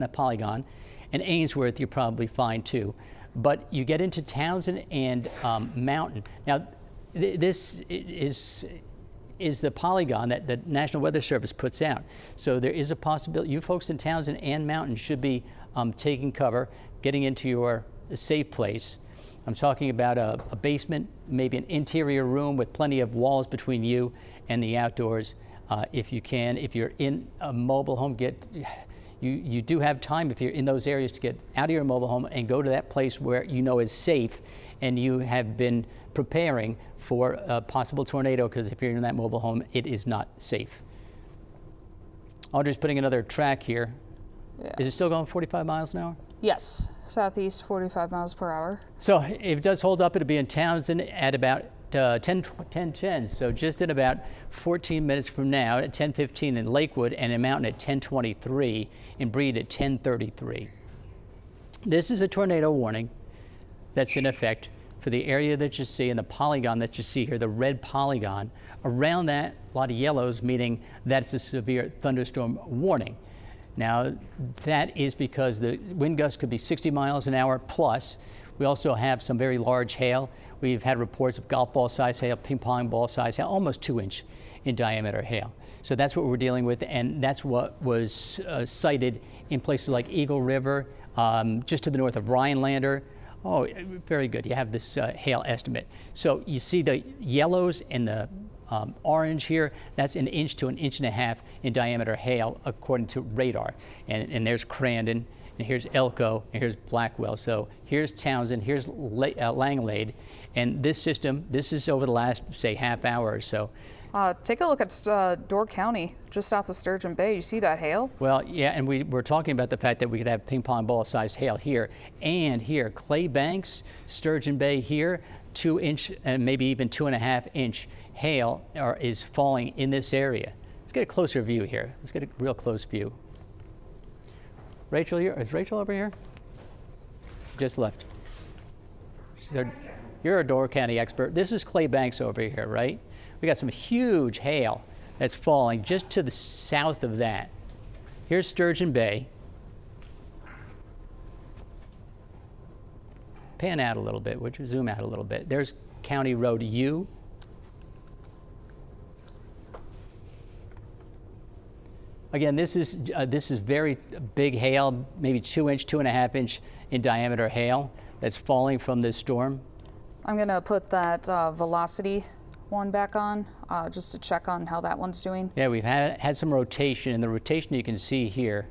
that polygon, and Ainsworth you're probably fine too. But you get into Townsend and Mountain. Now, this is the polygon that the National Weather Service puts out. So there is a possibility you folks in Townsend and Mountain should be taking cover, getting into your safe place. I'm talking about a basement, maybe an interior room with plenty of walls between you and the outdoors. If you can, if you're in a mobile home, you do have time if you're in those areas to get out of your mobile home and go to that place where you know is safe and you have been preparing for a possible tornado, because if you're in that mobile home, it is not safe. Audrey's putting another track here. Yes. Is it still going 45 miles an hour? Yes, southeast 45 miles per hour. So if it does hold up, it'll be in Townsend at about 10:10, so just in about 14 minutes from now at 10:15 in Lakewood, and in Mountain at 10:23, in Breed at 10:33. This is a tornado warning that's in effect for the area that you see and the polygon that you see here, the red polygon. Around that, a lot of yellows, meaning that's a severe thunderstorm warning. Now, that is because the wind gusts could be 60 miles an hour plus. We also have some very large hail. We've had reports of golf ball size hail, ping pong ball size hail, almost 2-inch in diameter hail. So that's what we're dealing with, and that's what was cited in places like Eagle River, just to the north of Rhinelander. Oh, very good. You have this hail estimate. So you see the yellows and the orange here, that's 1 inch to 1.5 inches in diameter hail according to radar. And there's Crandon, and here's Elko, and here's Blackwell. So here's Townsend, here's Langlade, and this system, this is over the last, say, half hour or so. Take a look at Door County, just south of Sturgeon Bay. You see that hail? Well, yeah, and we're talking about the fact that we could have ping pong ball sized hail here and here. Clay Banks, Sturgeon Bay here, 2-inch and maybe even 2.5-inch hail is falling in this area. Let's get a closer view here. Let's get a real close view. Rachel, is Rachel over here? Just left. You're a Door County expert. This is Clay Banks over here, right? We got some huge hail that's falling just to the south of that. Here's Sturgeon Bay. Pan out a little bit, would you? Zoom out a little bit. There's County Road U. Again, this is very big hail, maybe 2-inch, 2.5-inch in diameter hail that's falling from this storm. I'm going to put that velocity one back on just to check on how that one's doing. Yeah, we've had some rotation, and the rotation you can see here.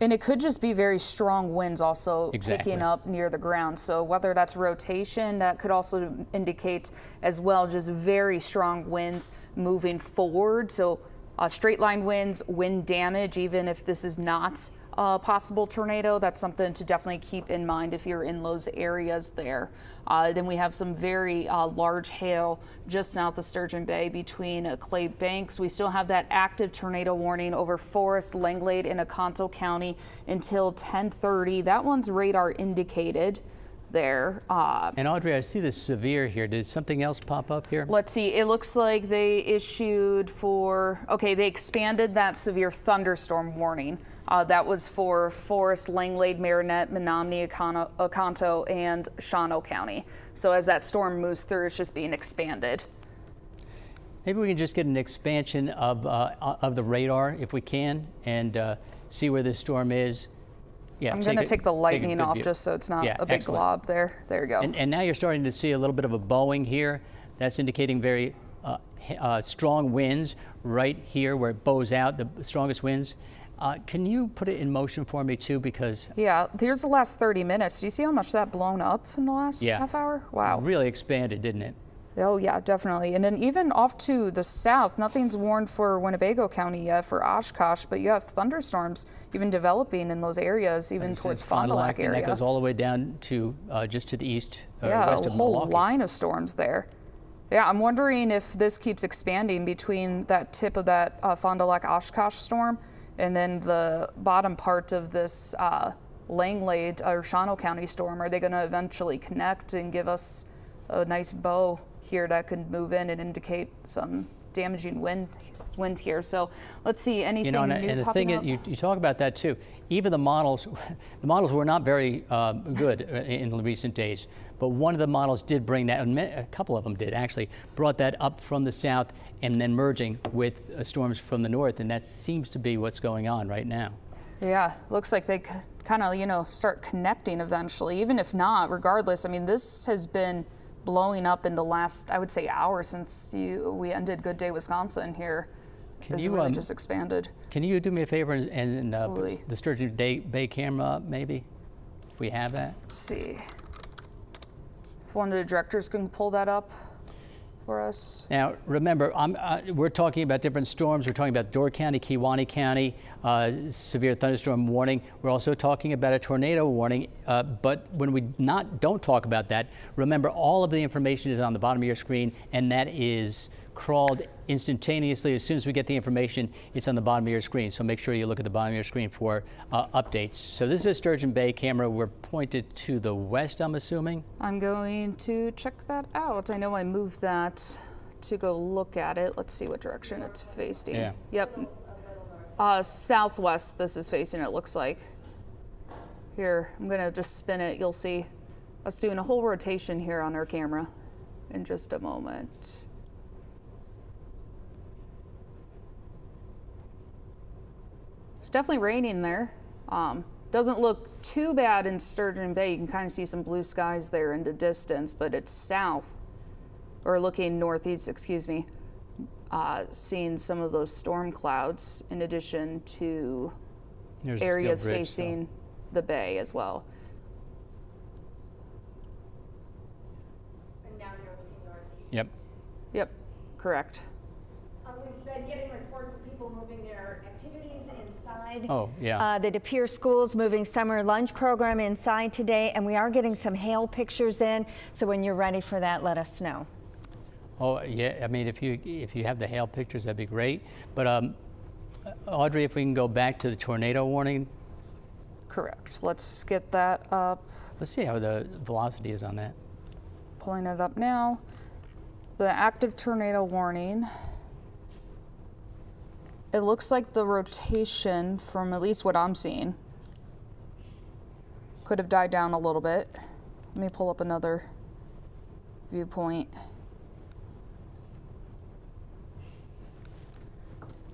And it could just be very strong winds also picking up near the ground. So whether that's rotation, that could also indicate as well just very strong winds moving forward. So straight line winds, wind damage, even if this is not a possible tornado, that's something to definitely keep in mind if you're in those areas there. Then we have some very large hail just south of Sturgeon Bay between Clay Banks. We still have that active tornado warning over Forest, Langlade, and Oconto County until 10:30. That one's radar indicated there. And Audrey, I see this severe here. Did something else pop up here? Let's see. It looks like they issued they expanded that severe thunderstorm warning. That was for Forest, Langlade, Marinette, Menominee, Oconto, and Shawano County. So as that storm moves through, it's just being expanded. Maybe we can just get an expansion of the radar if we can, and see where this storm is. Yeah, I'm going to take the lightning off just so it's not a big glob there. There you go. And now you're starting to see a little bit of a bowing here. That's indicating very strong winds right here where it bows out, the strongest winds. Can you put it in motion for me too? Because yeah, here's the last 30 minutes. Do you see how much that blown up in the last half hour? Wow. It really expanded, didn't it? Oh yeah, definitely. And then even off to the south, nothing's warned for Winnebago County yet for Oshkosh, but you have thunderstorms even developing in those areas, even towards Fond du Lac area. And that goes all the way down to just to the east, west of a whole Milwaukee. Line of storms there. Yeah, I'm wondering if this keeps expanding between that tip of that Fond du Lac Oshkosh storm and then the bottom part of this Langlade or Shawano County storm. Are they going to eventually connect and give us a nice bow here that could move in and indicate some damaging wind here. So let's see, anything You know, new and the popping thing up? is, you talk about that too. Even the models were not very good in recent days. But one of the models did bring that, and a couple of them did actually, brought that up from the south and then merging with storms from the north, and that seems to be what's going on right now. Yeah, looks like they kind of, you know, start connecting eventually. Even if not, regardless, I mean, this has been blowing up in the last, I would say, hour since we ended Good Day Wisconsin here. It's really just expanded. Can you do me a favor and Absolutely. the Sturgeon Bay camera up, maybe, if we have that? Let's see. If one of the directors can pull that up for us. Now, remember, we're talking about different storms. We're talking about Door County, Kewaunee County, severe thunderstorm warning. We're also talking about a tornado warning. But when we don't talk about that, remember all of the information is on the bottom of your screen, and that is crawled instantaneously. As soon as we get the information, it's on the bottom of your screen. So make sure you look at the bottom of your screen for updates. So this is a Sturgeon Bay camera. We're pointed to the west, I'm assuming. I'm going to check that out. I know I moved that to go look at it. Let's see what direction it's facing. Yeah. Yep. Southwest this is facing, it looks like. Here, I'm gonna just spin it. You'll see us doing a whole rotation here on our camera in just a moment. It's definitely raining there. Doesn't look too bad in Sturgeon Bay. You can kind of see some blue skies there in the distance, but it's south, or looking northeast, excuse me, seeing some of those storm clouds in addition to There's a areas steel bridge, facing the bay as well. And now you're looking northeast. Yep. Yep, correct. We've been getting reports of people moving their activities inside. Oh, yeah. The De Pere schools moving summer lunch program inside today, and we are getting some hail pictures in. So when you're ready for that, let us know. Oh, yeah. I mean, if you have the hail pictures, that'd be great. But Audrey, if we can go back to the tornado warning. Correct. Let's get that up. Let's see how the velocity is on that. Pulling it up now. The active tornado warning. It looks like the rotation, from at least what I'm seeing, could have died down a little bit. Let me pull up another viewpoint.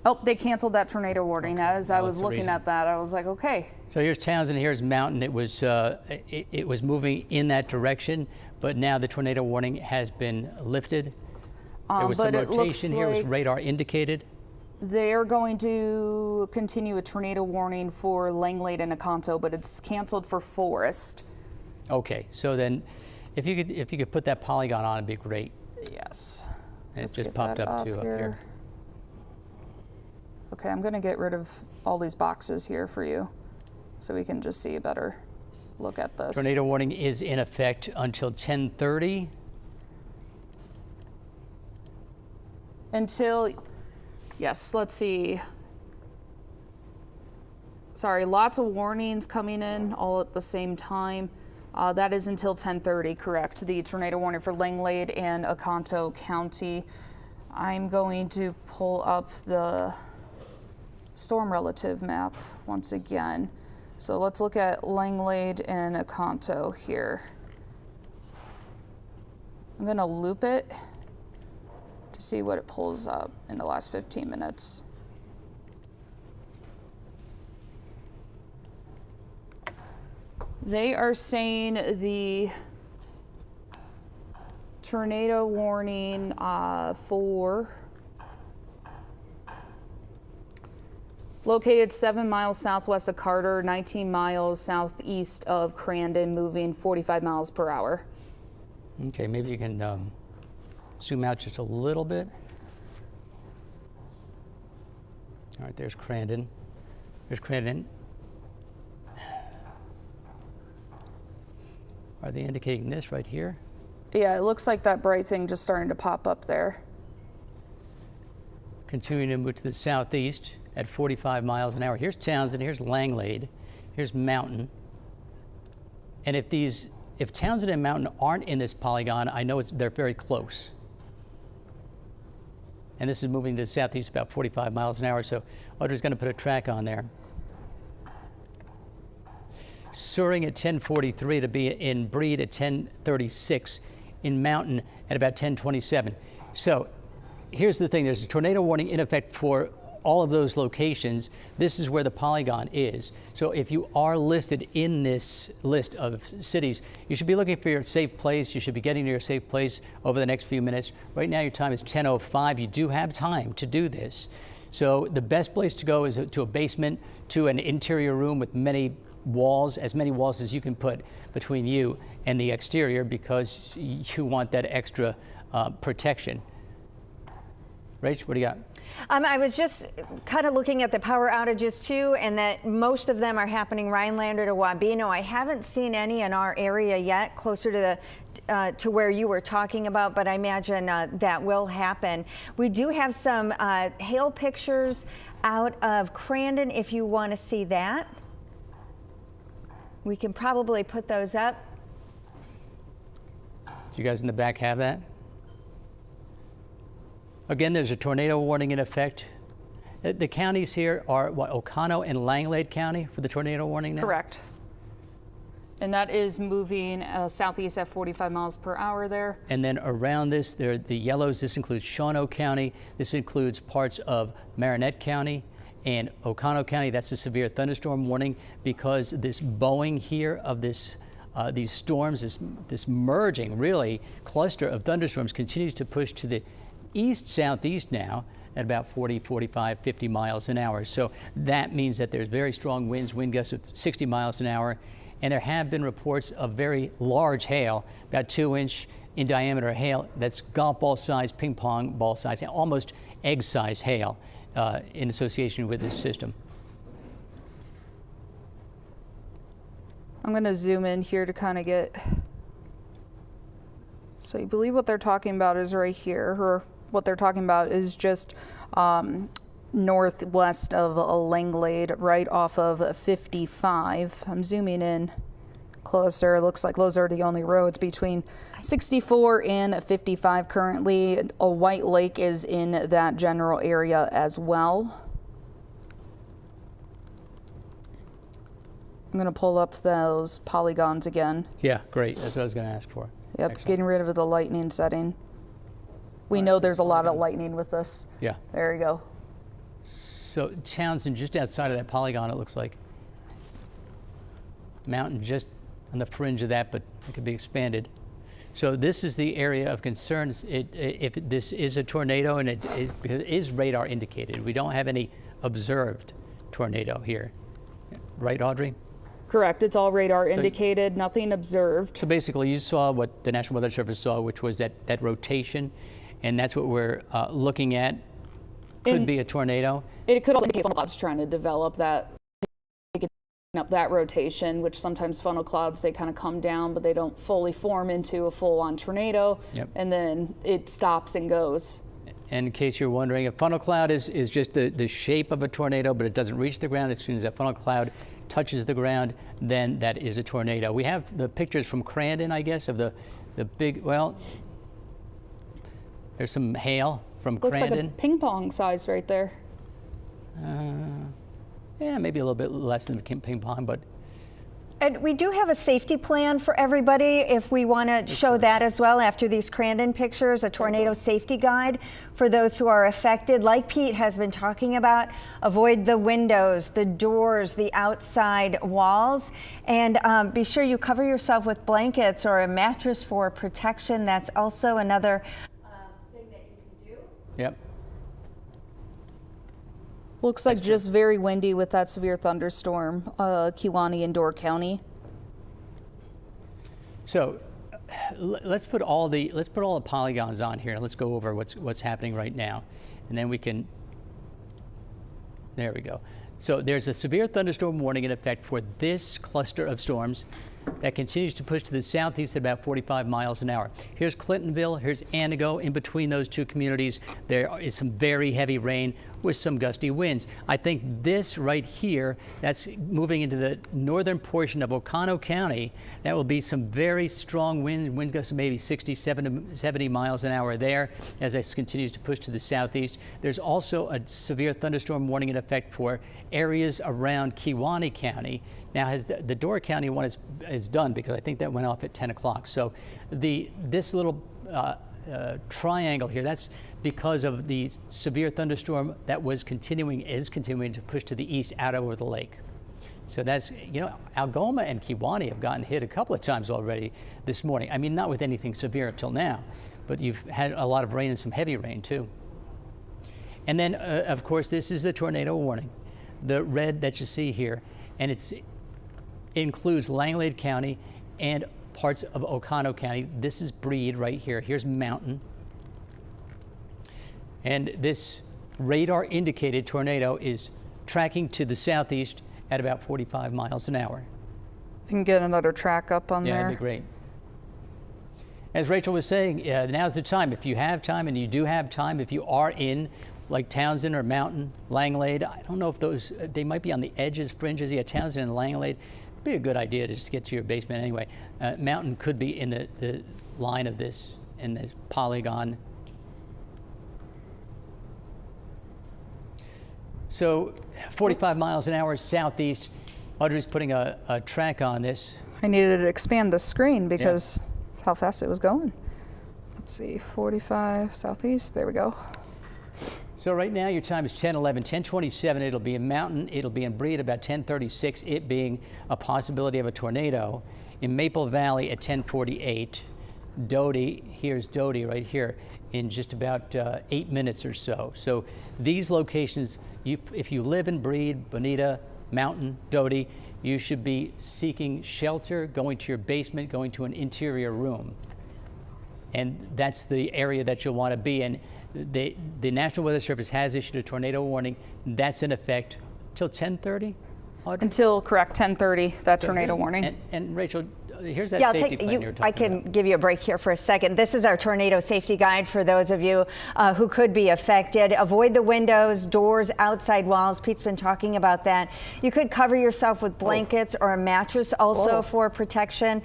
Oh, they canceled that tornado warning. Okay. As I was That's the looking reason. at that, I was like, okay. So here's Townsend, here's Mountain. It was it was moving in that direction, but now the tornado warning has been lifted. There was some But it looks rotation here, was like radar indicated. they are going to continue a tornado warning for Langlade and Oconto, but it's canceled for Forest. Okay, so then if you could put that polygon on, it'd be great. Yes. And Let's it just get popped that up too up here. Okay, I'm gonna get rid of all these boxes here for you so we can just see a better look at this. Tornado warning is in effect until 10:30. Until, yes, let's see. Sorry, lots of warnings coming in all at the same time. That is until 10:30, correct? The tornado warning for Langlade and Oconto County. I'm going to pull up the storm relative map once again. So let's look at Langlade and Oconto here. I'm going to loop it to see what it pulls up in the last 15 minutes. They are saying the tornado warning for located 7 miles southwest of Carter, 19 miles southeast of Crandon, moving 45 miles per hour. Okay, maybe you can zoom out just a little bit. All right, there's Crandon. There's Crandon. Are they indicating this right here? Yeah, it looks like that bright thing just starting to pop up there. Continuing to move to the southeast at 45 miles an hour. Here's Townsend, here's Langlade, here's Mountain. And if Townsend and Mountain aren't in this polygon, I know they're very close. and this is moving to the southeast about 45 miles an hour. So Audrey's going to put a track on there. Soaring at 1043 to be in Breed at 1036, in Mountain at about 1027. So here's the thing, there's a tornado warning in effect for all of those locations. This is where the polygon is. So if you are listed in this list of cities, you should be looking for your safe place. You should be getting to your safe place over the next few minutes. Right now your time is 10:05. You do have time to do this. So the best place to go is to a basement, to an interior room with many walls, as many walls as you can put between you and the exterior, because you want that extra protection. Rach, what do you got? I was just kind of looking at the power outages too, and that most of them are happening Rhinelander to Wabeno. I haven't seen any in our area yet, closer to the to where you were talking about, but I imagine that will happen. We do have some hail pictures out of Crandon if you want to see that. We can probably put those up. Do you guys in the back have that? Again, there's a tornado warning in effect. The counties here are what, Oconto and Langlade County for the tornado warning now? Correct. And that is moving southeast at 45 miles per hour there. And then around this, there are the yellows. This includes Shawano County. This includes parts of Marinette County and Oconto County. That's a severe thunderstorm warning, because this bowing here of this these storms, this merging really cluster of thunderstorms continues to push to the east southeast now at about 40, 45, 50 miles an hour. So that means that there's very strong winds, wind gusts of 60 miles an hour. And there have been reports of very large hail, about 2-inch in diameter hail. That's golf ball size, ping pong ball size, and almost egg size hail in association with this system. I'm going to zoom in here to kind of get, so you believe what they're talking about is right here, or what they're talking about is just northwest of Langlade, right off of 55. I'm zooming in closer. It looks like those are the only roads between 64 and 55 currently. A White Lake is in that general area as well. I'm going to pull up those polygons again. Yeah, great. That's what I was going to ask for. Yep, Excellent. Getting rid of the lightning setting. We know there's a lot of lightning with this. Yeah. There you go. So Townsend, just outside of that polygon, it looks like. Mountain just on the fringe of that, but it could be expanded. So this is the area of concern. If this is a tornado, and it is radar indicated. We don't have any observed tornado here. Right, Audrey? Correct. It's all radar indicated, nothing observed. So basically, you saw what the National Weather Service saw, which was that rotation, and that's what we're looking at. Could be a tornado. It could also indicate funnel clouds trying to develop that, picking up that rotation, which sometimes funnel clouds, they kind of come down, but they don't fully form into a full-on tornado. Yep. And then it stops and goes. And in case you're wondering, a funnel cloud is just the shape of a tornado, but it doesn't reach the ground. As soon as that funnel cloud touches the ground, then that is a tornado. We have the pictures from Crandon, I guess, of the big, well, there's some hail from Looks Crandon. like a ping pong size right there. Yeah, maybe a little bit less than ping pong, but. And we do have a safety plan for everybody if we want to show that as well after these Crandon pictures, a tornado safety guide for those who are affected. Like Pete has been talking about, avoid the windows, the doors, the outside walls, and be sure you cover yourself with blankets or a mattress for protection. That's also another thing that you can do. Yep. Looks like just very windy with that severe thunderstorm, Kewaunee and Door County. So let's put all the polygons on here. Let's go over what's happening right now, and then we can. There we go. So there's a severe thunderstorm warning in effect for this cluster of storms. that continues to push to the southeast at about 45 miles an hour. Here's Clintonville, here's Antigo. In between those two communities, there is some very heavy rain with some gusty winds. I think this right here, that's moving into the northern portion of Oconto County, that will be some very strong wind gusts of maybe 60, 70 miles an hour there as it continues to push to the southeast. There's also a severe thunderstorm warning in effect for areas around Kewaunee County. Now, the Door County one is done because I think that went off at 10 o'clock. So this little triangle here, that's because of the severe thunderstorm that is continuing to push to the east out over the lake. So that's, you know, Algoma and Kewaunee have gotten hit a couple of times already this morning. I mean, not with anything severe up till now, but you've had a lot of rain and some heavy rain too. And then, of course, this is a tornado warning, the red that you see here, and it includes Langlade County and parts of Oconto County. This is Breed right here. Here's Mountain. And this radar indicated tornado is tracking to the southeast at about 45 miles an hour. You can get another track up on there. Yeah, that'd be great. As Rachel was saying, now's the time. If you have time, and you do have time, if you are in like Townsend or Mountain, Langlade, I don't know if those, they might be on the edges, fringes. Yeah, Townsend and Langlade. Be a good idea to just get to your basement anyway. Mountain could be in the line of this, in this polygon. So 45 miles an hour southeast. Audrey's putting a track on this. I needed to expand the screen because how fast it was going. Let's see, 45 southeast, there we go. So right now your time is 10:11, 10:27. It'll be in Mountain. It'll be in Breed about 10:36. It being a possibility of a tornado. In Maple Valley at 10:48. Doty, here's Doty right here in just about 8 minutes or so. So these locations, if you live in Breed, Bonita, Mountain, Doty, you should be seeking shelter, going to your basement, going to an interior room. And that's the area that you'll want to be in. The National Weather Service has issued a tornado warning. That's in effect till 10:30? Until, correct, 10:30, that tornado warning. And Rachel, here's that safety plan you were talking I can about. give you a break here for a second. This is our tornado safety guide for those of you who could be affected. Avoid the windows, doors, outside walls. Pete's been talking about that. You could cover yourself with blankets or a mattress also for protection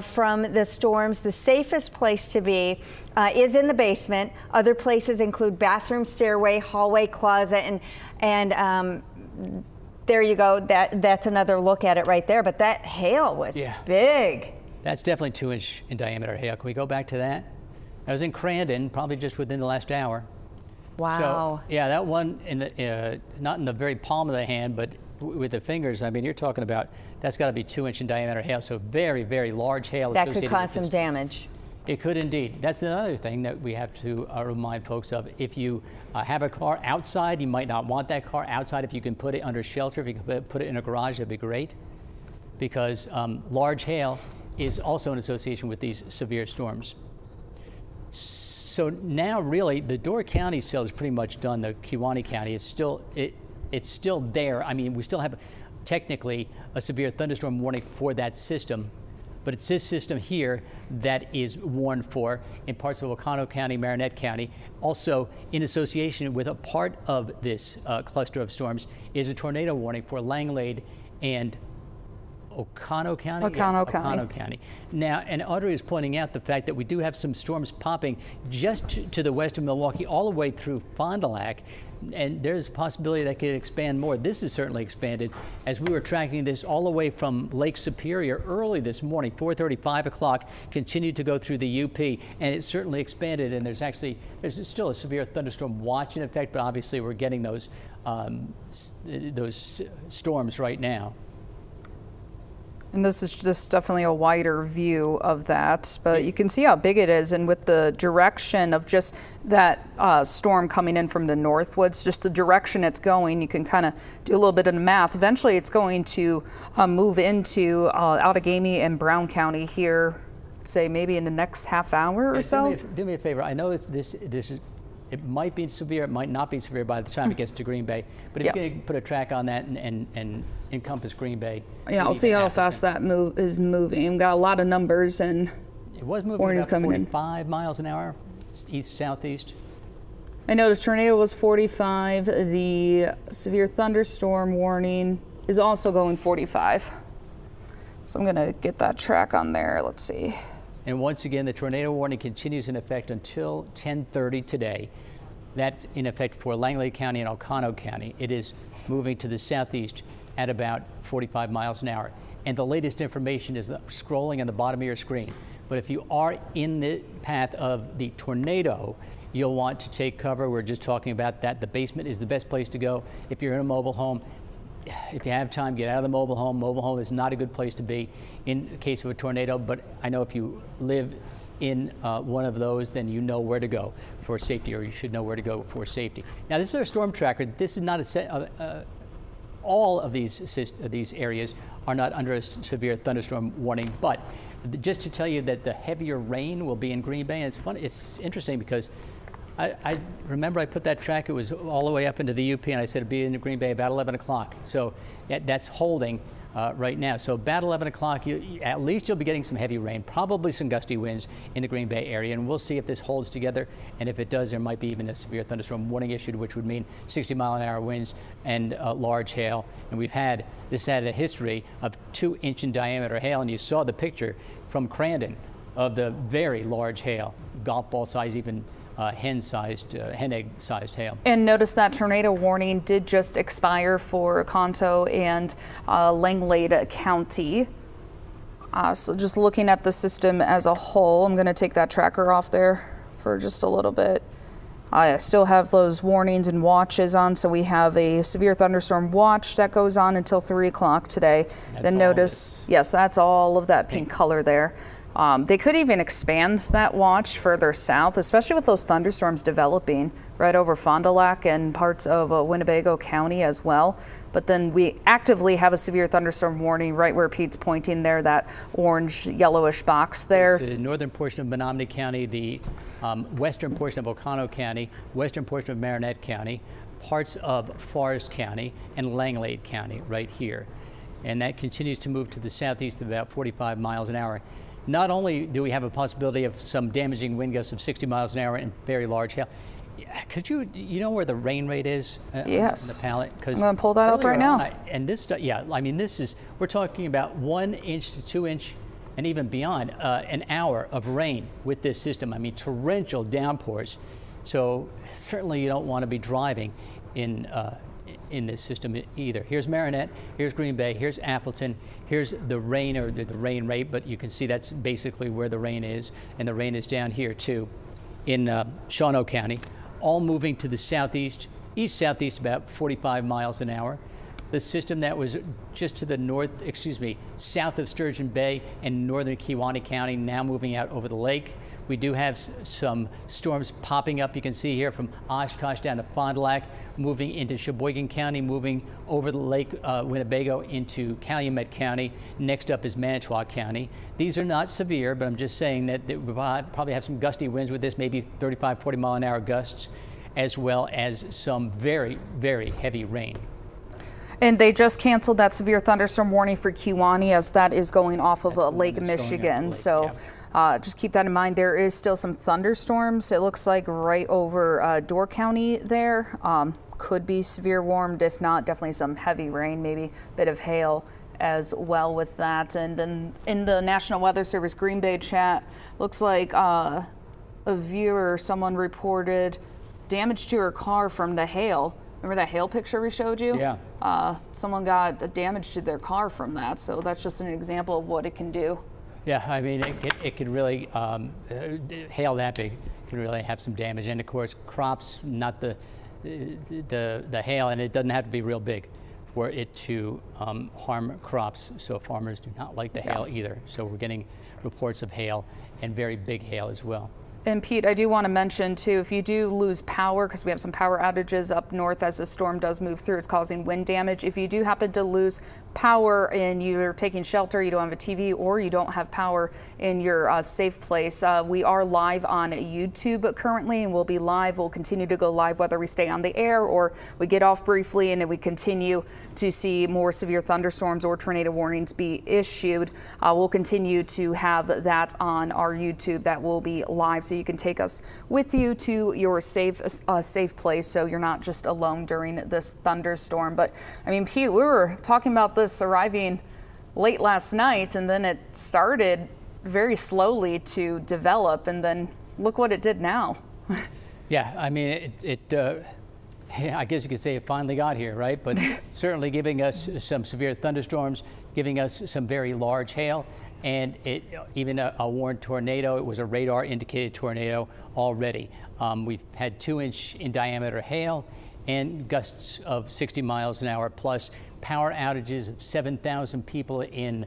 from the storms. The safest place to be is in the basement. Other places include bathroom, stairway, hallway, closet, and there you go. That's another look at it right there. But that hail was big. That's definitely 2-inch in diameter hail. Can we go back to that? I was in Crandon, probably just within the last hour. Wow. So, yeah, that one in the not in the very palm of the hand, but with the fingers. I mean, you're talking about that's got to be 2-inch in diameter hail. So very, very large hail. That could cause some damage. It could indeed. That's another thing that we have to remind folks of. If you have a car outside, you might not want that car outside. If you can put it under shelter, if you can put it in a garage, that'd be great. Because large hail is also in association with these severe storms. So now really the Door County cell is pretty much done. The Kewaunee County is still, it's still there. I mean, we still have technically a severe thunderstorm warning for that system. But it's this system here that is warned for in parts of Oconto County, Marinette County. Also, in association with a part of this cluster of storms is a tornado warning for Langlade and Oconto County? Oconto County. Now, and Audrey is pointing out the fact that we do have some storms popping just to the west of Milwaukee, all the way through Fond du Lac, and there's a possibility that could expand more. This is certainly expanded as we were tracking this all the way from Lake Superior early this morning, 4:30, 5 o'clock, continued to go through the UP, and it certainly expanded, and there's still a severe thunderstorm watch in effect, but obviously we're getting those storms right now. And this is just definitely a wider view of that, but you can see how big it is, and with the direction of just that storm coming in from the northwards, just the direction it's going, you can kind of do a little bit of the math. Eventually it's going to move into Outagamie and Brown County here, say maybe in the next half hour or so. Do me a favor. I know this It might be severe, it might not be severe by the time it gets to Green Bay. But if you can put a track on that and encompass Green Bay. Yeah, I'll see how fast that is moving. We've got a lot of numbers, and it was moving about 45 miles an hour, east-southeast. I noticed tornado was 45. The severe thunderstorm warning is also going 45. So I'm going to get that track on there. Let's see. And once again, the tornado warning continues in effect until 10:30 today. That's in effect for Langley County and Oconto County. It is moving to the southeast at about 45 miles an hour. And the latest information is scrolling on the bottom of your screen. But if you are in the path of the tornado, you'll want to take cover. We're just talking about that. The basement is the best place to go. If you're in a mobile home, if you have time, get out of the mobile home. Mobile home is not a good place to be in case of a tornado, but I know if you live in one of those, then you know where to go for safety, or you should know where to go for safety. Now, this is our storm tracker. This is not a set. All of these areas are not under a severe thunderstorm warning, but just to tell you that the heavier rain will be in Green Bay. And it's fun. It's interesting because I remember I put that track, it was all the way up into the UP, and I said it'd be in Green Bay about 11 o'clock. So that's holding right now. So about 11 o'clock, at least you'll be getting some heavy rain, probably some gusty winds in the Green Bay area, and we'll see if this holds together. And if it does, there might be even a severe thunderstorm warning issued, which would mean 60-mile-an-hour winds and large hail. And this had a history of 2-inch in diameter hail, and you saw the picture from Crandon of the very large hail, golf ball size, even hen egg-sized hail. And notice that tornado warning did just expire for Oconto and Langley County. So just looking at the system as a whole, I'm going to take that tracker off there for just a little bit. I still have those warnings and watches on, so we have a severe thunderstorm watch that goes on until 3 o'clock today. Then notice, yes, that's all of that pink color there. They could even expand that watch further south, especially with those thunderstorms developing right over Fond du Lac and parts of Winnebago County as well. But then we actively have a severe thunderstorm warning right where Pete's pointing there, that orange yellowish box there. It's the northern portion of Menominee County, the western portion of Oconto County, western portion of Marinette County, parts of Forest County, and Langley County right here. And that continues to move to the southeast at about 45 miles an hour. Not only do we have a possibility of some damaging wind gusts of 60 miles an hour and very large hail, could you know where the rain rate is yes. on the palette? I'm going to pull that up right now. And this stuff, I mean, we're talking about 1 inch to 2 inch and even beyond an hour of rain with this system. I mean, torrential downpours. So certainly you don't want to be driving in this system either. Here's Marinette, here's Green Bay, here's Appleton, here's the rain, or the rain rate, but you can see that's basically where the rain is, and the rain is down here too in Shawano County, all moving to the southeast, east-southeast about 45 miles an hour. The system that was just to the south of Sturgeon Bay and northern Kewaunee County, now moving out over the lake. We do have some storms popping up. You can see here from Oshkosh down to Fond du Lac, moving into Sheboygan County, moving over the Lake Winnebago into Calumet County. Next up is Manitowoc County. These are not severe, but I'm just saying that we probably have some gusty winds with this, maybe 35, 40 mile an hour gusts, as well as some very, very heavy rain. And they just canceled that severe thunderstorm warning for Kewaunee, as that is going off of Lake Michigan. So just keep that in mind. There is still some thunderstorms. It looks like right over Door County there. Could be severe warmed. If not, definitely some heavy rain, maybe a bit of hail as well with that. And then in the National Weather Service Green Bay chat, looks like a viewer, someone reported damage to her car from the hail. Remember that hail picture we showed you? Yeah. Someone got damage to their car from that, so that's just an example of what it can do. Yeah, I mean, it could really, hail that big can really have some damage. And of course, crops, not the hail, and it doesn't have to be real big for it to harm crops. So farmers do not like the hail either. So we're getting reports of hail and very big hail as well. And Pete, I do want to mention too, if you do lose power, because we have some power outages up north as the storm does move through, it's causing wind damage. If you do happen to lose power and you're taking shelter, you don't have a TV, or you don't have power in your safe place, we are live on YouTube currently, and we'll be live. We'll continue to go live whether we stay on the air or we get off briefly, and then we continue to see more severe thunderstorms or tornado warnings be issued. We'll continue to have that on our YouTube. That will be live, so you can take us with you to your safe place, so you're not just alone during this thunderstorm. But I mean, Pete, we were talking about this arriving late last night, and then it started very slowly to develop, and then look what it did now. Yeah, I mean, I guess you could say it finally got here, right? But certainly giving us some severe thunderstorms, giving us some very large hail, and even a warned tornado. It was a radar indicated tornado already. We've had 2-inch in diameter hail and gusts of 60 miles an hour, plus power outages of 7,000 people in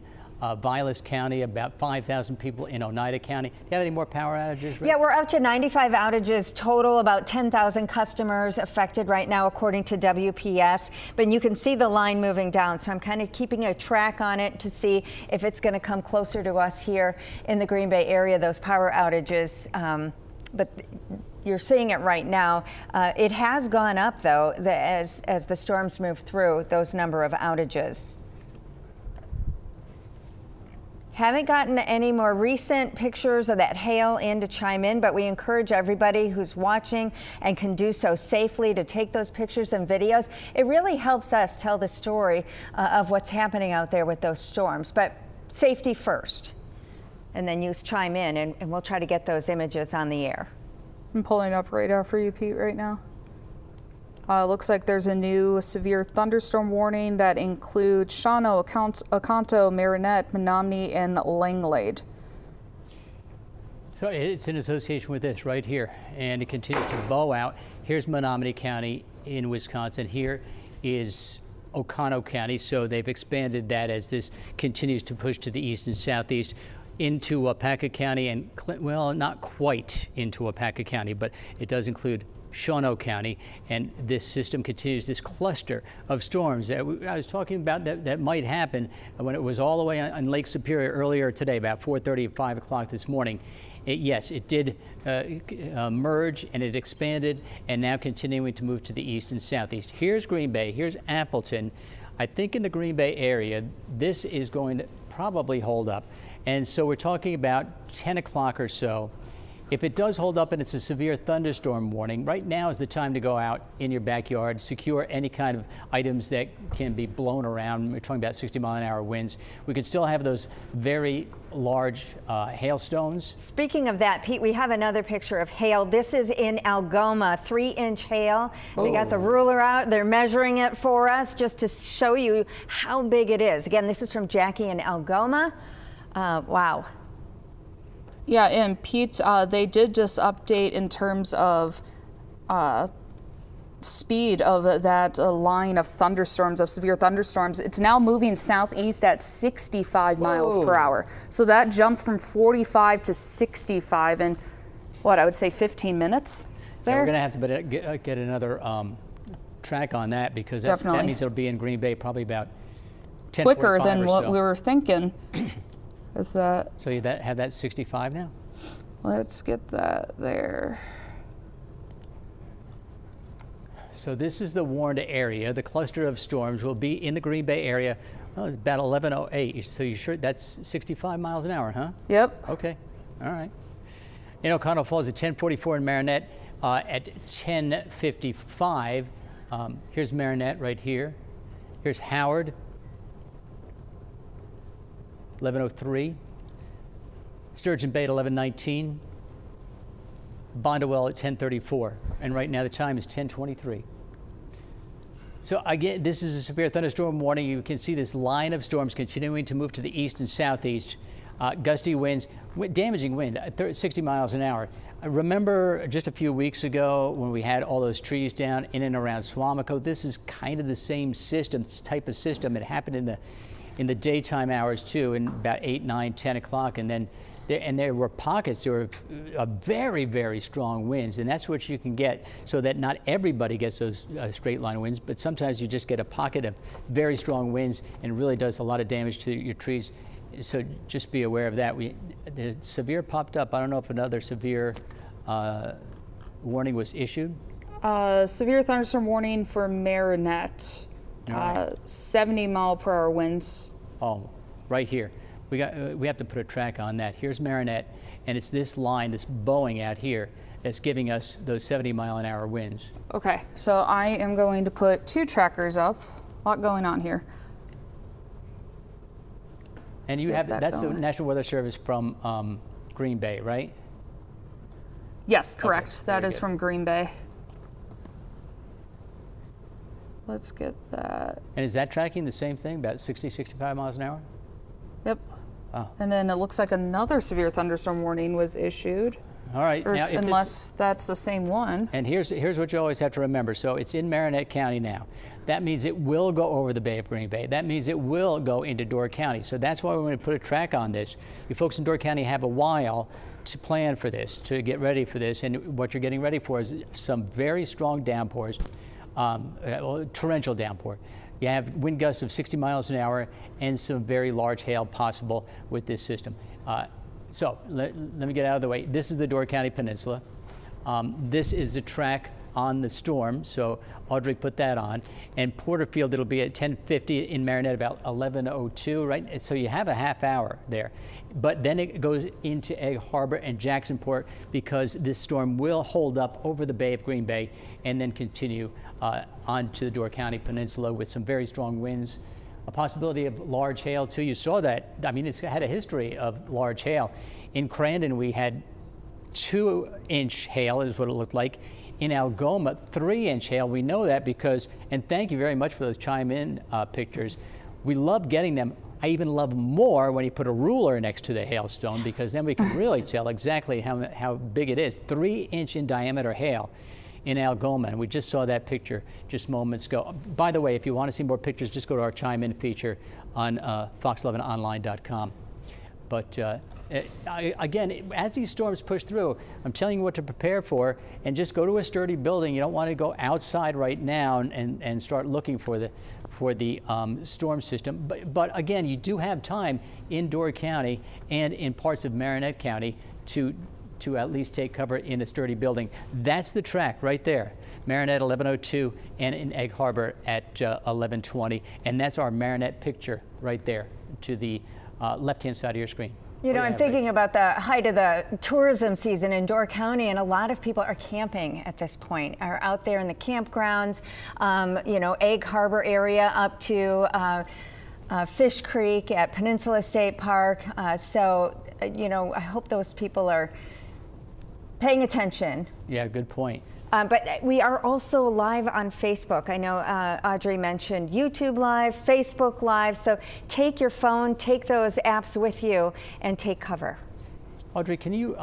Vilas County, about 5,000 people in Oneida County. Do you have any more power outages, Rick? Yeah, we're up to 95 outages total, about 10,000 customers affected right now, according to WPS. But you can see the line moving down, so I'm kind of keeping a track on it to see if it's going to come closer to us here in the Green Bay area, those power outages. But you're seeing it right now. It has gone up, though, as the storms move through, those number of outages. Haven't gotten any more recent pictures of that hail in to chime in, but we encourage everybody who's watching and can do so safely to take those pictures and videos. It really helps us tell the story of what's happening out there with those storms, but safety first. And then you chime in, and we'll try to get those images on the air. I'm pulling up radar for you, Pete, right now. Looks like there's a new severe thunderstorm warning that includes Shawano, Oconto, Marinette, Menominee, and Langlade. So it's in association with this right here, and it continues to bow out. Here's Menominee County in Wisconsin. Here is Oconto County, so they've expanded that as this continues to push to the east and southeast into Waupaca County and well, not quite into Waupaca County, but it does include Shawano County, and this system continues this cluster of storms that I was talking about that might happen when it was all the way on Lake Superior earlier today, about 4:30 or 5 o'clock this morning. Yes, it did merge, and it expanded, and now continuing to move to the east and southeast. Here's Green Bay, here's Appleton. I think in the Green Bay area, this is going to probably hold up. And so we're talking about 10 o'clock or so. If it does hold up and it's a severe thunderstorm warning, right now is the time to go out in your backyard, secure any kind of items that can be blown around. We're talking about 60-mile-an-hour winds. We can still have those very large hailstones. Speaking of that, Pete, we have another picture of hail. This is in Algoma, 3-inch hail. They got the ruler out. They're measuring it for us just to show you how big it is. Again, this is from Jackie in Algoma. Wow. Yeah, and Pete, they did just update in terms of speed of that line of thunderstorms, of severe thunderstorms. It's now moving southeast at 65 miles per hour. So that jumped from 45 to 65 in, what, I would say 15 minutes there? Yeah, we're going to have to get another track on that, because that means it'll be in Green Bay probably about 10 quicker than what we were thinking. With that. So you have that 65 now? Let's get that there. So this is the warned area. The cluster of storms will be in the Green Bay area. Well, it's about 11:08. So you sure that's 65 miles an hour, huh? Yep. Okay. All right. In O'Connell Falls at 10:44 in Marinette at 10:55. Here's Marinette right here. Here's Howard. 11:03, Sturgeon Bay at 11:19, Bondwell at 10:34, and right now the time is 10:23. So again, this is a severe thunderstorm warning. You can see this line of storms continuing to move to the east and southeast. Gusty winds, damaging wind, 60 miles an hour. I remember just a few weeks ago when we had all those trees down in and around Swamico. This is kind of the same system, this type of system. It happened in the in the daytime hours too, in about 8, 9, 10 o'clock, and then there were pockets that were very, very strong winds, and that's what you can get, so that not everybody gets those straight line winds, but sometimes you just get a pocket of very strong winds and it really does a lot of damage to your trees. So just be aware of that. The severe popped up. I don't know if another severe warning was issued. Severe thunderstorm warning for Marinette. 70-mile-per-hour winds. Oh, right here. We have to put a track on that. Here's Marinette, and it's this line, this bowing out here, that's giving us those 70-mile-an-hour winds. Okay, so I am going to put 2 trackers up. A lot going on here. And you have that's the National Weather Service from Green Bay, right? Yes, correct. Okay, that is from Green Bay. Let's get that. And is that tracking the same thing, about 60, 65 miles an hour? Yep. Oh. And then it looks like another severe thunderstorm warning was issued. All right. Now, unless that's the same one. And here's what you always have to remember. So it's in Marinette County now. That means it will go over the Bay of Green Bay. That means it will go into Door County. So that's why we're going to put a track on this. You folks in Door County have a while to plan for this, to get ready for this. And what you're getting ready for is some very strong downpours, torrential downpour. You have wind gusts of 60 miles an hour and some very large hail possible with this system. So let me get out of the way. This is the Door County Peninsula. This is the track on the storm, so Audrey put that on. And Porterfield, it'll be at 10:50, in Marinette about 11:02, right? And so you have a half hour there. But then it goes into Egg Harbor and Jacksonport, because this storm will hold up over the Bay of Green Bay and then continue onto the Door County Peninsula with some very strong winds. A possibility of large hail too. You saw that. I mean, it's had a history of large hail. In Crandon, we had 2-inch hail is what it looked like. In Algoma, 3-inch hail. We know that because, and thank you very much for those chime-in pictures. We love getting them. I even love them more when you put a ruler next to the hailstone, because then we can really tell exactly how big it is. 3-inch in diameter hail in Algoma, and we just saw that picture just moments ago. By the way, if you want to see more pictures, just go to our chime-in feature on fox11online.com. But again, as these storms push through, I'm telling you what to prepare for, and just go to a sturdy building. You don't want to go outside right now and start looking for the storm system. But again, you do have time in Door County and in parts of Marinette County to at least take cover in a sturdy building. That's the track right there. Marinette 11:02 and in Egg Harbor at 11:20. And that's our Marinette picture right there to the left-hand side of your screen. You know, I'm thinking about the height of the tourism season in Door County, and a lot of people are camping at this point, are out there in the campgrounds, you know, Egg Harbor area up to Fish Creek at Peninsula State Park. So, you know, I hope those people are paying attention. Yeah, good point. But we are also live on Facebook. I know Audrey mentioned YouTube Live, Facebook Live. So take your phone, take those apps with you, and take cover. Audrey, can you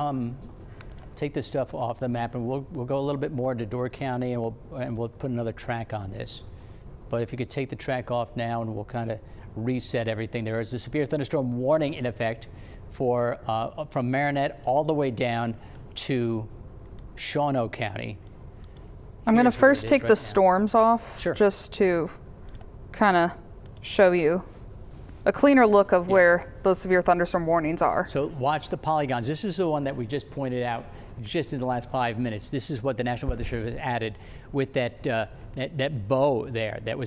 take this stuff off the map, and we'll go a little bit more into Door County, and we'll put another track on this. But if you could take the track off now, and we'll kind of reset everything. There is a severe thunderstorm warning in effect for from Marinette all the way down to Shawano County. I'm going to first take the storms off, sure, just to kind of show you a cleaner look of where those severe thunderstorm warnings are. So watch the polygons. This is the one that we just pointed out just in the last 5 minutes. This is what the National Weather Service added with that that bow there that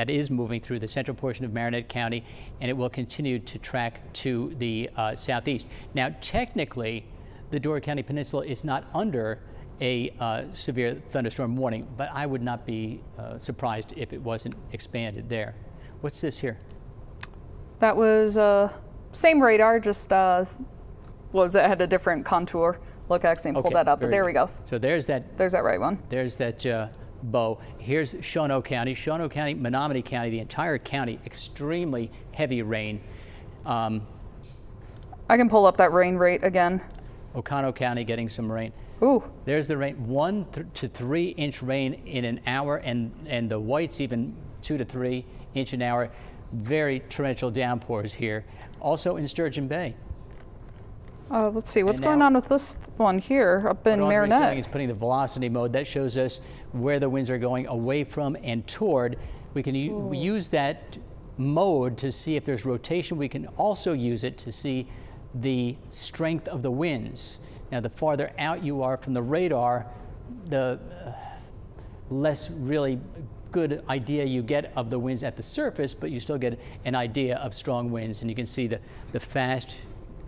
is moving through the central portion of Marinette County, and it will continue to track to the southeast. Now, technically, the Door County Peninsula is not under a severe thunderstorm warning, but I would not be surprised if it wasn't expanded there. What's this here? That was same radar, just had a different contour. Look, I actually pulled that up, but there we go. So there's that right one. There's that bow. Here's Shawano County, Menominee County, the entire county, extremely heavy rain. I can pull up that rain rate again. Oconto County getting some rain. Ooh. There's the rain, 1 to 3 inch rain in an hour, and the whites even 2 to 3 inch an hour. very torrential downpours here. Also in Sturgeon Bay. Let's see, what's going on with this one here up in What Audrey's doing Marinette? is putting the velocity mode. That shows us where the winds are going away from and toward. We can use that mode to see if there's rotation. We can also use it to see the strength of the winds. Now, the farther out you are from the radar, the less really good idea you get of the winds at the surface, but you still get an idea of strong winds, and you can see the fast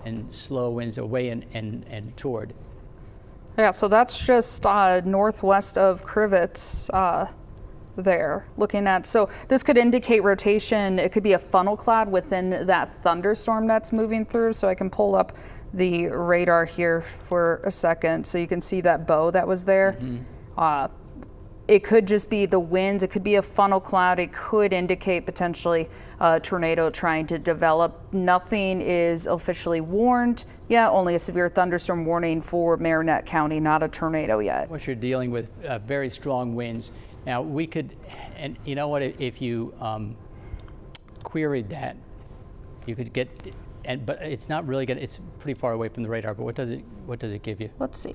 and slow winds away and toward. Yeah, so that's just northwest of Crivets there, looking at. So this could indicate rotation. It could be a funnel cloud within that thunderstorm that's moving through. So I can pull up the radar here for a second so you can see that bow that was there. It could just be the winds. It could be a funnel cloud. It could indicate potentially a tornado trying to develop. Nothing is officially warned yet. Only a severe thunderstorm warning for Marinette County, not a tornado yet. What you're dealing with very strong winds. Now we could, and you know what? If you queried that, you could get, but it's not really good. It's pretty far away from the radar. But what does it give you? Let's see.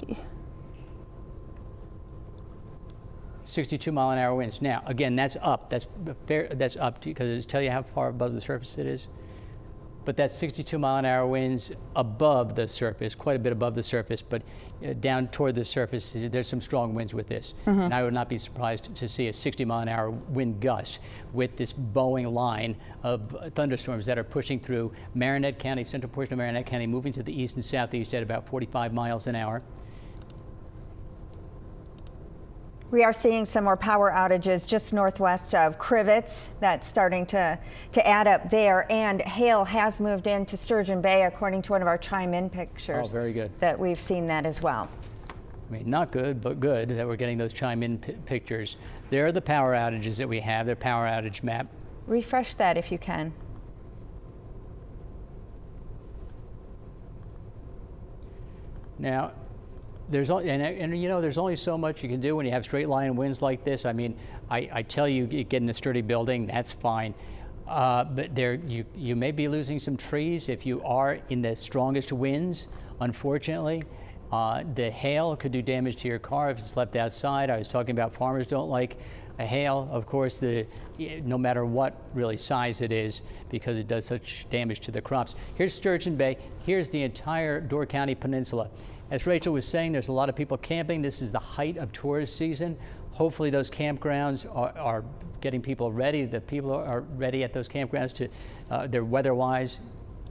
62-mile-an-hour winds. Now, again, that's up. That's up because it'll tell you how far above the surface it is. But that's 62-mile-an-hour winds above the surface, quite a bit above the surface. But down toward the surface, there's some strong winds with this. And I would not be surprised to see a 60-mile-an-hour wind gust with this bowing line of thunderstorms that are pushing through Marinette County, central portion of Marinette County, moving to the east and southeast at about 45 miles an hour. We are seeing some more power outages just northwest of Crivets. That's starting to add up there. And hail has moved into Sturgeon Bay, according to one of our chime-in pictures. Oh, very good. That we've seen that as well. I mean, not good, but good that we're getting those chime-in pictures. There are the power outages that we have, their power outage map. Refresh that if you can. Now, there's you know, there's only so much you can do when you have straight line winds like this. I mean, I tell you, get in a sturdy building, that's fine. But you may be losing some trees if you are in the strongest winds, unfortunately. The hail could do damage to your car if it's left outside. I was talking about farmers don't like a hail, of course, no matter what really size it is, because it does such damage to the crops. Here's Sturgeon Bay. Here's the entire Door County Peninsula. As Rachel was saying, there's a lot of people camping. This is the height of tourist season. Hopefully those campgrounds are getting people ready. The people are ready at those campgrounds to, they're weather-wise,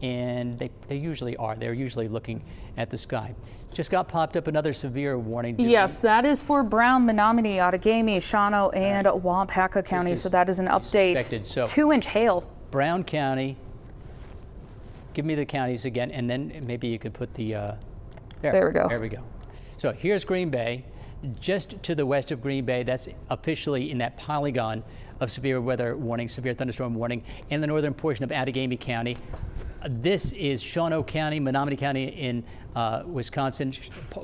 and they usually are. They're usually looking at the sky. Just got popped up another severe warning. Yes, that is for Brown, Menominee, Outagamie, Shawano, and Waupaca County. So that is an update. So 2-inch hail. Brown County. Give me the counties again, and then maybe you could put the. There we go. There we go. So here's Green Bay. Just to the west of Green Bay, that's officially in that polygon of severe weather warning, severe thunderstorm warning, in the northern portion of Outagamie County. This is Shawano County, Menominee County in Wisconsin,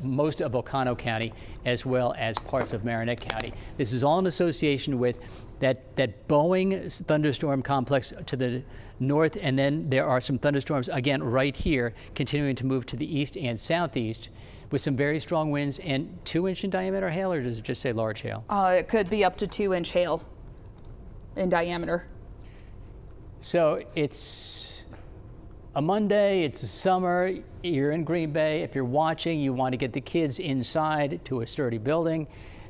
most of Oconto County, as well as parts of Marinette County. This is all in association with that Boeing thunderstorm complex to the north, and then there are some thunderstorms, again, right here, continuing to move to the east and southeast with some very strong winds and 2-inch in diameter hail, or does it just say large hail? It could be up to 2-inch hail in diameter. So it's a Monday, it's a summer, you're in Green Bay. If you're watching, you want to get the kids inside to a sturdy building.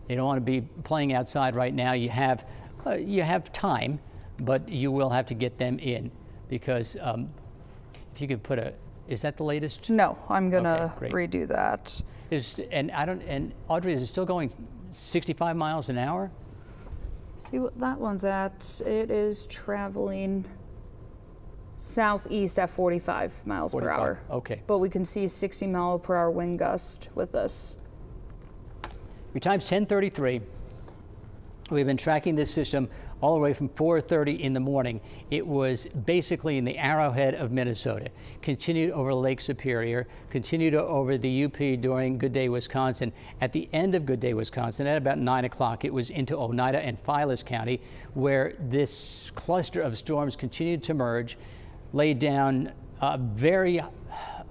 You don't want to be playing outside right now. You have time, but you will have to get them in because if you could put is that the latest? No, I'm gonna redo that. And Audrey, is it still going 65 miles an hour? See what that one's at. It is traveling southeast at 45 miles per hour. Okay. But we can see 60 mile per hour wind gust with this. Your time's 10:33. We've been tracking this system all the way from 4:30 in the morning. It was basically in the arrowhead of Minnesota, continued over Lake Superior, continued over the UP during Good Day Wisconsin. At the end of Good Day Wisconsin, at about 9 o'clock, it was into Oneida and Files County, where this cluster of storms continued to merge, laid down very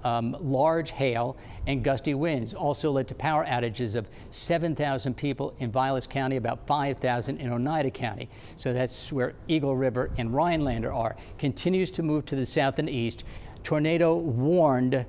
large hail and gusty winds. Also led to power outages of 7,000 people in Vilas County, about 5,000 in Oneida County. So that's where Eagle River and Rhinelander are. Continues to move to the south and east. Tornado warned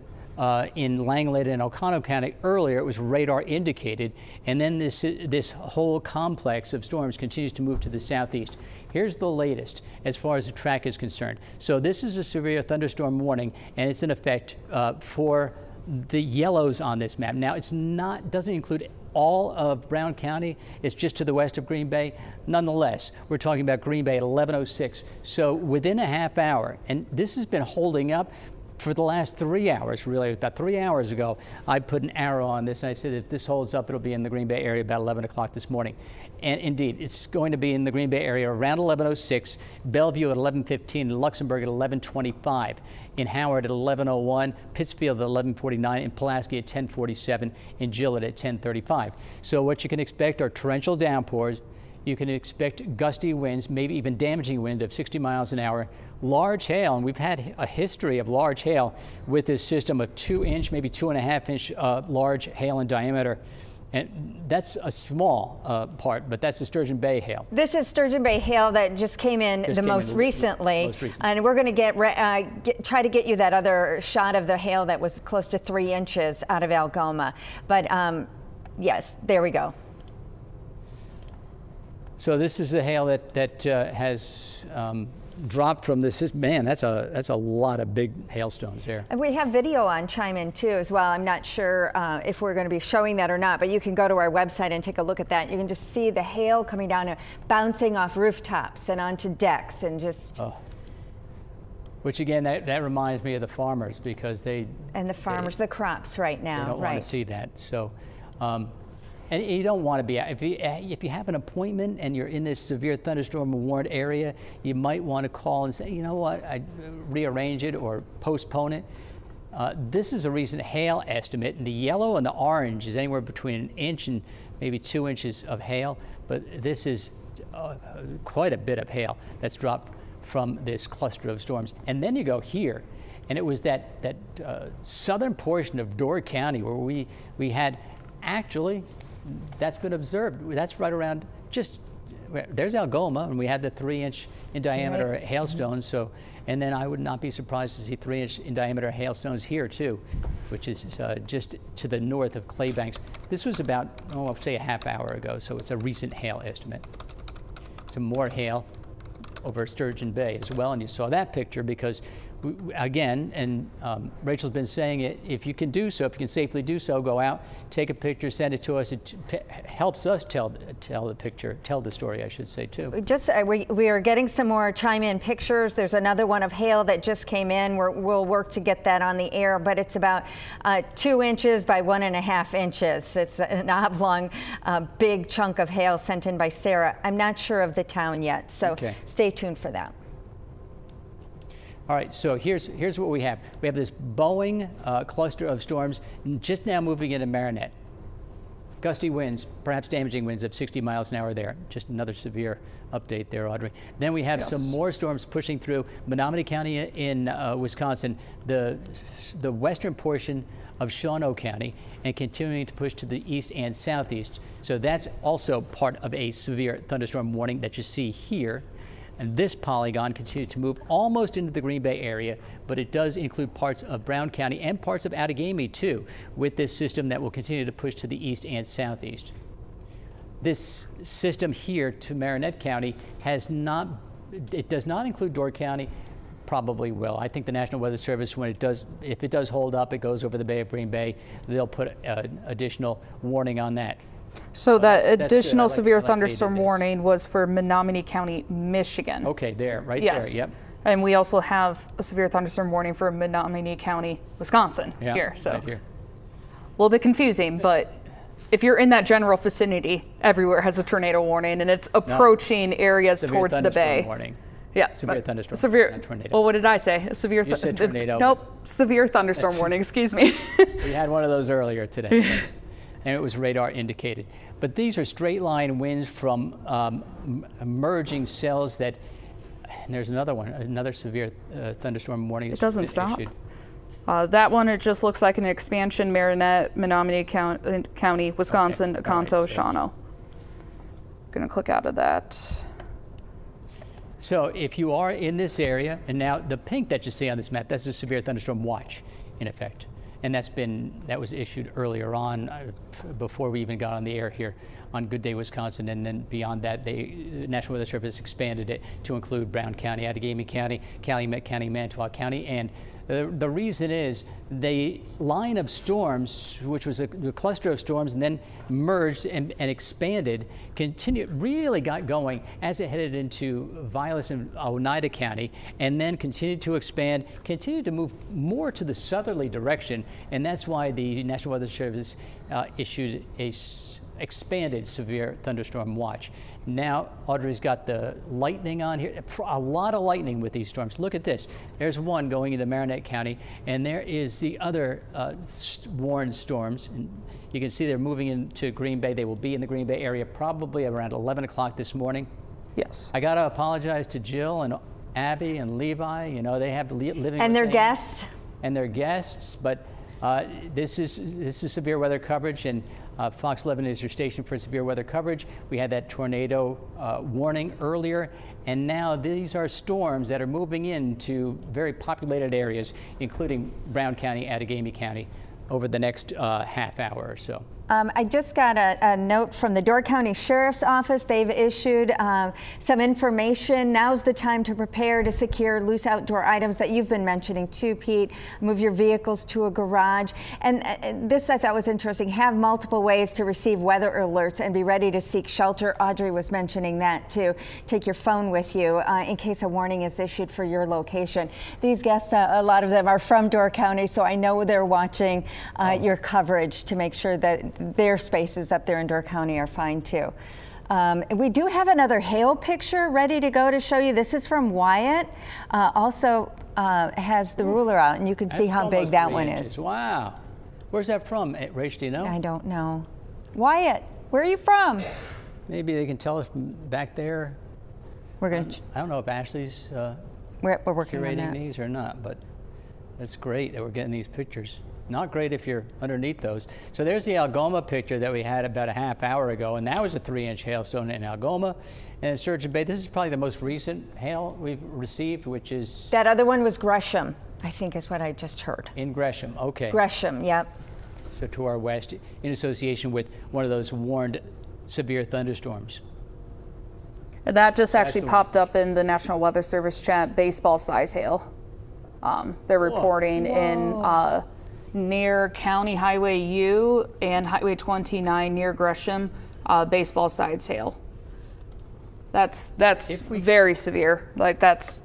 in Langlade and Oconto County earlier. It was radar indicated, and then this whole complex of storms continues to move to the southeast. Here's the latest as far as the track is concerned. So this is a severe thunderstorm warning, and it's in effect for the yellows on this map. Now, doesn't include all of Brown County. It's just to the west of Green Bay. Nonetheless, we're talking about Green Bay at 11:06. So within a half hour, and this has been holding up for the last 3 hours, really. About 3 hours ago, I put an arrow on this, and I said if this holds up, it'll be in the Green Bay area about 11 o'clock this morning. And indeed, it's going to be in the Green Bay area around 11:06, Bellevue at 11:15, and Luxembourg at 11:25, in Howard at 11:01, Pittsfield at 11:49, and Pulaski at 10:47, and Gillett at 10:35. So what you can expect are torrential downpours. You can expect gusty winds, maybe even damaging wind of 60 miles an hour, large hail, and we've had a history of large hail with this system of 2-inch, maybe 2.5-inch large hail in diameter. And that's a small part, but that's the Sturgeon Bay hail. This is Sturgeon Bay hail that just came in most recently. And we're going to try to get you that other shot of the hail that was close to 3 inches out of Algoma. But yes, there we go. So this is the hail that has dropped from this. Man, that's a lot of big hailstones there. And we have video on Chime In too as well. I'm not sure if we're going to be showing that or not, but you can go to our website and take a look at that. You can just see the hail coming down and bouncing off rooftops and onto decks and just. Oh. Which again, that reminds me of the farmers, because the crops right now. They don't want to see that. So. And you don't want to be, if you have an appointment and you're in this severe thunderstorm warned area, you might want to call and say, you know what, I'd rearrange it or postpone it. This is a recent hail estimate, and the yellow and the orange is anywhere between 1 inch and maybe 2 inches of hail, but this is quite a bit of hail that's dropped from this cluster of storms. And then you go here, and it was that southern portion of Door County where we had actually, that's been observed. That's right around there's Algoma, and we had the 3-inch in diameter hailstones. So, and then I would not be surprised to see 3-inch in diameter hailstones here too, which is just to the north of Claybanks. This was about, I'll say a half hour ago, so it's a recent hail estimate. Some more hail over Sturgeon Bay as well, and you saw that picture because again, and Rachel's been saying it, if you can do so, if you can safely do so, go out, take a picture, send it to us. It helps us tell the story, I should say, too. We are getting some more Chime In pictures. There's another one of hail that just came in. We'll work to get that on the air, but it's about 2 inches by 1.5 inches. It's an oblong, big chunk of hail sent in by Sarah. I'm not sure of the town yet, so stay tuned for that. All right, so here's what we have. We have this Boeing cluster of storms just now moving into Marinette. Gusty winds, perhaps damaging winds of 60 miles an hour there. Just another severe update there, Audrey. Then we have some more storms pushing through Menominee County in Wisconsin, the western portion of Shawano County, and continuing to push to the east and southeast. So that's also part of a severe thunderstorm warning that you see here. And this polygon continues to move almost into the Green Bay area, but it does include parts of Brown County and parts of Outagamie too, with this system that will continue to push to the east and southeast. This system here to Marinette County does not include Door County. Probably will. I think the National Weather Service, if it does hold up, it goes over the Bay of Green Bay, they'll put an additional warning on that. So that additional severe thunderstorm warning was for Menominee County, Michigan. Okay, there, right yes. there, yep. And we also have a severe thunderstorm warning for Menominee County, Wisconsin here. So right here. A little bit confusing, but if you're in that general vicinity, everywhere has a tornado warning, and it's approaching areas towards the bay. Warning. Yeah, severe thunderstorm. Severe. Not tornado. Well, what did I say? A severe. You said tornado. Nope. Severe thunderstorm warning. Excuse me. We had one of those earlier today, and it was radar indicated. But these are straight line winds from emerging cells that. And there's another one, another severe thunderstorm warning. It doesn't stop. That one, it just looks like an expansion. Marinette, Menominee County, Wisconsin, Oconto, Shawano. Gonna click out of that. So if you are in this area, and now the pink that you see on this map, that's a severe thunderstorm watch in effect. And that was issued earlier on, before we even got on the air here on Good Day Wisconsin, and then beyond that, the National Weather Service expanded it to include Brown County, Outagamie County, Calumet County, Manitowoc County, and the reason is the line of storms, which was a cluster of storms and then merged and expanded, really got going as it headed into Vilas and Oneida County, and then continued to expand, continued to move more to the southerly direction, and that's why the National Weather Service issued a expanded severe thunderstorm watch. Now Audrey's got the lightning on here, a lot of lightning with these storms. Look at this. There's one going into Marinette County, and there is the other warned storms. And you can see they're moving into Green Bay. They will be in the Green Bay area probably around 11 o'clock this morning. Yes. I gotta apologize to Jill and Abby and Levi. You know, they have living and their guests. And their guests, but this is severe weather coverage, and Fox 11 is your station for severe weather coverage. We had that tornado warning earlier, and now these are storms that are moving into very populated areas, including Brown County, Outagamie County, over the next half hour or so. I just got a note from the Door County Sheriff's Office. They've issued some information. Now's the time to prepare to secure loose outdoor items that you've been mentioning too, Pete. Move your vehicles to a garage. And this I thought was interesting. Have multiple ways to receive weather alerts and be ready to seek shelter. Audrey was mentioning that too. Take your phone with you in case a warning is issued for your location. These guests, a lot of them are from Door County, so I know they're watching your coverage to make sure that their spaces up there in Door County are fine too. We do have another hail picture ready to go to show you. This is from Wyatt. Also has the ruler out, and you can see how big that one is. Wow. Where's that from, Rach, do you know? I don't know. Wyatt, where are you from? Maybe they can tell us from back there. We're going I don't know if Ashley's we're working on curating that. these or not, but it's great that we're getting these pictures. Not great if you're underneath those. So there's the Algoma picture that we had about a half hour ago, and that was a 3-inch hailstone in Algoma and in Sturgeon Bay. This is probably the most recent hail we've received, which is... That other one was Gresham, I think is what I just heard. In Gresham, okay. Gresham, yep. So to our west, in association with one of those warned severe thunderstorms. That just actually popped up in the National Weather Service chat, baseball size hail. They're reporting in near County Highway U and Highway 29 near Gresham, baseball size hail. That's very severe. Like that's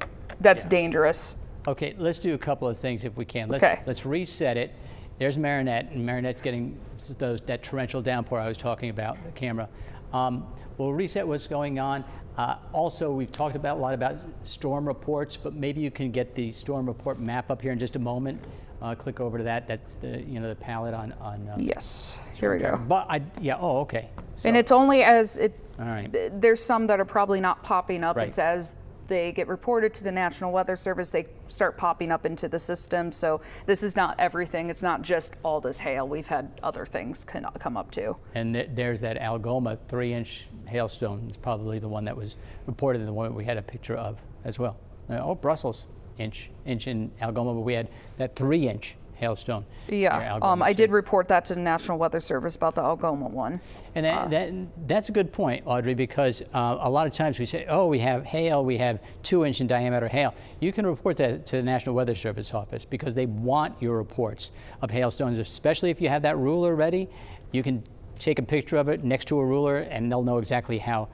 dangerous. Okay, let's do a couple of things if we can. Let's reset it. There's Marinette, and Marinette's getting that torrential downpour I was talking about, the camera. We'll reset what's going on. Also, we've talked a lot about storm reports, but maybe you can get the storm report map up here in just a moment. Click over to that. That's the palette on. Yes. Here we go. But okay. So, and it's only as it. All right. There's some that are probably not popping up. Right. It's as they get reported to the National Weather Service, they start popping up into the system. So this is not everything. It's not just all this hail. We've had other things come up too. And there's that Algoma 3-inch hailstone. It's probably the one that was reported, and the one we had a picture of as well. Brussels inch in Algoma, but we had that 3-inch hailstone. Yeah, I did report that to the National Weather Service about the Algoma one. And that's a good point, Audrey, because a lot of times we say, oh, we have hail, we have 2-inch in diameter hail. You can report that to the National Weather Service office because they want your reports of hailstones, especially if you have that ruler ready. You can take a picture of it next to a ruler, and they'll know exactly how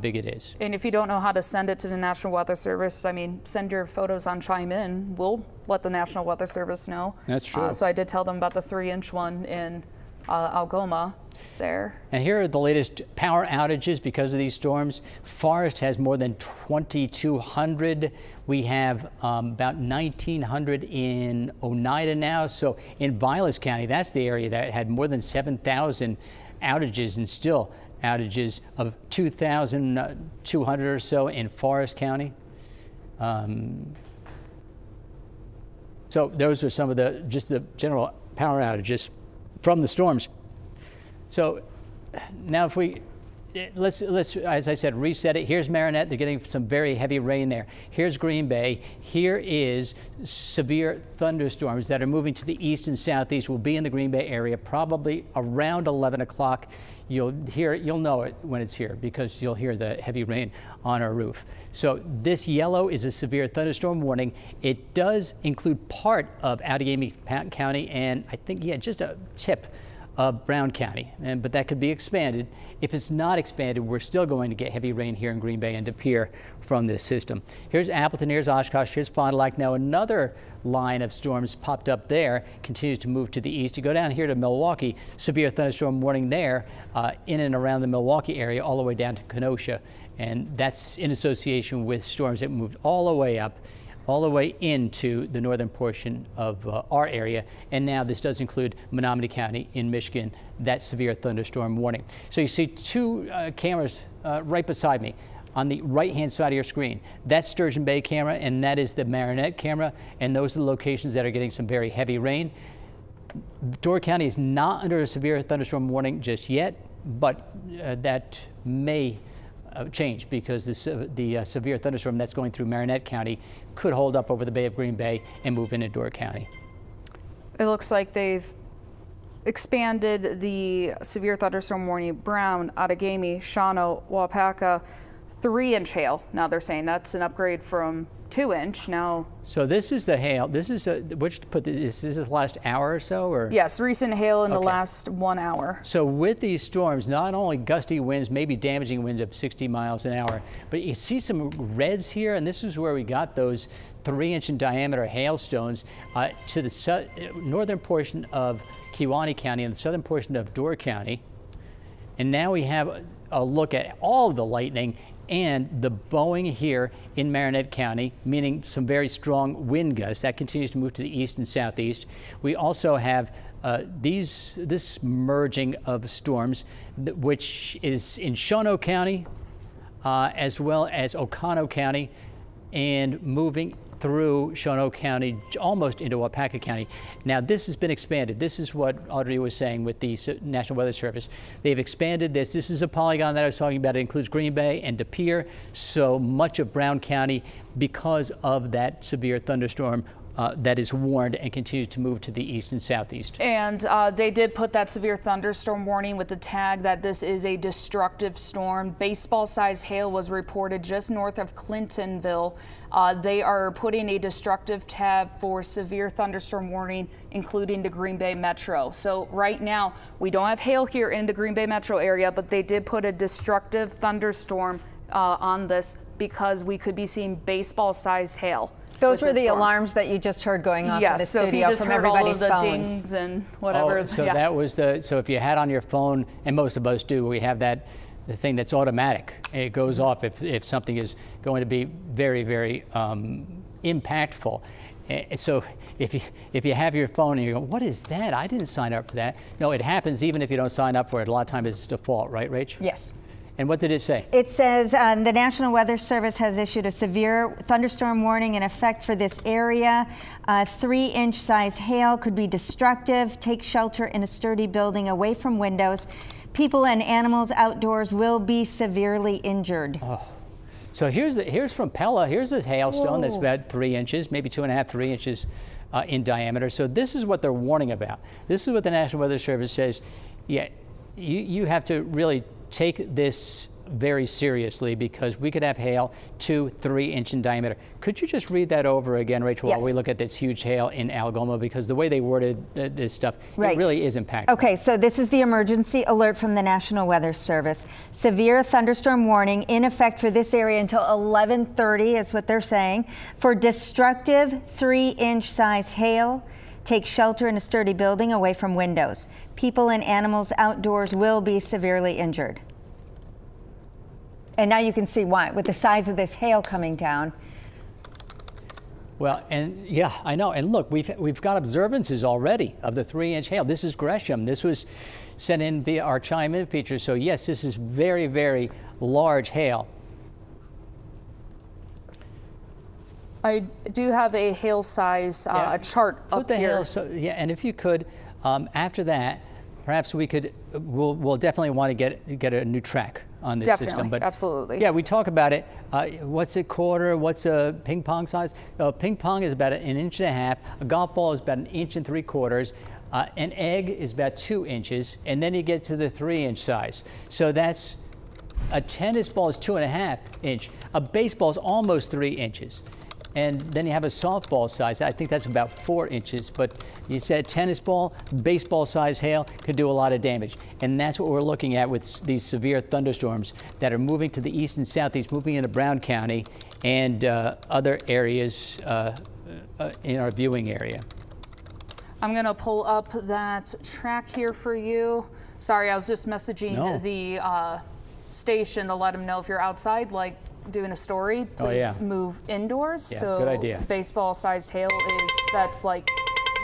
big it is. And if you don't know how to send it to the National Weather Service, I mean, send your photos on Chime In. We'll let the National Weather Service know. That's true. So I did tell them about the 3-inch one in Algoma. there. And here are the latest power outages because of these storms. Forest has more than 2,200. We have about 1,900 in Oneida now. So in Vilas County, that's the area that had more than 7,000 outages, and still outages of 2,200 or so in Forest County. So those are some of just the general power outages from the storms. So now if let's as I said, reset it. Here's Marinette. They're getting some very heavy rain there. Here's Green Bay. Here is severe thunderstorms that are moving to the east and southeast. Will be in the Green Bay area probably around 11 o'clock. You'll know it when it's here because you'll hear the heavy rain on our roof. So this yellow is a severe thunderstorm warning. It does include part of Outagamie County and I think, yeah, just a tip of Brown County, but that could be expanded. If it's not expanded, we're still going to get heavy rain here in Green Bay and De Pere from this system. Here's Appleton, here's Oshkosh, here's Fond du Lac. Now another line of storms popped up there, continues to move to the east. You go down here to Milwaukee, severe thunderstorm warning there in and around the Milwaukee area all the way down to Kenosha. And that's in association with storms that moved all the way up, all the way into the northern portion of our area. And now this does include Menominee County in Michigan, that severe thunderstorm warning. So you see two cameras right beside me on the right-hand side of your screen. That's Sturgeon Bay camera, and that is the Marinette camera. And those are the locations that are getting some very heavy rain. Door County is not under a severe thunderstorm warning just yet, but that may change because the severe thunderstorm that's going through Marinette County could hold up over the Bay of Green Bay and move into Door County. It looks like they've expanded the severe thunderstorm warning. Brown, Outagamie, Shawano, Waupaca, 3-inch hail. Now they're saying that's an upgrade from 2-inch now. So this is the hail. This is is this the last hour or so, or? Yes, recent hail in the last 1 hour. So with these storms, not only gusty winds, maybe damaging winds of 60 miles an hour, but you see some reds here, and this is where we got those 3-inch in diameter hailstones to the northern portion of Kewaunee County and the southern portion of Door County. And now we have a look at all of the lightning and the bowing here in Marinette County, meaning some very strong wind gusts that continues to move to the east and southeast. We also have this merging of storms, which is in Shawano County as well as Oconto County, and moving through Shawano County almost into Waupaca County. Now this has been expanded. This is what Audrey was saying with the National Weather Service. They've expanded this. This is a polygon that I was talking about. It includes Green Bay and De Pere, so much of Brown County because of that severe thunderstorm that is warned and continues to move to the east and southeast. And they did put that severe thunderstorm warning with the tag that this is a destructive storm. Baseball-sized hail was reported just north of Clintonville. They are putting a destructive tab for severe thunderstorm warning, including the Green Bay Metro. So right now, we don't have hail here in the Green Bay Metro area, but they did put a destructive thunderstorm on this because we could be seeing baseball-sized hail. Those were the alarms that you just heard going off in the studio from everybody's phones. Dings and whatever. Oh, so that was so if you had on your phone, and most of us do, we have the thing that's automatic. It goes off if something is going to be very, very impactful. So if you have your phone and you go, what is that? I didn't sign up for that. No, it happens even if you don't sign up for it. A lot of times it's default, right, Rach? Yes. And what did it say? It says the National Weather Service has issued a severe thunderstorm warning in effect for this area. 3-inch size hail could be destructive. Take shelter in a sturdy building away from windows. People and animals outdoors will be severely injured. Oh. So here's from Pella. Here's this hailstone that's about 3 inches, maybe 2.5, 3 inches in diameter. So this is what they're warning about. This is what the National Weather Service says. Yeah, you have to really take this very seriously because we could have hail 2-3 inch in diameter. Could you just read that over again, Rachel, yes, while we look at this huge hail in Algoma, because the way they worded this stuff, right, it really is impactful. Okay, so this is the emergency alert from the National Weather Service. Severe thunderstorm warning in effect for this area until 11:30 is what they're saying. For destructive 3-inch size hail, Take shelter in a sturdy building away from windows. People and animals outdoors will be severely injured. And now you can see why, with the size of this hail coming down. Well, and yeah, I know. And look, we've got observances already of the 3-inch hail. This is Gresham. This was sent in via our chime-in feature. So yes, this is very, very large hail. I do have a hail size chart up here. Yeah, and if you could, after that, perhaps we'll definitely want to get a new track on this system. But absolutely. Yeah, we talk about it. What's a quarter? What's a ping pong size? Ping pong is about 1.5 inches. A golf ball is about 1.75 inches. An egg is about 2 inches, and then you get to the 3-inch size. So that's a tennis ball is 2.5 inches. A baseball is almost 3 inches. And then you have a softball size. I think that's about 4 inches. But you said tennis ball, baseball size hail could do a lot of damage. And that's what we're looking at with these severe thunderstorms that are moving to the east and southeast, moving into Brown County and other areas in our viewing area. I'm going to pull up that track here for you. Sorry, I was just messaging the station to let them know if you're outside, like doing a story, please move indoors. Yeah, so good idea. Baseball-sized hail that's like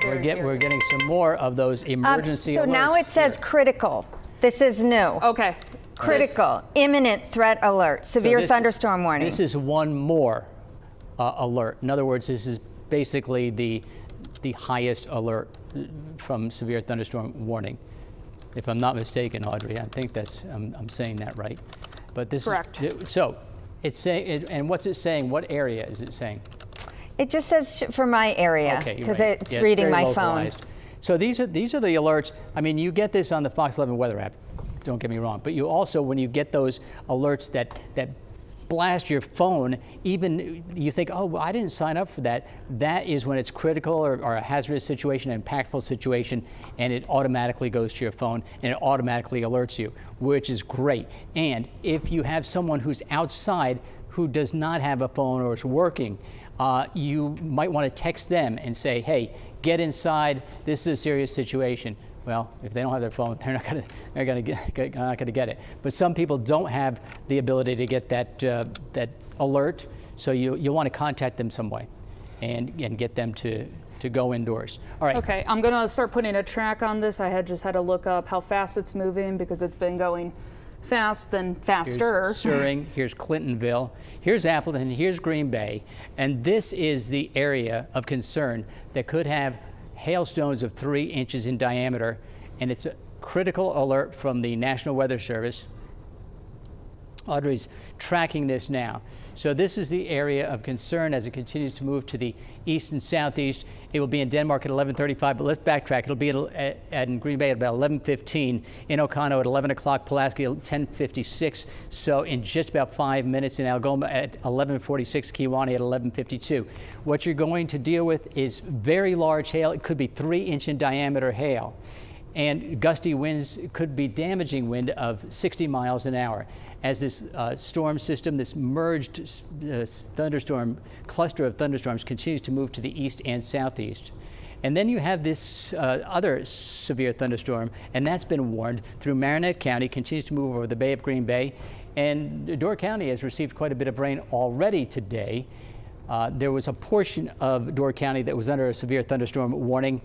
very serious. We're getting some more of those emergency alerts. So now it says critical. This is new. Okay. Critical, imminent threat alert, severe thunderstorm warning. This is one more alert. In other words, this is basically the highest alert from severe thunderstorm warning. If I'm not mistaken, Audrey, I think that's I'm saying that right. But this correct. So it's saying, and what's it saying? What area is it saying? It just says for my area, because it's reading my localized phone. So these are the alerts. I mean, you get this on the Fox 11 weather app. Don't get me wrong, but you also, when you get those alerts that blast your phone, even you think, oh, well, I didn't sign up for that. That is when it's critical or a hazardous situation, an impactful situation, and it automatically goes to your phone and it automatically alerts you, which is great. And if you have someone who's outside who does not have a phone or is working, you might want to text them and say, hey, get inside. This is a serious situation. Well, if they don't have their phone, they're not going to get it. But some people don't have the ability to get that alert, so you'll want to contact them some way, and get them to go indoors. All right. Okay, I'm going to start putting a track on this. I just had to look up how fast it's moving because it's been going fast then faster. Here's Suring, here's Clintonville, here's Appleton, here's Green Bay, and this is the area of concern that could have hailstones of 3 inches in diameter, and it's a critical alert from the National Weather Service. Audrey's tracking this now. So this is the area of concern as it continues to move to the east and southeast. It will be in Denmark at 11:35, but let's backtrack. It'll be in Green Bay at about 11:15, in Oconto at 11 o'clock, Pulaski at 10:56. So in just about 5 minutes, in Algoma at 11:46, Kewanee at 11:52. What you're going to deal with is very large hail. It could be 3-inch in diameter hail. And gusty winds could be damaging wind of 60 miles an hour. As this storm system, this merged thunderstorm cluster of thunderstorms continues to move to the east and southeast. And then you have this other severe thunderstorm, and that's been warned through Marinette County, continues to move over the Bay of Green Bay. And Door County has received quite a bit of rain already today. There was a portion of Door County that was under a severe thunderstorm warning.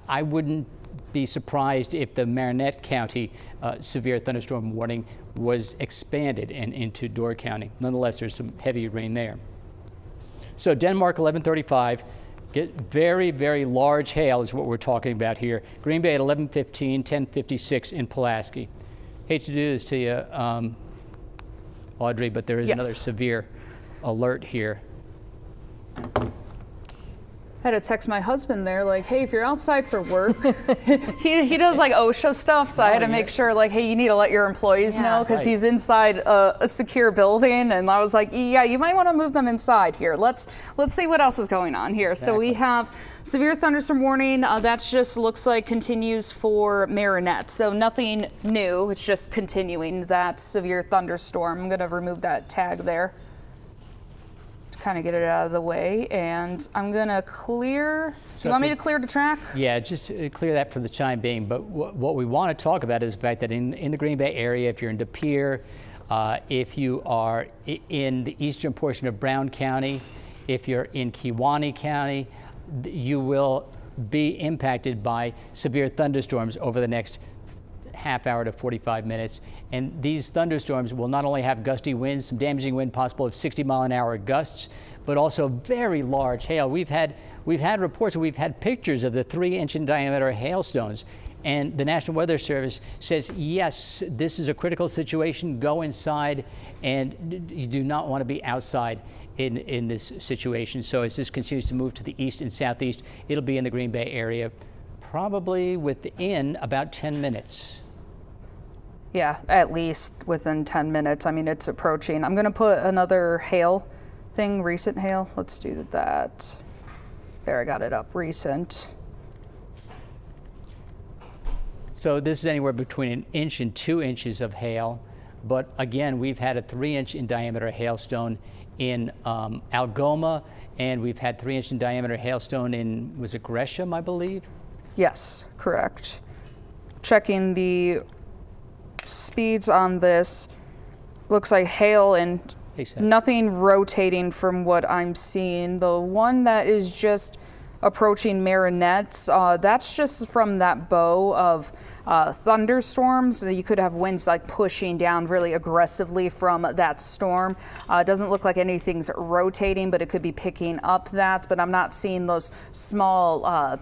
I wouldn't be surprised if the Marinette County severe thunderstorm warning was expanded and into Door County. Nonetheless, there's some heavy rain there. So Denmark 11:35, get very, very large hail is what we're talking about here. Green Bay at 11:15, 10:56 in Pulaski. Hate to do this to you, Audrey, but there is another severe alert here. I had to text my husband there, like, hey, if you're outside for work, he does like OSHA stuff, so I had to make sure, like, hey, you need to let your employees know, because he's inside a secure building, and I was like, yeah, you might want to move them inside here. Let's see what else is going on here. Exactly. So we have severe thunderstorm warning. That's just looks like continues for Marinette, so nothing new. It's just continuing that severe thunderstorm. I'm going to remove that tag there. kind of get it out of the way, and I'm gonna clear. So you want me to clear the track? Yeah, just clear that for the time being. But what we want to talk about is the fact that in the Green Bay area, if you're in De Pere, if you are in the eastern portion of Brown County, if you're in Kewaunee County, you will be impacted by severe thunderstorms over the next half hour to 45 minutes. And these thunderstorms will not only have gusty winds, some damaging wind possible of 60-mile-an-hour gusts, but also very large hail. We've had reports, we've had pictures of the 3-inch in diameter hailstones. And the National Weather Service says, yes, this is a critical situation. Go inside, and you do not want to be outside in this situation. So as this continues to move to the east and southeast, it'll be in the Green Bay area probably within about 10 minutes. Yeah, at least within 10 minutes. I mean, it's approaching. I'm going to put another hail thing, recent hail. Let's do that. There, I got it up, recent. So this is anywhere between 1 inch and 2 inches of hail. But again, we've had a 3-inch in diameter hailstone in Algoma, and we've had 3-inch in diameter hailstone in, was it Gresham, I believe? Yes, correct. Checking the speeds on this, looks like hail and nothing rotating from what I'm seeing. The one that is just approaching Marinettes, that's just from that bow of thunderstorms. You could have winds like pushing down really aggressively from that storm. It doesn't look like anything's rotating, but it could be picking up that. But I'm not seeing those small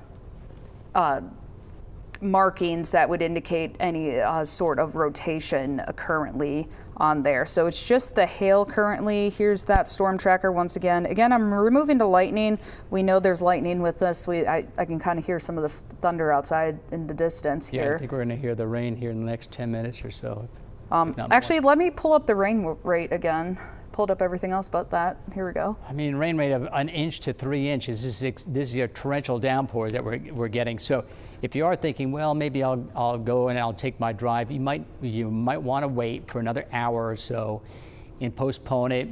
markings that would indicate any sort of rotation currently on there. So it's just the hail currently. Here's that storm tracker once again. Again, I'm removing the lightning. We know there's lightning with this. I can kind of hear some of the thunder outside in the distance here. Yeah, I think we're going to hear the rain here in the next 10 minutes or so. Actually, let me pull up the rain rate again. Pulled up everything else but that. Here we go. I mean, rain rate of 1 inch to 3 inches. This is your torrential downpours that we're getting. So if you are thinking, well, maybe I'll go and I'll take my drive, you might want to wait for another hour or so and postpone it.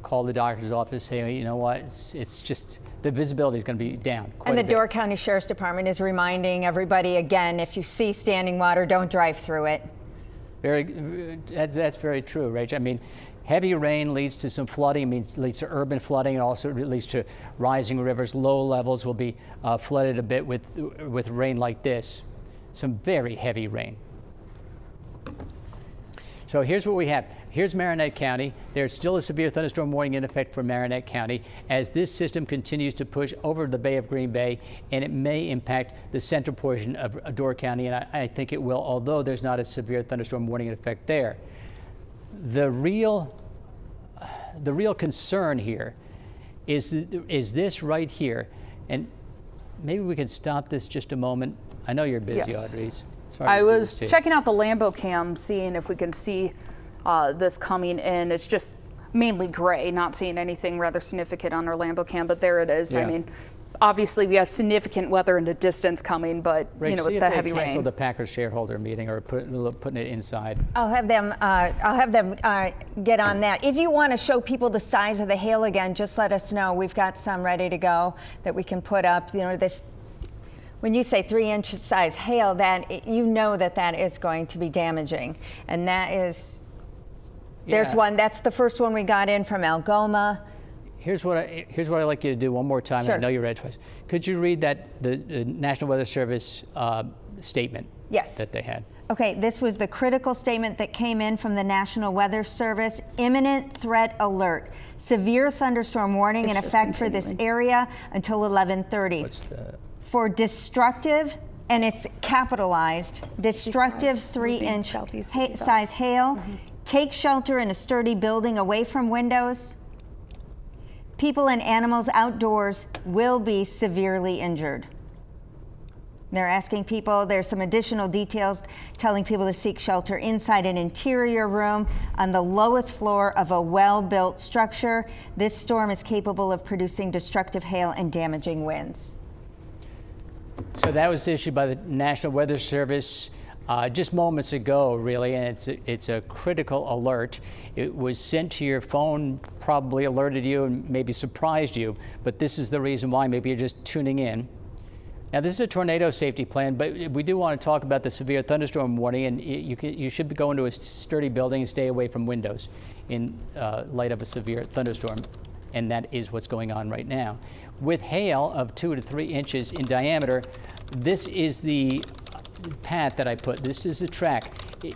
Call the doctor's office, say, you know what, it's just the visibility is going to be down quite a bit. And the Door County Sheriff's Department is reminding everybody again, if you see standing water, don't drive through it. That's very true, Rach. I mean, heavy rain leads to some flooding, leads to urban flooding. It also leads to rising rivers. Low levels will be flooded a bit with rain like this. Some very heavy rain. So here's what we have. Here's Marinette County. There's still a severe thunderstorm warning in effect for Marinette County as this system continues to push over the Bay of Green Bay, and it may impact the central portion of Door County, and I think it will, although there's not a severe thunderstorm warning in effect there. The real concern here is this right here, and maybe we can stop this just a moment. I know you're busy, Yes. Audrey. I was checking out the Lambo cam, seeing if we can see this coming in. It's just mainly gray, not seeing anything rather significant on our Lambo cam, but there it is. Yeah. I mean, obviously we have significant weather in the distance coming, but Rach, you know, see with if the heavy they cancel rain. the Packers shareholder meeting or putting it inside. I'll have them get on that. If you want to show people the size of the hail again, just let us know. We've got some ready to go that we can put up. You know, this. When you say 3-inch size hail, you know that is going to be damaging, and that is. Yeah. There's one. That's the first one we got in from Algoma. Here's what I'd like you to do one more time. Sure. I know you read twice. Could you read the National Weather Service statement? Yes. That they had. Okay, this was the critical statement that came in from the National Weather Service. Imminent threat alert. Severe thunderstorm warning in effect for this area until 11:30. What's the? For destructive, and it's capitalized, destructive 3-inch size hail. Take shelter in a sturdy building away from windows. People and animals outdoors will be severely injured. They're asking people, there's some additional details telling people to seek shelter inside an interior room on the lowest floor of a well-built structure. This storm is capable of producing destructive hail and damaging winds. So that was issued by the National Weather Service. just moments ago, really, and it's a critical alert. It was sent to your phone, probably alerted you and maybe surprised you, but this is the reason why. Maybe you're just tuning in. Now, this is a tornado safety plan, but we do want to talk about the severe thunderstorm warning, and you should go into a sturdy building and stay away from windows in light of a severe thunderstorm, and that is what's going on right now. With hail of 2 to 3 inches in diameter, this is the path that I put. This is the track.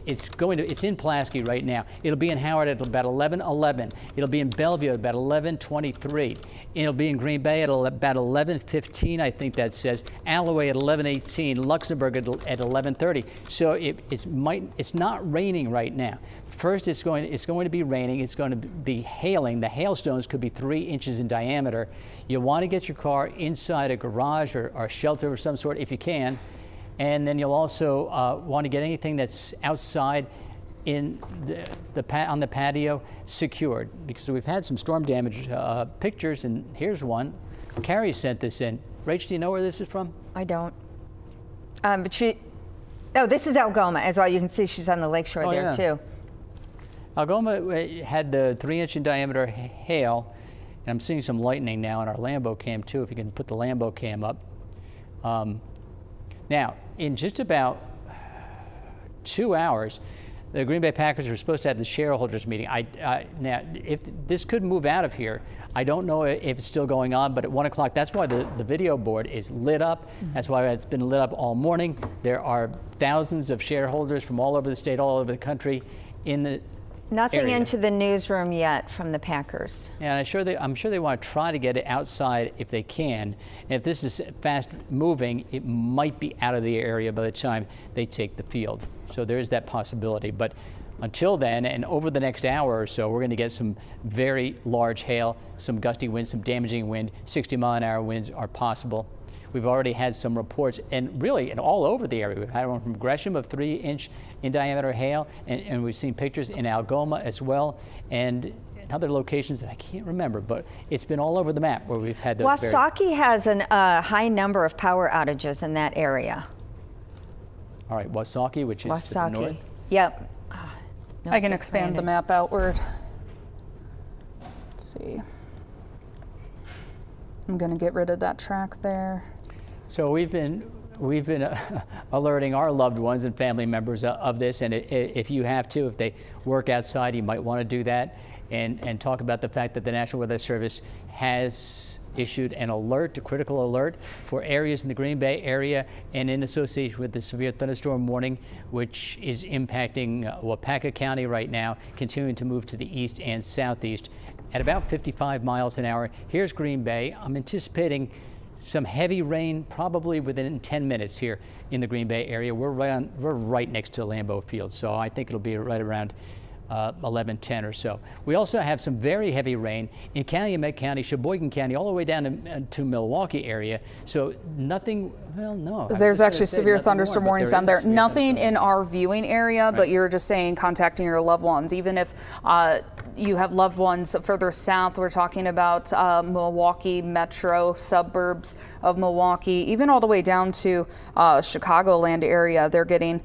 It's in Pulaski right now. It'll be in Howard at about 11:11. It'll be in Bellevue at about 11:23. It'll be in Green Bay at about 11:15, I think that says. Alloway at 11:18. Luxembourg at 11:30. So it's not raining right now. First, it's going to be raining. It's going to be hailing. The hailstones could be 3 inches in diameter. You want to get your car inside a garage or shelter of some sort if you can. And then you'll also want to get anything that's outside in on the patio secured, because we've had some storm damage pictures, and here's one. Carrie sent this in. Rach, do you know where this is from? I don't. But this is Algoma as well. You can see she's on the lakeshore there too. Algoma had the 3-inch in diameter hail, and I'm seeing some lightning now on our Lambo cam too, if you can put the Lambo cam up. Now, in just about 2 hours, the Green Bay Packers are supposed to have the shareholders meeting. Now, if this could move out of here, I don't know if it's still going on, but at 1 o'clock, that's why the video board is lit up. That's why it's been lit up all morning. There are thousands of shareholders from all over the state, all over the country in the Nothing area. into the newsroom yet from the Packers. And I'm sure they want to try to get it outside if they can. And if this is fast moving, it might be out of the area by the time they take the field. So there is that possibility. But until then, and over the next hour or so, we're going to get some very large hail, some gusty winds, some damaging wind. 60-mile-an-hour winds are possible. We've already had some reports, and really all over the area. We've had one from Gresham of 3-inch in diameter hail, and we've seen pictures in Algoma as well, and in other locations that I can't remember, but it's been all over the map where we've had those. Wasaki has a high number of power outages in that area. All right, Wasaki, which is to the north. Yep. I can expand the map outward. Let's see. I'm going to get rid of that track there. So we've been alerting our loved ones and family members of this, and if you have to, if they work outside, you might want to do that, and talk about the fact that the National Weather Service has issued an alert, a critical alert, for areas in the Green Bay area and in association with the severe thunderstorm warning, which is impacting Waupaca County right now, continuing to move to the east and southeast at about 55 miles an hour. Here's Green Bay. I'm anticipating some heavy rain probably within 10 minutes here in the Green Bay area. We're right next to Lambeau Field, so I think it'll be right around 11:10 or so. We also have some very heavy rain in Calumet County, Sheboygan County, all the way down to Milwaukee area. So nothing, well, no. There's actually severe thunderstorm warnings down there. Nothing in our viewing area, but you're just saying contacting your loved ones. Even if you have loved ones further south, we're talking about Milwaukee metro, suburbs of Milwaukee, even all the way down to Chicagoland area. They're getting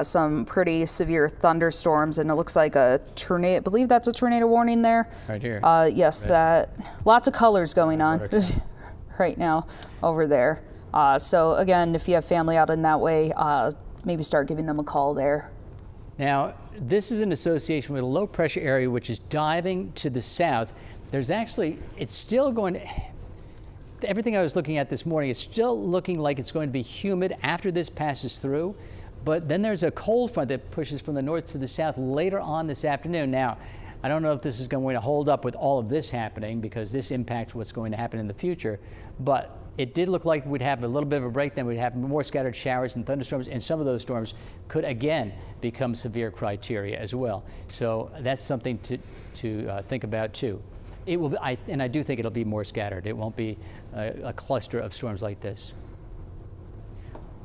some pretty severe thunderstorms, and it looks like a tornado. I believe that's a tornado warning there. Right here. Yes, that lots of colors going on right now over there. So again, if you have family out in that way, maybe start giving them a call there. Now, this is in association with a low pressure area which is diving to the south. There's actually, it's still going to, everything I was looking at this morning, it's still looking like it's going to be humid after this passes through. But then there's a cold front that pushes from the north to the south later on this afternoon. Now, I don't know if this is going to hold up with all of this happening, because this impacts what's going to happen in the future. But it did look like we'd have a little bit of a break, then we'd have more scattered showers and thunderstorms, and some of those storms could again become severe criteria as well. So that's something to think about too. It will be, and I do think it'll be more scattered. It won't be a cluster of storms like this.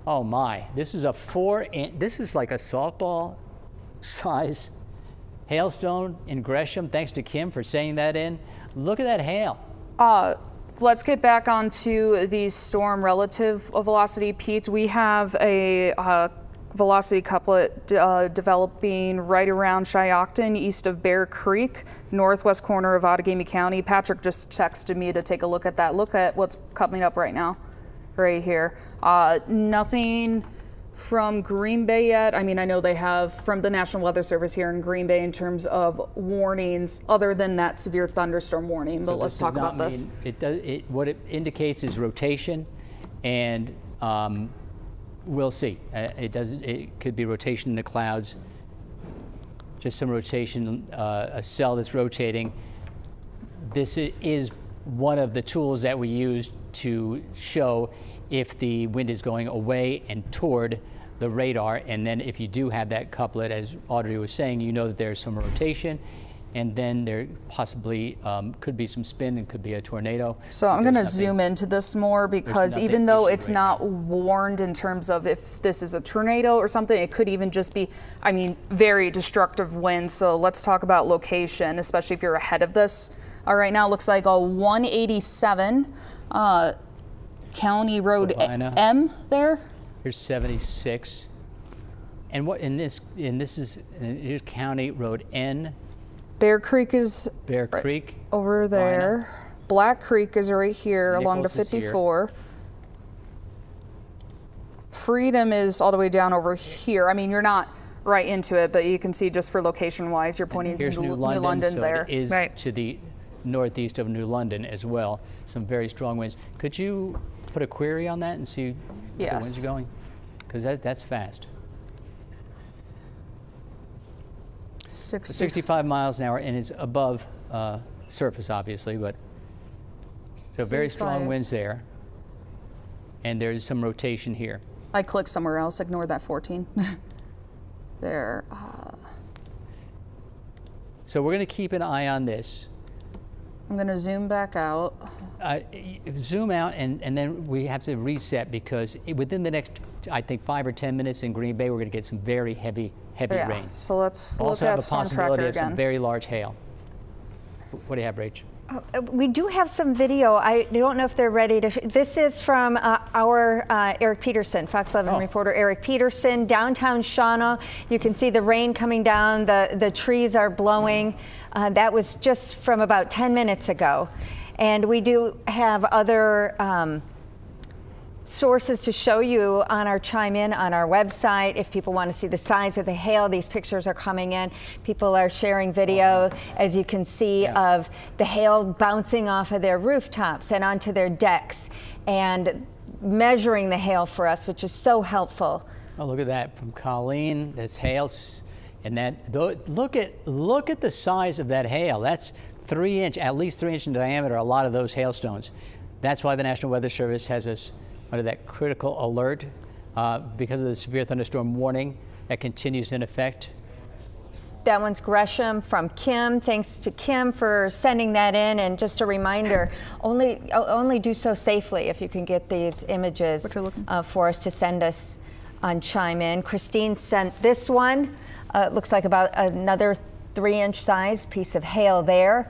Oh my, this is this is like a softball size hailstone in Gresham. Thanks to Kim for saying that in. Look at that hail. Let's get back onto the storm relative velocity, Pete. We have a velocity couplet developing right around Shiocton, east of Bear Creek, northwest corner of Outagamie County. Patrick just texted me to take a look at that. Look at what's coming up right now, right here. Nothing from Green Bay yet. I mean, I know they have from the National Weather Service here in Green Bay in terms of warnings other than that severe thunderstorm warning, but let's talk about this. What it indicates is rotation, and we'll see. It could be rotation in the clouds, just some rotation, a cell that's rotating. This is one of the tools that we use to show if the wind is going away and toward the radar. And then if you do have that couplet, as Audrey was saying, you know that there's some rotation, and then there possibly could be some spin and could be a tornado. So I'm going to zoom into this more because even though it's not warned in terms of if this is a tornado or something, it could even just be, I mean, very destructive winds. So let's talk about location, especially if you're ahead of this. Right now it looks like a 187 County Road M there. Here's 76. And what here's County Road N. Bear Creek is Creek over there. Lina. Black Creek is right here along the 54. Freedom is all the way down over here. I mean, you're not right into it, but you can see just for location wise, you're pointing to New London so there. It is to the northeast of New London as well. Some very strong winds. Could you put a query on that and see where the winds are going? Because that's fast. 65 miles an hour, and it's above surface, obviously, but so very strong winds there, and there's some rotation here. I clicked somewhere else. Ignore that 14. There. So we're going to keep an eye on this. I'm going to zoom back out. Zoom out, and then we have to reset because within the next, I think, 5 or 10 minutes in Green Bay, we're going to get some very heavy rain. So let's also look have at a Storm possibility Tracker of some again. very large hail. What do you have, Rach? We do have some video. I don't know if they're ready to. This is from our Eric Peterson, Fox 11 reporter Eric Peterson, downtown Shawnee. You can see the rain coming down. The trees are blowing. That was just from about 10 minutes ago. And we do have other sources to show you on our Chime In on our website. If people want to see the size of the hail, these pictures are coming in. People are sharing video, as you can see, of the hail bouncing off of their rooftops and onto their decks and measuring the hail for us, which is so helpful. Oh, look at that from Colleen. That's hail, and look at the size of that hail. That's 3 inch, at least 3 inch in diameter. A lot of those hailstones. That's why the National Weather Service has us under that critical alert because of the severe thunderstorm warning that continues in effect. That one's Gresham from Kim. Thanks to Kim for sending that in. And just a reminder, only do so safely if you can get these images for us to send us on Chime In. Christine sent this one. Looks like about another 3 inch size piece of hail there.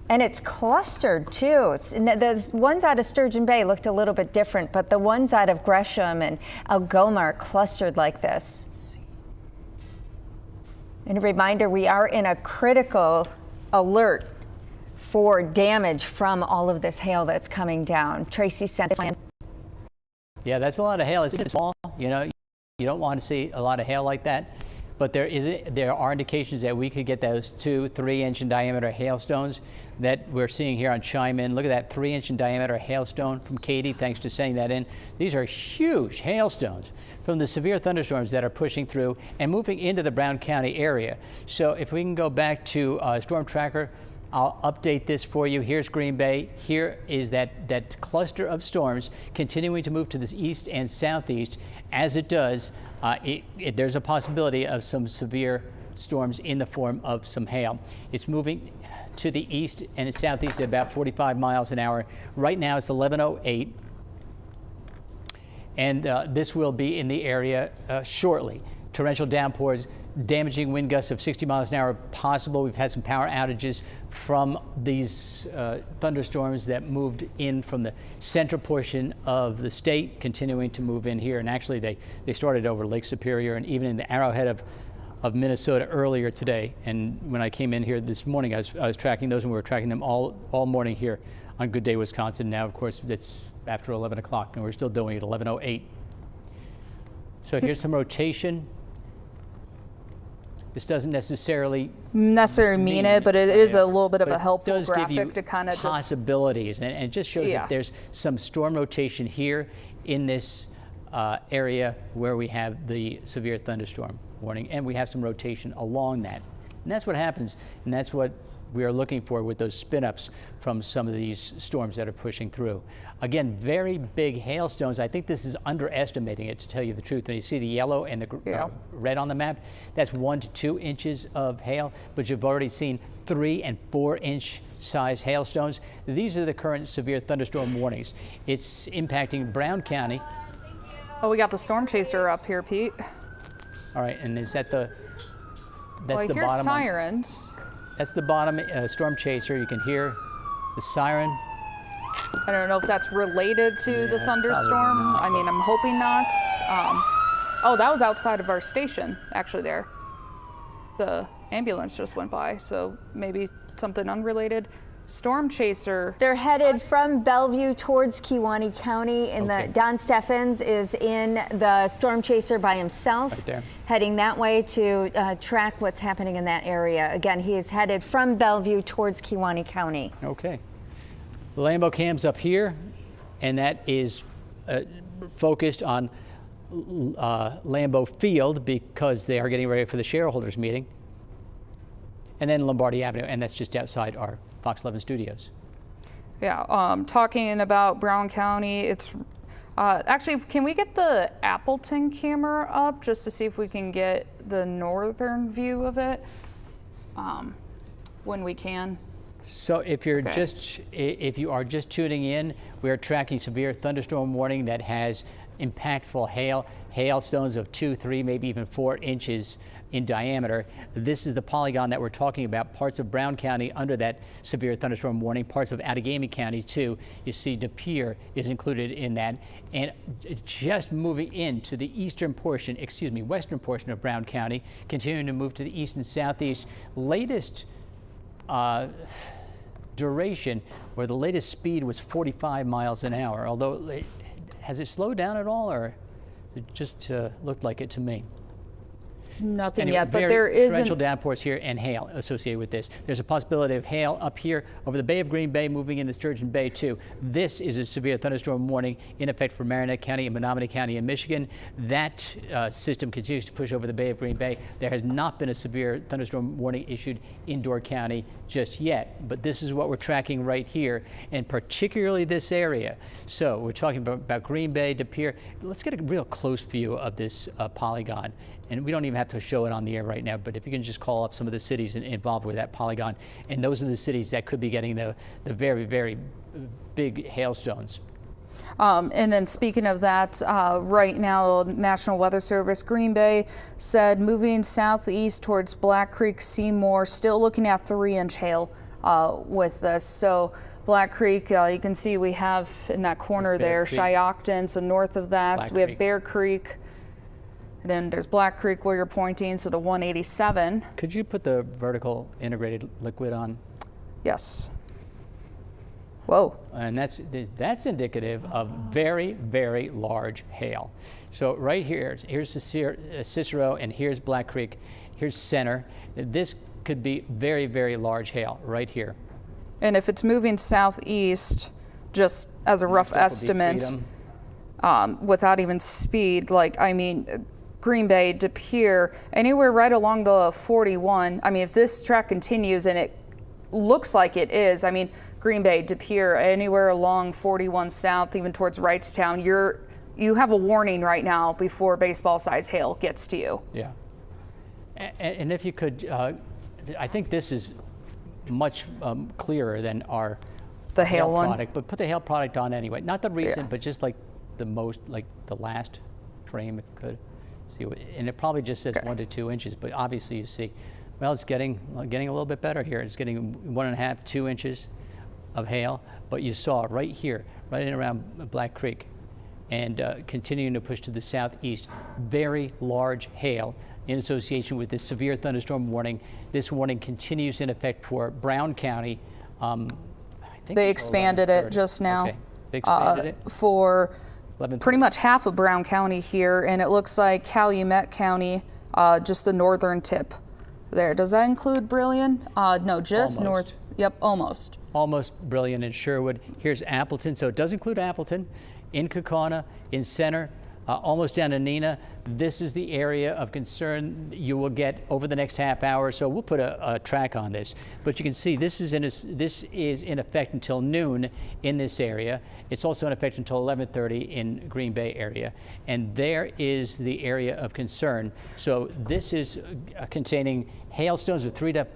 And it's clustered too. The ones out of Sturgeon Bay looked a little bit different, but the ones out of Gresham and Algoma are clustered like this. And a reminder, we are in a critical alert for damage from all of this hail that's coming down. Tracy sent this one. Yeah, that's a lot of hail. It's small, you know, you don't want to see a lot of hail like that. But there are indications that we could get those 2-3 inch in diameter hailstones that we're seeing here on Chime In. Look at that 3 inch in diameter hailstone from Katie. Thanks for sending that in. These are huge hailstones from the severe thunderstorms that are pushing through and moving into the Brown County area. So if we can go back to Storm Tracker, I'll update this for you. Here's Green Bay. Here is that cluster of storms continuing to move to the east and southeast. As it does, there's a possibility of some severe storms in the form of some hail. It's moving to the east and southeast at about 45 miles an hour. Right now it's 11:08, and this will be in the area shortly. torrential downpours, damaging wind gusts of 60 miles an hour possible. We've had some power outages from these thunderstorms that moved in from the central portion of the state, continuing to move in here. And actually, they started over Lake Superior and even in the arrowhead of Minnesota earlier today. And when I came in here this morning, I was tracking those, and we were tracking them all morning here on Good Day Wisconsin. Now, of course, it's after 11 o'clock, and we're still doing it at 11:08. So here's some rotation. This doesn't necessarily mean it, but it is a little bit of a helpful graphic to kind of just possibilities, and it just shows that there's some storm rotation here in this area where we have the severe thunderstorm warning, and we have some rotation along that. And that's what happens, and that's what we are looking for with those spin-ups from some of these storms that are pushing through. Again, very big hailstones. I think this is underestimating it, to tell you the truth. When you see the yellow and the red on the map, that's 1 to 2 inches of hail, but you've already seen 3 and 4 inch size hailstones. These are the current severe thunderstorm warnings. It's impacting Brown County. Oh, we got the storm chaser up here, Pete. All right, and is that the, that's the bottom? Well, sirens. That's the bottom storm chaser. You can hear the siren. I don't know if that's related to the thunderstorm. I mean, I'm hoping not. Oh, that was outside of our station, actually, there. The ambulance just went by, so maybe something unrelated. Storm chaser. They're headed from Bellevue towards Kewaunee County, and the Don Steffens is in the storm chaser by himself, right there, heading that way to track what's happening in that area. Again, he is headed from Bellevue towards Kewaunee County. Okay. The Lambeau cam's up here, and that is focused on Lambeau Field because they are getting ready for the shareholders meeting. And then Lombardi Avenue, and that's just outside our Fox 11 studios. Yeah, talking about Brown County, it's actually, can we get the Appleton camera up just to see if we can get the northern view of it when we can? So if you're if you are just tuning in, we are tracking severe thunderstorm warning that has impactful hailstones of 2, 3, maybe even 4 inches in diameter. This is the polygon that we're talking about. Parts of Brown County under that severe thunderstorm warning, parts of Outagamie County too. You see De Pere is included in that, and just moving into the eastern portion, western portion of Brown County, continuing to move to the east and southeast. Latest duration, where the latest speed was 45 miles an hour, although has it slowed down at all, or it just looked like it to me? Nothing yet, but there is torrential downpours here and hail associated with this. There's a possibility of hail up here over the Bay of Green Bay, moving into Sturgeon Bay too. This is a severe thunderstorm warning in effect for Marinette County and Menominee County in Michigan. That system continues to push over the Bay of Green Bay. There has not been a severe thunderstorm warning issued in Door County just yet, but this is what we're tracking right here, and particularly this area. So we're talking about Green Bay, De Pere. Let's get a real close view of this polygon. And we don't even have to show it on the air right now, but if you can just call up some of the cities involved with that polygon, and those are the cities that could be getting the very, very big hailstones. And then speaking of that, right now, National Weather Service, Green Bay said moving southeast towards Black Creek, Seymour, still looking at 3-inch hail with this. So Black Creek, you can see we have in that corner there, Shiocton, so north of that. So we have Bear Creek. And then there's Black Creek where you're pointing, so the 187. Could you put the vertical integrated liquid on? Yes. Whoa. And that's indicative of very, very large hail. So right here, here's Cicero, and here's Black Creek, here's Center. This could be very, very large hail right here. And if it's moving southeast, just as a rough estimate, without even speed, like, I mean, Green Bay, De Pere, anywhere right along the 41. I mean, if this track continues, and it looks like it is, I mean, Green Bay, De Pere, anywhere along 41 south, even towards Wrightstown, you have a warning right now before baseball size hail gets to you. Yeah. And if you could, I think this is much clearer than the hail one product, but put the hail product on anyway. Not the recent, but just like the last frame, if you could. See, and it probably just says 1 to 2 inches, but obviously you see, well, it's getting a little bit better here. It's getting 1.5, 2 inches of hail, but you saw right here, right in around Black Creek, and continuing to push to the southeast, very large hail in association with this severe thunderstorm warning. This warning continues in effect for Brown County. I think They expanded it just now. Okay. They expanded it? For pretty much half of Brown County here, and it looks like Calumet County, just the northern tip there. Does that include Brillion? No, just Almost. north. Yep, almost. Almost Brillion and Sherwood. Here's Appleton, so it does include Appleton, in Kaukauna, in Center, almost down to Neenah. This is the area of concern you will get over the next half hour. So we'll put a track on this, but you can see this is in effect until noon in this area. It's also in effect until 11:30 in Green Bay area, and there is the area of concern. So this is containing hailstones of 3 to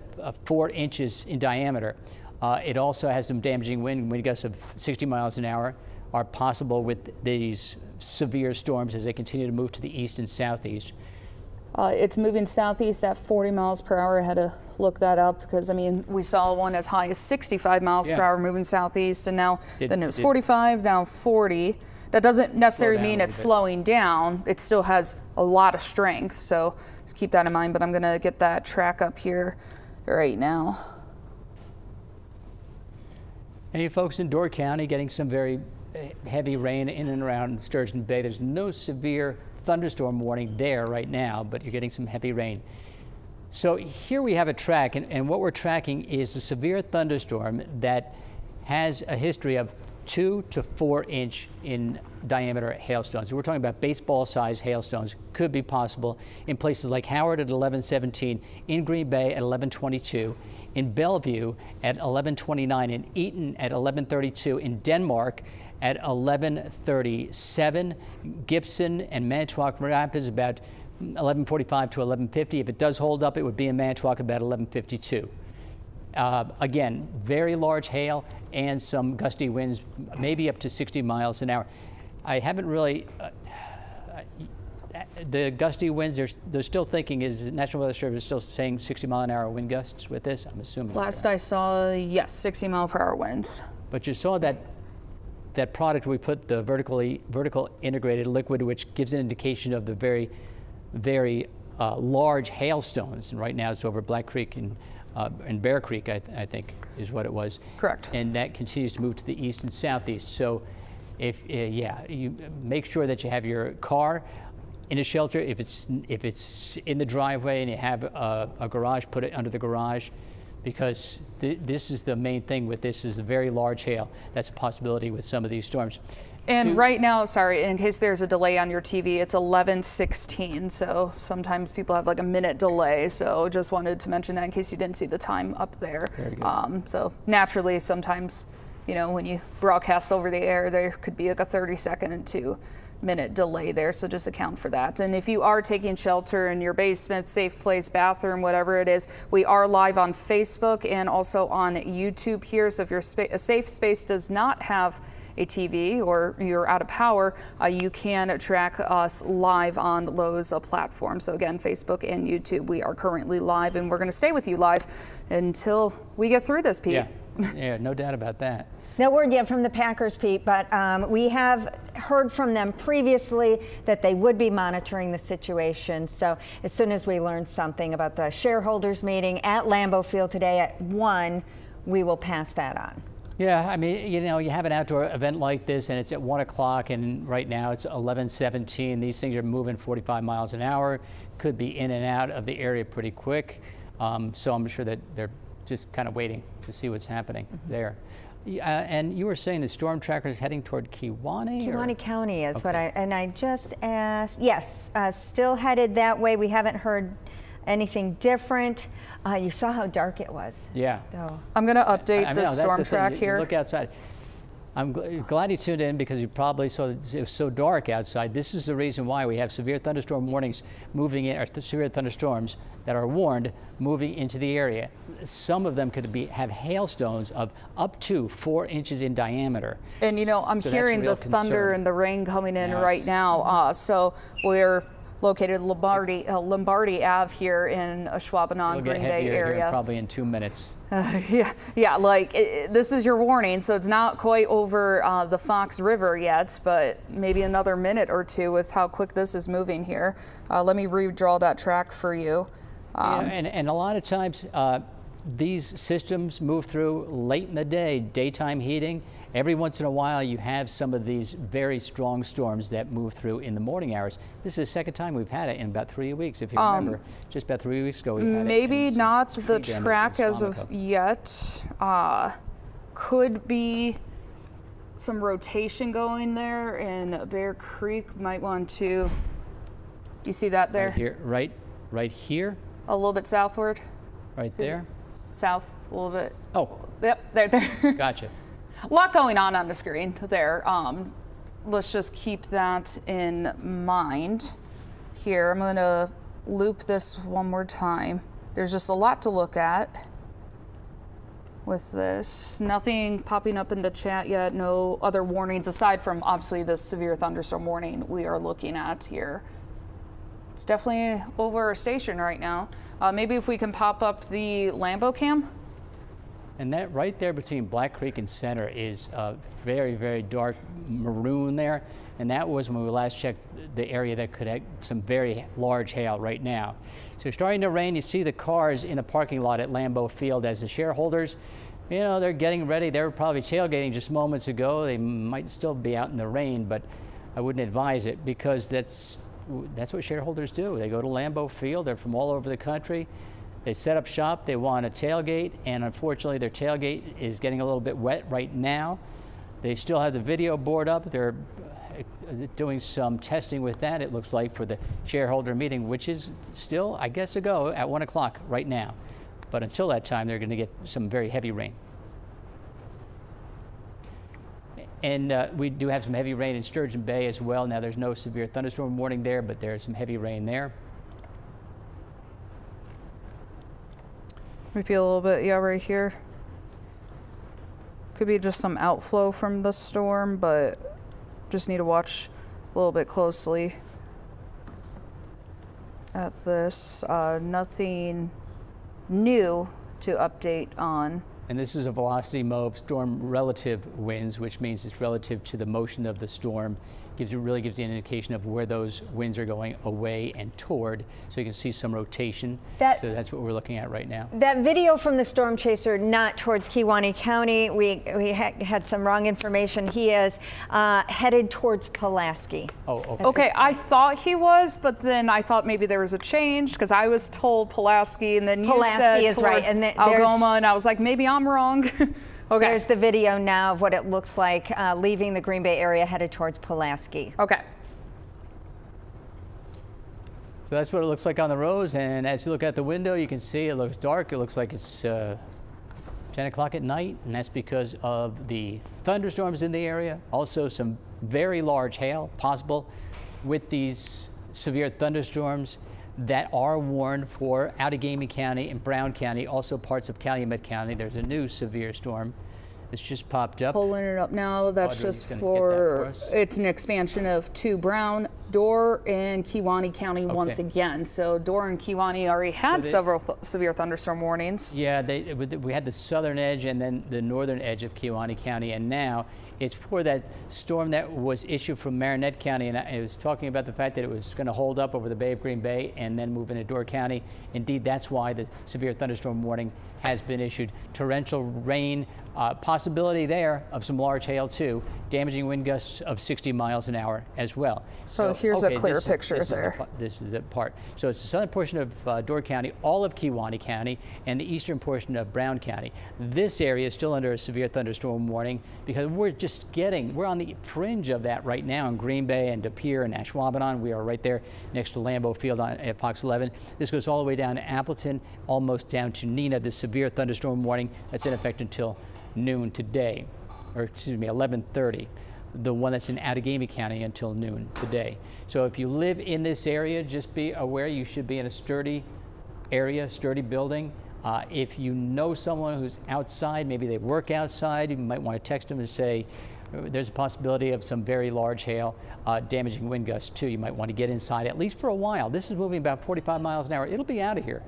4 inches in diameter. It also has some damaging wind gusts of 60 miles an hour are possible with these severe storms as they continue to move to the east and southeast. It's moving southeast at 40 miles per hour. I had to look that up because, I mean, we saw one as high as 65 miles per hour moving southeast, and now then it was 45, now 40. That doesn't necessarily mean it's slowing down. It still has a lot of strength, so just keep that in mind. But I'm going to get that track up here right now. And you folks in Door County getting some very heavy rain in and around Sturgeon Bay. There's no severe thunderstorm warning there right now, but you're getting some heavy rain. So here we have a track, and what we're tracking is a severe thunderstorm that has a history of 2 to 4 inch in diameter hailstones. We're talking about baseball-sized hailstones. Could be possible in places like Howard at 11:17, in Green Bay at 11:22, in Bellevue at 11:29, in Eaton at 11:32, in Denmark at 11:37, Gibson and Manitowoc Rapids about 11:45 to 11:50. If it does hold up, it would be in Manitowoc about 11:52. Again, very large hail and some gusty winds, maybe up to 60 miles an hour. I haven't really, the gusty winds, they're still thinking, is the National Weather Service still saying 60 mile an hour wind gusts with this? I'm assuming. Last I saw, yes, 60 mile per hour winds. But you saw that product we put, the vertical integrated liquid, which gives an indication of the very, very large hailstones. And right now it's over Black Creek and Bear Creek, I think, is what it was. Correct. And that continues to move to the east and southeast. So if, you make sure that you have your car in a shelter. If it's in the driveway and you have a garage, put it under the garage, because this is the main thing with this, is a very large hail. That's a possibility with some of these storms. And right now, sorry, in case there's a delay on your TV, it's 11:16. So sometimes people have like a minute delay. So just wanted to mention that in case you didn't see the time up there. Very good. So naturally, sometimes, you know, when you broadcast over the air, there could be like a 30-second to minute delay there, so just account for that. And if you are taking shelter in your basement, safe place, bathroom, whatever it is, we are live on Facebook and also on YouTube here. So if your a safe space does not have a TV or you're out of power, you can track us live on Lowe's platform. So again, Facebook and YouTube, we are currently live, and we're going to stay with you live until we get through this, Pete. Yeah, no doubt about that. No word yet from the Packers, Pete, but we have heard from them previously that they would be monitoring the situation. So as soon as we learn something about the shareholders meeting at Lambeau Field today at 1, we will pass that on. Yeah, I mean, you know, you have an outdoor event like this and it's at 1 o'clock, and right now it's 11:17. These things are moving 45 miles an hour, could be in and out of the area pretty quick. So I'm sure that they're just kind of waiting to see what's happening there. And you were saying the storm tracker is heading toward Kewaunee? Kewaunee County is what I just asked. Yes, still headed that way. We haven't heard anything different. You saw how dark it was. Yeah. Though. I'm going to update the storm track here. Look outside. I'm glad you tuned in, because you probably saw it was so dark outside. This is the reason why we have severe thunderstorm warnings moving in, or severe thunderstorms that are warned moving into the area. Some of them could have hailstones of up to 4 inches in diameter. And you know, I'm hearing the thunder and the rain coming in right now. So we're located Lombardi Ave here in Ashwaubenon, It'll get Green Bay heavier here area. probably in 2 minutes. Yeah, like this is your warning, so it's not quite over the Fox River yet, but maybe another minute or two with how quick this is moving here. Let me redraw that track for you. Yeah, and a lot of times these systems move through late in the day, daytime heating. Every once in a while you have some of these very strong storms that move through in the morning hours. This is the second time we've had it in about 3 weeks, if you remember. Just about 3 weeks ago we had it. Maybe not the track as of yet. Could be some rotation going there in Bear Creek. Might want to, you see that there? Right here? A little bit southward? Right there? South, a little bit. Oh. Yep, there. Gotcha. A lot going on the screen there. Let's just keep that in mind here. I'm going to loop this one more time. There's just a lot to look at with this. Nothing popping up in the chat yet. No other warnings aside from obviously the severe thunderstorm warning we are looking at here. It's definitely over our station right now. Maybe if we can pop up the Lambo cam. And that right there between Black Creek and Center is very, very dark maroon there. And that was when we last checked the area that could have some very large hail right now. So it's starting to rain. You see the cars in the parking lot at Lambeau Field as the shareholders, you know, they're getting ready. They were probably tailgating just moments ago. They might still be out in the rain, but I wouldn't advise it because that's what shareholders do. They go to Lambeau Field. They're from all over the country. They set up shop, they want a tailgate, and unfortunately their tailgate is getting a little bit wet right now. They still have the video board up. They're doing some testing with that, it looks like, for the shareholder meeting, which is still, I guess, a go at 1 o'clock right now. But until that time, they're going to get some very heavy rain. And we do have some heavy rain in Sturgeon Bay as well. Now there's no severe thunderstorm warning there, but there's some heavy rain there. Maybe a little bit, yeah, right here. Could be just some outflow from the storm, but just need to watch a little bit closely at this. Nothing new to update on. And this is a velocity mode storm relative winds, which means it's relative to the motion of the storm. Really gives you an indication of where those winds are going away and toward, so you can see some rotation. So that's what we're looking at right now. That video from the storm chaser, not towards Kewaunee County. We had some wrong information. He is headed towards Pulaski. Oh, okay. Okay, I thought he was, but then I thought maybe there was a change because I was told Pulaski, and then you said is towards right, and Algoma, and I was like, maybe I'm wrong. Okay. There's the video now of what it looks like leaving the Green Bay area headed towards Pulaski. Okay. So that's what it looks like on the roads, and as you look out the window, you can see it looks dark. It looks like it's 10 o'clock at night, and that's because of the thunderstorms in the area. Also some very large hail possible with these severe thunderstorms that are warned for Outagamie County and Brown County, also parts of Calumet County. There's a new severe storm that's just popped up. Pulling it up now. That's just for it's an expansion of 2 Brown, Door, and Kewaunee County once again. So Door and Kewaunee already had several severe thunderstorm warnings. Yeah, we had the southern edge and then the northern edge of Kewaunee County, and now it's for that storm that was issued from Marinette County, and I was talking about the fact that it was going to hold up over the Bay of Green Bay and then move into Door County. Indeed, that's why the severe thunderstorm warning has been issued. Torrential rain, possibility there of some large hail too, damaging wind gusts of 60 miles an hour as well. So here's a clear picture there. This is the part. So it's the southern portion of Door County, all of Kewaunee County, and the eastern portion of Brown County. This area is still under a severe thunderstorm warning because we're on the fringe of that right now in Green Bay and De Pere and Ashwaubenon. We are right there next to Lambeau Field at Fox 11. This goes all the way down to Appleton, almost down to Neenah. This severe thunderstorm warning that's in effect until noon today, or excuse me, 11:30. The one that's in Outagamie County until noon today. So if you live in this area, just be aware you should be in a sturdy area, sturdy building. If you know someone who's outside, maybe they work outside, you might want to text them and say, There's a possibility of some very large hail, damaging wind gusts too. You might want to get inside at least for a while. This is moving about 45 miles an hour. It'll be out of here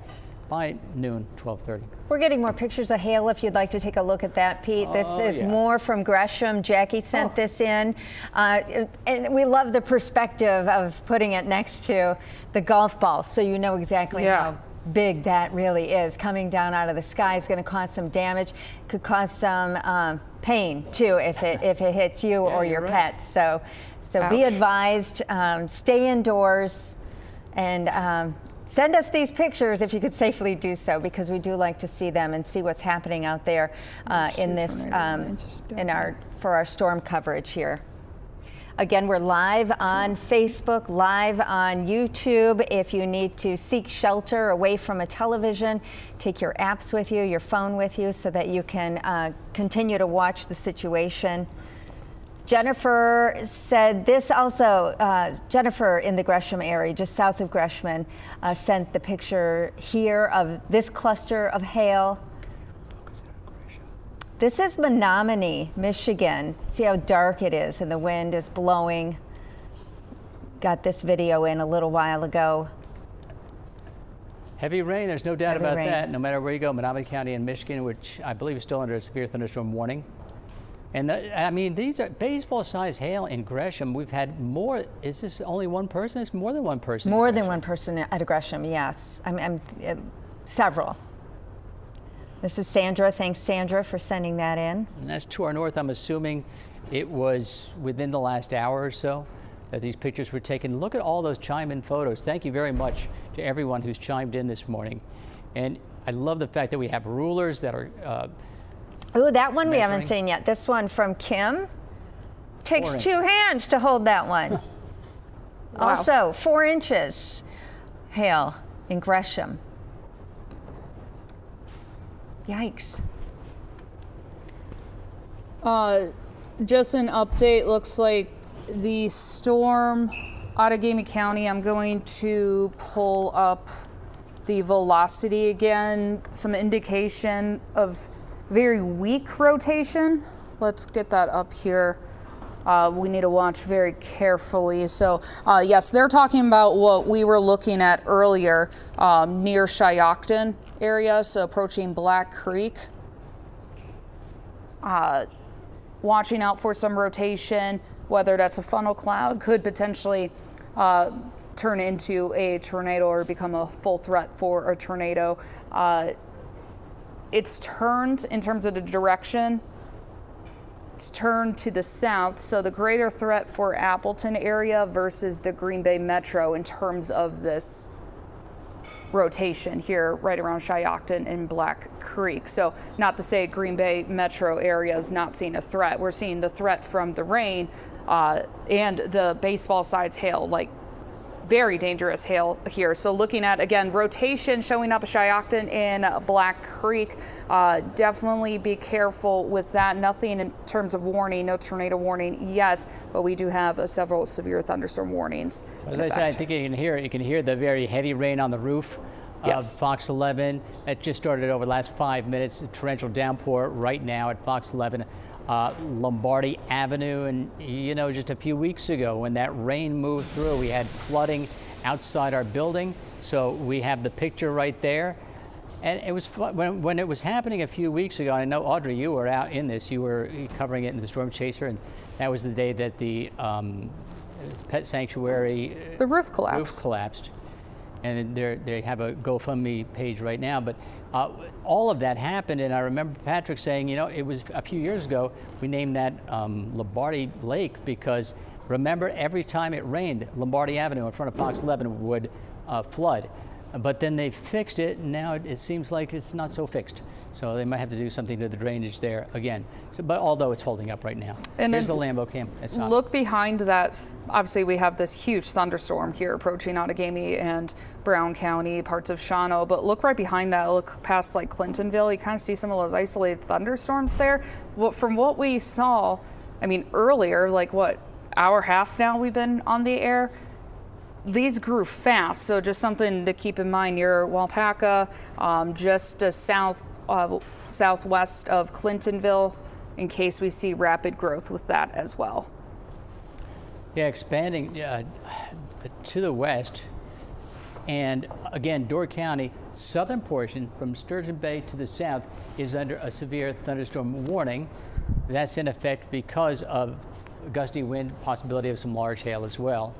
by noon, 12:30. We're getting more pictures of hail if you'd like to take a look at that, Pete. This is more from Gresham. Jackie sent this in. And we love the perspective of putting it next to the golf ball, so you know exactly how big that really is. Coming down out of the sky is going to cause some damage. Could cause some pain too if it hits you or your pets. So be advised. Stay indoors and send us these pictures if you could safely do so, because we do like to see them and see what's happening out there in this for our storm coverage here. Again, we're live on Facebook, live on YouTube. If you need to seek shelter away from a television, take your apps with you, your phone with you, so that you can continue to watch the situation. Jennifer said this also. Jennifer in the Gresham area, just south of Gresham, sent the picture here of this cluster of hail. This is Menominee, Michigan. See how dark it is and the wind is blowing. Got this video in a little while ago. Heavy rain, there's no doubt about that. No matter where you go, Menominee County in Michigan, which I believe is still under a severe thunderstorm warning. And I mean, these are baseball-sized hail in Gresham. We've had more. Is this only one person? It's more than one person. More than one person at Gresham, yes. Several. This is Sandra. Thanks, Sandra, for sending that in. And that's to our north. I'm assuming it was within the last hour or so that these pictures were taken. Look at all those chime-in photos. Thank you very much to everyone who's chimed in this morning. And I love the fact that we have rulers that are oh, that one we haven't seen yet. This one from Kim. Takes 2 hands to hold that one. Wow. Also, 4 inches hail in Gresham. Yikes. Just an update. Looks like the storm Outagamie County, I'm going to pull up the velocity again. Some indication of very weak rotation. Let's get that up here. We need to watch very carefully. So yes, they're talking about what we were looking at earlier near Shiocton area, so approaching Black Creek. Watching out for some rotation, whether that's a funnel cloud, could potentially turn into a tornado or become a full threat for a tornado. It's turned in terms of the direction. It's turned to the south, so the greater threat for Appleton area versus the Green Bay Metro in terms of this rotation here right around Shiocton and Black Creek. So not to say Green Bay Metro area is not seeing a threat. We're seeing the threat from the rain and the baseball-sized hail, like very dangerous hail here. So looking at, again, rotation showing up at Shiocton and Black Creek. Definitely be careful with that. Nothing in terms of warning, no tornado warning yet, but we do have several severe thunderstorm warnings. So as I said, I think you can hear the very heavy rain on the roof of Fox 11. It just started over the last 5 minutes. A torrential downpour right now at Fox 11. Lombardy Avenue, and you know, just a few weeks ago when that rain moved through, we had flooding outside our building. So we have the picture right there, and it was when it was happening a few weeks ago. I know, Audrey, you were out in this. You were covering it in the Storm Chaser, and that was the day that the pet sanctuary the roof collapsed. And they have a GoFundMe page right now, but all of that happened, and I remember Patrick saying, you know, it was a few years ago, we named that Lombardy Lake because remember, every time it rained, Lombardy Avenue in front of Fox 11 would flood. But then they fixed it, and now it seems like it's not so fixed. So they might have to do something to the drainage there again. So, but although it's holding up right now. And here's the Lambo cam. Look behind that. Obviously, we have this huge thunderstorm here approaching Outagamie and Brown County, parts of Shawano. But look right behind that. Look past like Clintonville. You kind of see some of those isolated thunderstorms there. Well, from what we saw, I mean, earlier, like what, hour and a half now we've been on the air. These grew fast, so just something to keep in mind near Waupaca, just southwest of Clintonville in case we see rapid growth with that as well. Yeah, expanding to the west. And again, Door County, southern portion from Sturgeon Bay to the south is under a severe thunderstorm warning. That's in effect because of gusty wind, possibility of some large hail as well.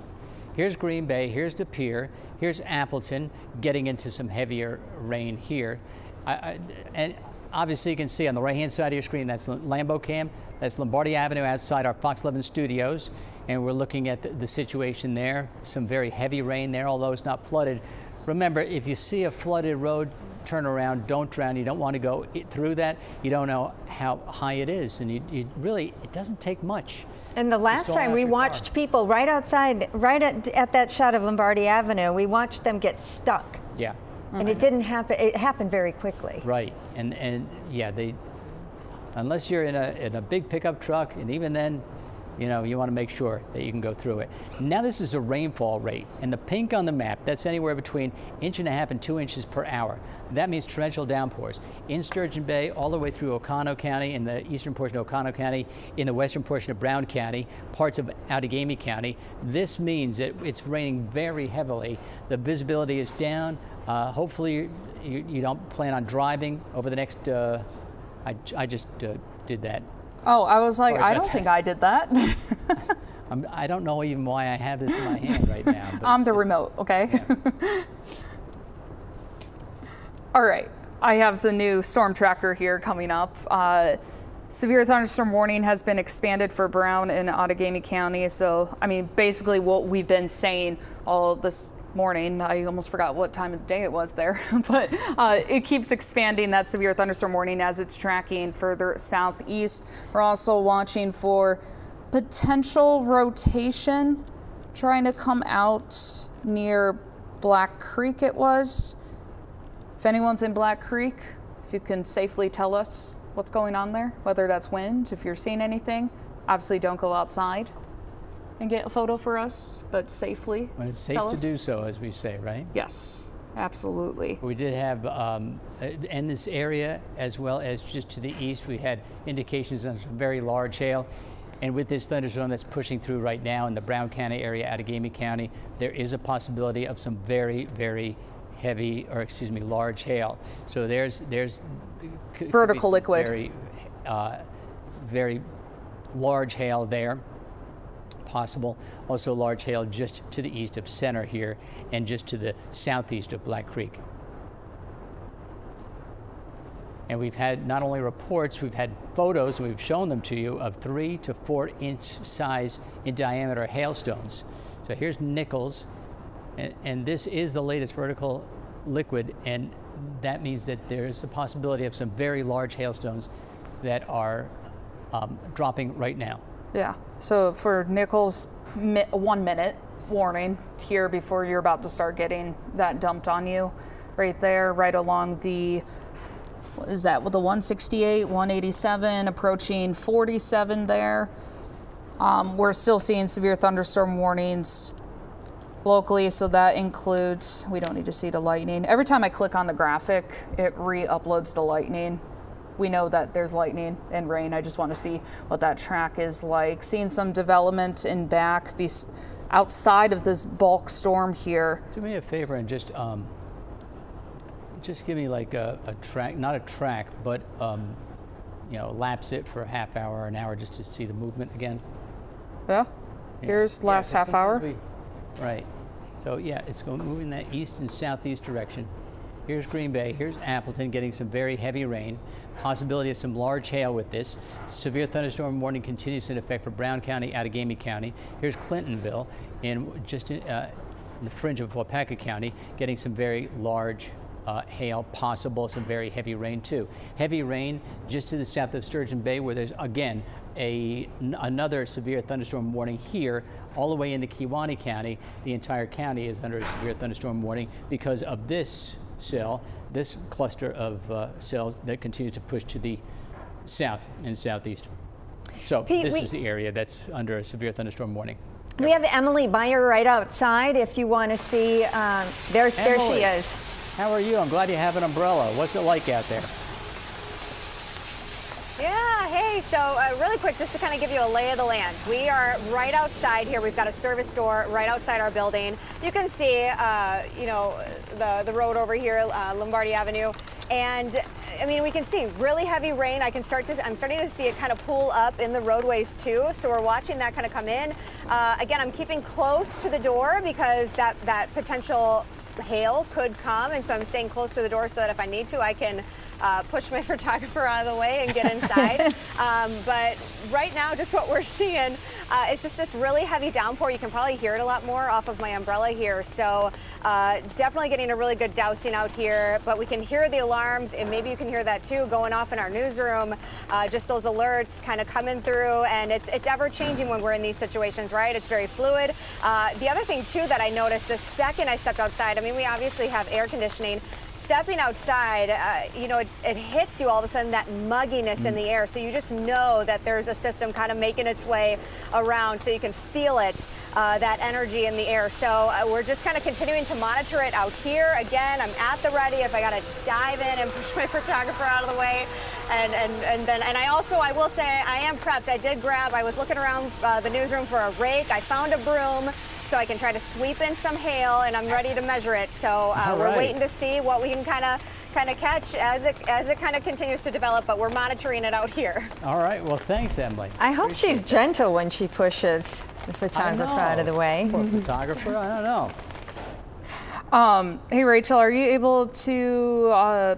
Here's Green Bay, here's De Pere, here's Appleton, getting into some heavier rain here. And obviously you can see on the right-hand side of your screen, that's Lambeau Cam, that's Lombardi Avenue outside our Fox 11 studios. And we're looking at the situation there. Some very heavy rain there, although it's not flooded. Remember, if you see a flooded road, turn around, don't drown. You don't want to go through that. You don't know how high it is. And you really, it doesn't take much. And the last time we watched people right outside, right at that shot of Lombardi Avenue, we watched them get stuck. Yeah. And it didn't happen, it happened very quickly. Right, and yeah, unless you're in a big pickup truck, and even then, you know, you want to make sure that you can go through it. Now this is a rainfall rate, and the pink on the map, that's anywhere between 1.5 inches and 2 inches per hour. That means torrential downpours in Sturgeon Bay, all the way through Oconto County, in the eastern portion of Oconto County, in the western portion of Brown County, parts of Outagamie County. This means that it's raining very heavily. The visibility is down. Hopefully you don't plan on driving over the next, I just did that. Oh, I was like, I don't think I did that. I don't know even why I have this in my hand right now. But I'm the remote, okay? Yeah. All right, I have the new storm tracker here coming up. Severe thunderstorm warning has been expanded for Brown and Outagamie County. So, I mean, basically what we've been saying all this morning. I almost forgot what time of the day it was there, but it keeps expanding that severe thunderstorm warning as it's tracking further southeast. We're also watching for potential rotation trying to come out near Black Creek it was. If anyone's in Black Creek, if you can safely tell us what's going on there, whether that's wind, if you're seeing anything, obviously don't go outside and get a photo for us, but safely. When it's safe to do so, as we say, right? Yes, absolutely. We did have, in this area, as well as just to the east, we had indications of some very large hail. And with this thunderstorm that's pushing through right now in the Brown County area, Outagamie County, there is a possibility of some very, very heavy, or excuse me, large hail. So there's vertical liquid. Very, very large hail there. Possible. Also large hail just to the east of center here and just to the southeast of Black Creek. And we've had not only reports, we've had photos, and we've shown them to you, of 3 to 4 inch size in diameter hailstones. So here's Nichols, and this is the latest vertical liquid, and that means that there's a possibility of some very large hailstones that are dropping right now. Yeah, so for Nichols, 1 minute warning here before you're about to start getting that dumped on you. Right there, right along the, what is that, with the 168, 187, approaching 47 there. We're still seeing severe thunderstorm warnings locally, so that includes, we don't need to see the lightning. Every time I click on the graphic, it re-uploads the lightning. We know that there's lightning and rain. I just want to see what that track is like. Seeing some development in back outside of this bulk storm here. Do me a favor and just give me like a track, not a track, but you know, lapse it for a half hour or an hour just to see the movement again. Yeah. Here's last half hour. Right. So yeah, it's moving that east and southeast direction. Here's Green Bay, here's Appleton getting some very heavy rain. Possibility of some large hail with this. Severe thunderstorm warning continues in effect for Brown County, Outagamie County. Here's Clintonville, and just in the fringe of Waupaca County, getting some very large hail, possible some very heavy rain too. Heavy rain just to the south of Sturgeon Bay, where there's again another severe thunderstorm warning here, all the way into Kewaunee County. The entire county is under a severe thunderstorm warning because of this cell, this cluster of cells that continues to push to the south and southeast. So Pete, this is the area that's under a severe thunderstorm warning. We have Emily Beyer right outside if you want to see. There she is. How are you? I'm glad you have an umbrella. What's it like out there? Yeah, hey, so really quick, just to kind of give you a lay of the land. We are right outside here. We've got a service door right outside our building. You can see, you know, the road over here, Lombardi Avenue. And I mean, we can see really heavy rain. I'm starting to see it kind of pool up in the roadways too. So we're watching that kind of come in. Again, I'm keeping close to the door because that potential hail could come. And so I'm staying close to the door so that if I need to, I can push my photographer out of the way and get inside. But right now, just what we're seeing, it's just this really heavy downpour. You can probably hear it a lot more off of my umbrella here. So definitely getting a really good dousing out here, but we can hear the alarms, and maybe you can hear that too going off in our newsroom. Just those alerts kind of coming through, and it's ever changing when we're in these situations, right? It's very fluid. The other thing too that I noticed the second I stepped outside, I mean, we obviously have air conditioning. Stepping outside, you know, it hits you all of a sudden, that mugginess in the air. So you just know that there's a system kind of making its way around, so you can feel it, that energy in the air. So we're just kind of continuing to monitor it out here. Again, I'm at the ready if I got to dive in and push my photographer out of the way. And I will say I am prepped. I was looking around the newsroom for a rake. I found a broom, so I can try to sweep in some hail, and I'm ready to measure it. So we're waiting to see what we can kind of catch as it kind of continues to develop, but we're monitoring it out here. All right, well, thanks, Emily. I hope she's gentle when she pushes the photographer out of the way. Poor photographer, I don't know. Hey Rachel, are you able to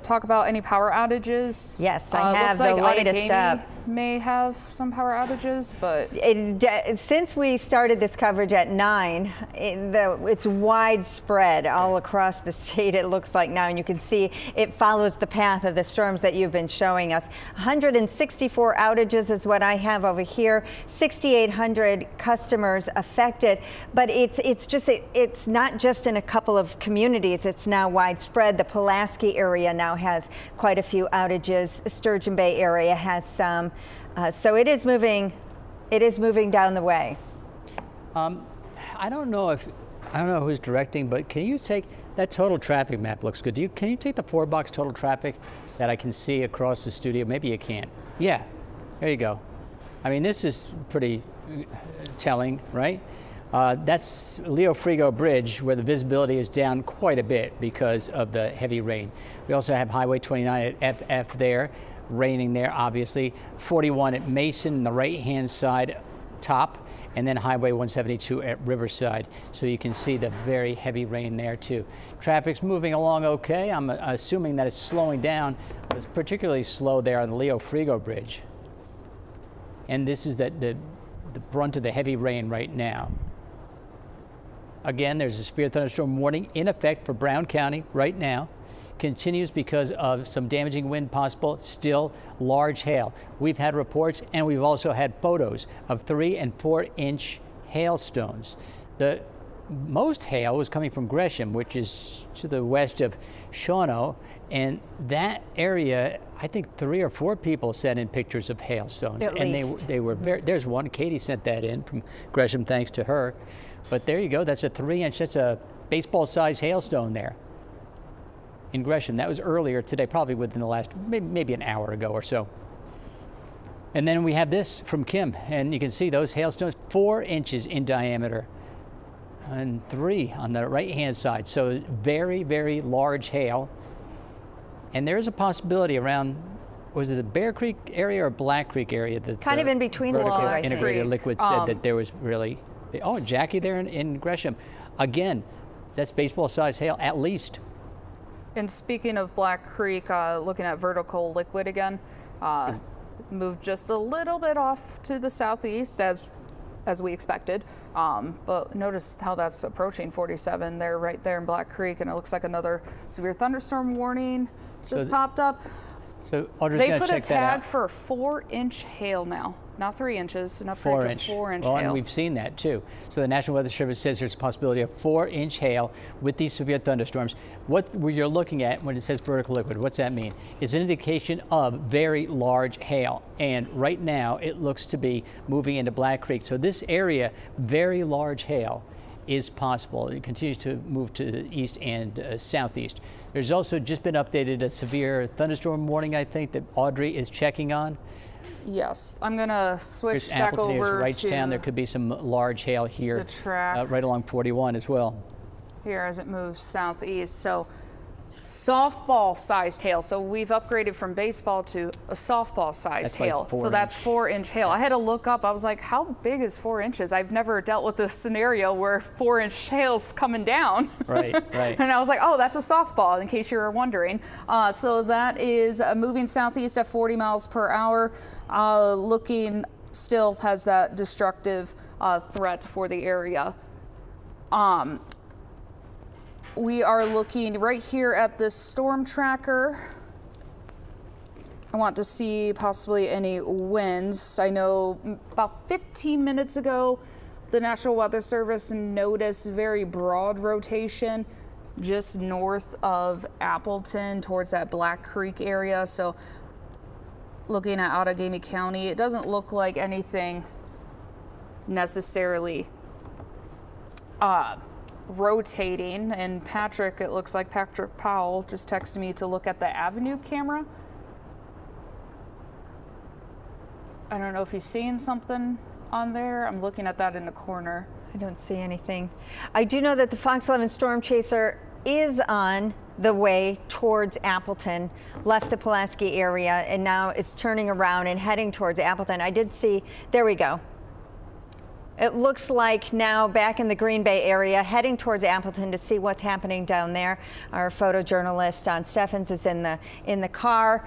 talk about any power outages? Yes, I have looks the like latest up. May have some power outages, but since we started this coverage at 9, it's widespread all across the state, it looks like now, and you can see it follows the path of the storms that you've been showing us. 164 outages is what I have over here, 6,800 customers affected, but it's not just in a couple of communities, it's now widespread. The Pulaski area now has quite a few outages. Sturgeon Bay area has some. So it is moving down the way. I don't know who's directing, but can you take that total traffic map? Looks good. Can you take the 4-box total traffic that I can see across the studio? Maybe you can't. Yeah, there you go. I mean, this is pretty telling, right? That's Leo Frigo Bridge, where the visibility is down quite a bit because of the heavy rain. We also have Highway 29 at FF there, raining there, obviously. 41 at Mason, the right-hand side top, and then Highway 172 at Riverside. So you can see the very heavy rain there too. Traffic's moving along okay. I'm assuming that it's slowing down. It's particularly slow there on the Leo Frigo Bridge. And this is the brunt of the heavy rain right now. Again, there's a severe thunderstorm warning in effect for Brown County right now. Continues because of some damaging wind possible, still large hail. We've had reports, and we've also had photos of 3- and 4-inch hailstones. The most hail was coming from Gresham, which is to the west of Shawano, and that area, I think 3 or 4 people sent in pictures of hailstones. At least. They were very, there's one, Katie sent that in from Gresham, thanks to her. But there you go, that's a 3-inch, that's a baseball-sized hailstone there in Gresham. That was earlier today, probably within the last, maybe an hour ago or so. And then we have this from Kim, and you can see those hailstones, 4 inches in diameter, and 3 on the right-hand side. So very, very large hail. And there is a possibility around, was it the Bear Creek area or Black Creek area? Kind of in between the two, I think. Integrated Liquid said that there was really, oh, Jackie there in Gresham. Again, that's baseball-sized hail, at least. And speaking of Black Creek, looking at vertical liquid again, moved just a little bit off to the southeast as we expected. But notice how that's approaching 47 there, right there in Black Creek, and it looks like another severe thunderstorm warning just popped up. So Audra's they gonna put a check that tag out. for 4-inch hail now, not 3 inches, an upgrade 4-inch. to 4-inch well, hail. and we've seen that too. So the National Weather Service says there's a possibility of 4-inch hail with these severe thunderstorms. What you're looking at when it says vertical liquid, what's that mean? It's an indication of very large hail. And right now it looks to be moving into Black Creek. So this area, very large hail is possible. It continues to move to the east and southeast. There's also just been updated a severe thunderstorm warning, I think, that Audrey is checking on. Yes, I'm gonna switch Here's back Appleton, here's over Wrightstown. to There could be some large hail here, the track right along 41 as well. here as it moves southeast. So softball-sized hail. So we've upgraded from baseball to a softball-sized That's like hail. 4 So that's inch. 4-inch hail. I had to look up. I was like, how big is 4 inches? I've never dealt with this scenario where 4-inch hail's coming down. Right, right. And I was like, oh, that's a softball, in case you were wondering. So that is moving southeast at 40 miles per hour. Looking still has that destructive threat for the area. We are looking right here at this storm tracker. I want to see possibly any winds. I know about 15 minutes ago, the National Weather Service noticed very broad rotation just north of Appleton towards that Black Creek area. So looking at Outagamie County, it doesn't look like anything necessarily rotating. And Patrick, it looks like Patrick Powell just texted me to look at the Avenue camera. I don't know if he's seeing something on there. I'm looking at that in the corner. I don't see anything. I do know that the Fox 11 Storm Chaser is on the way towards Appleton, left the Pulaski area, and now is turning around and heading towards Appleton. I did see, there we go. It looks like now back in the Green Bay area, heading towards Appleton to see what's happening down there. Our photojournalist Don Steffens is in the car,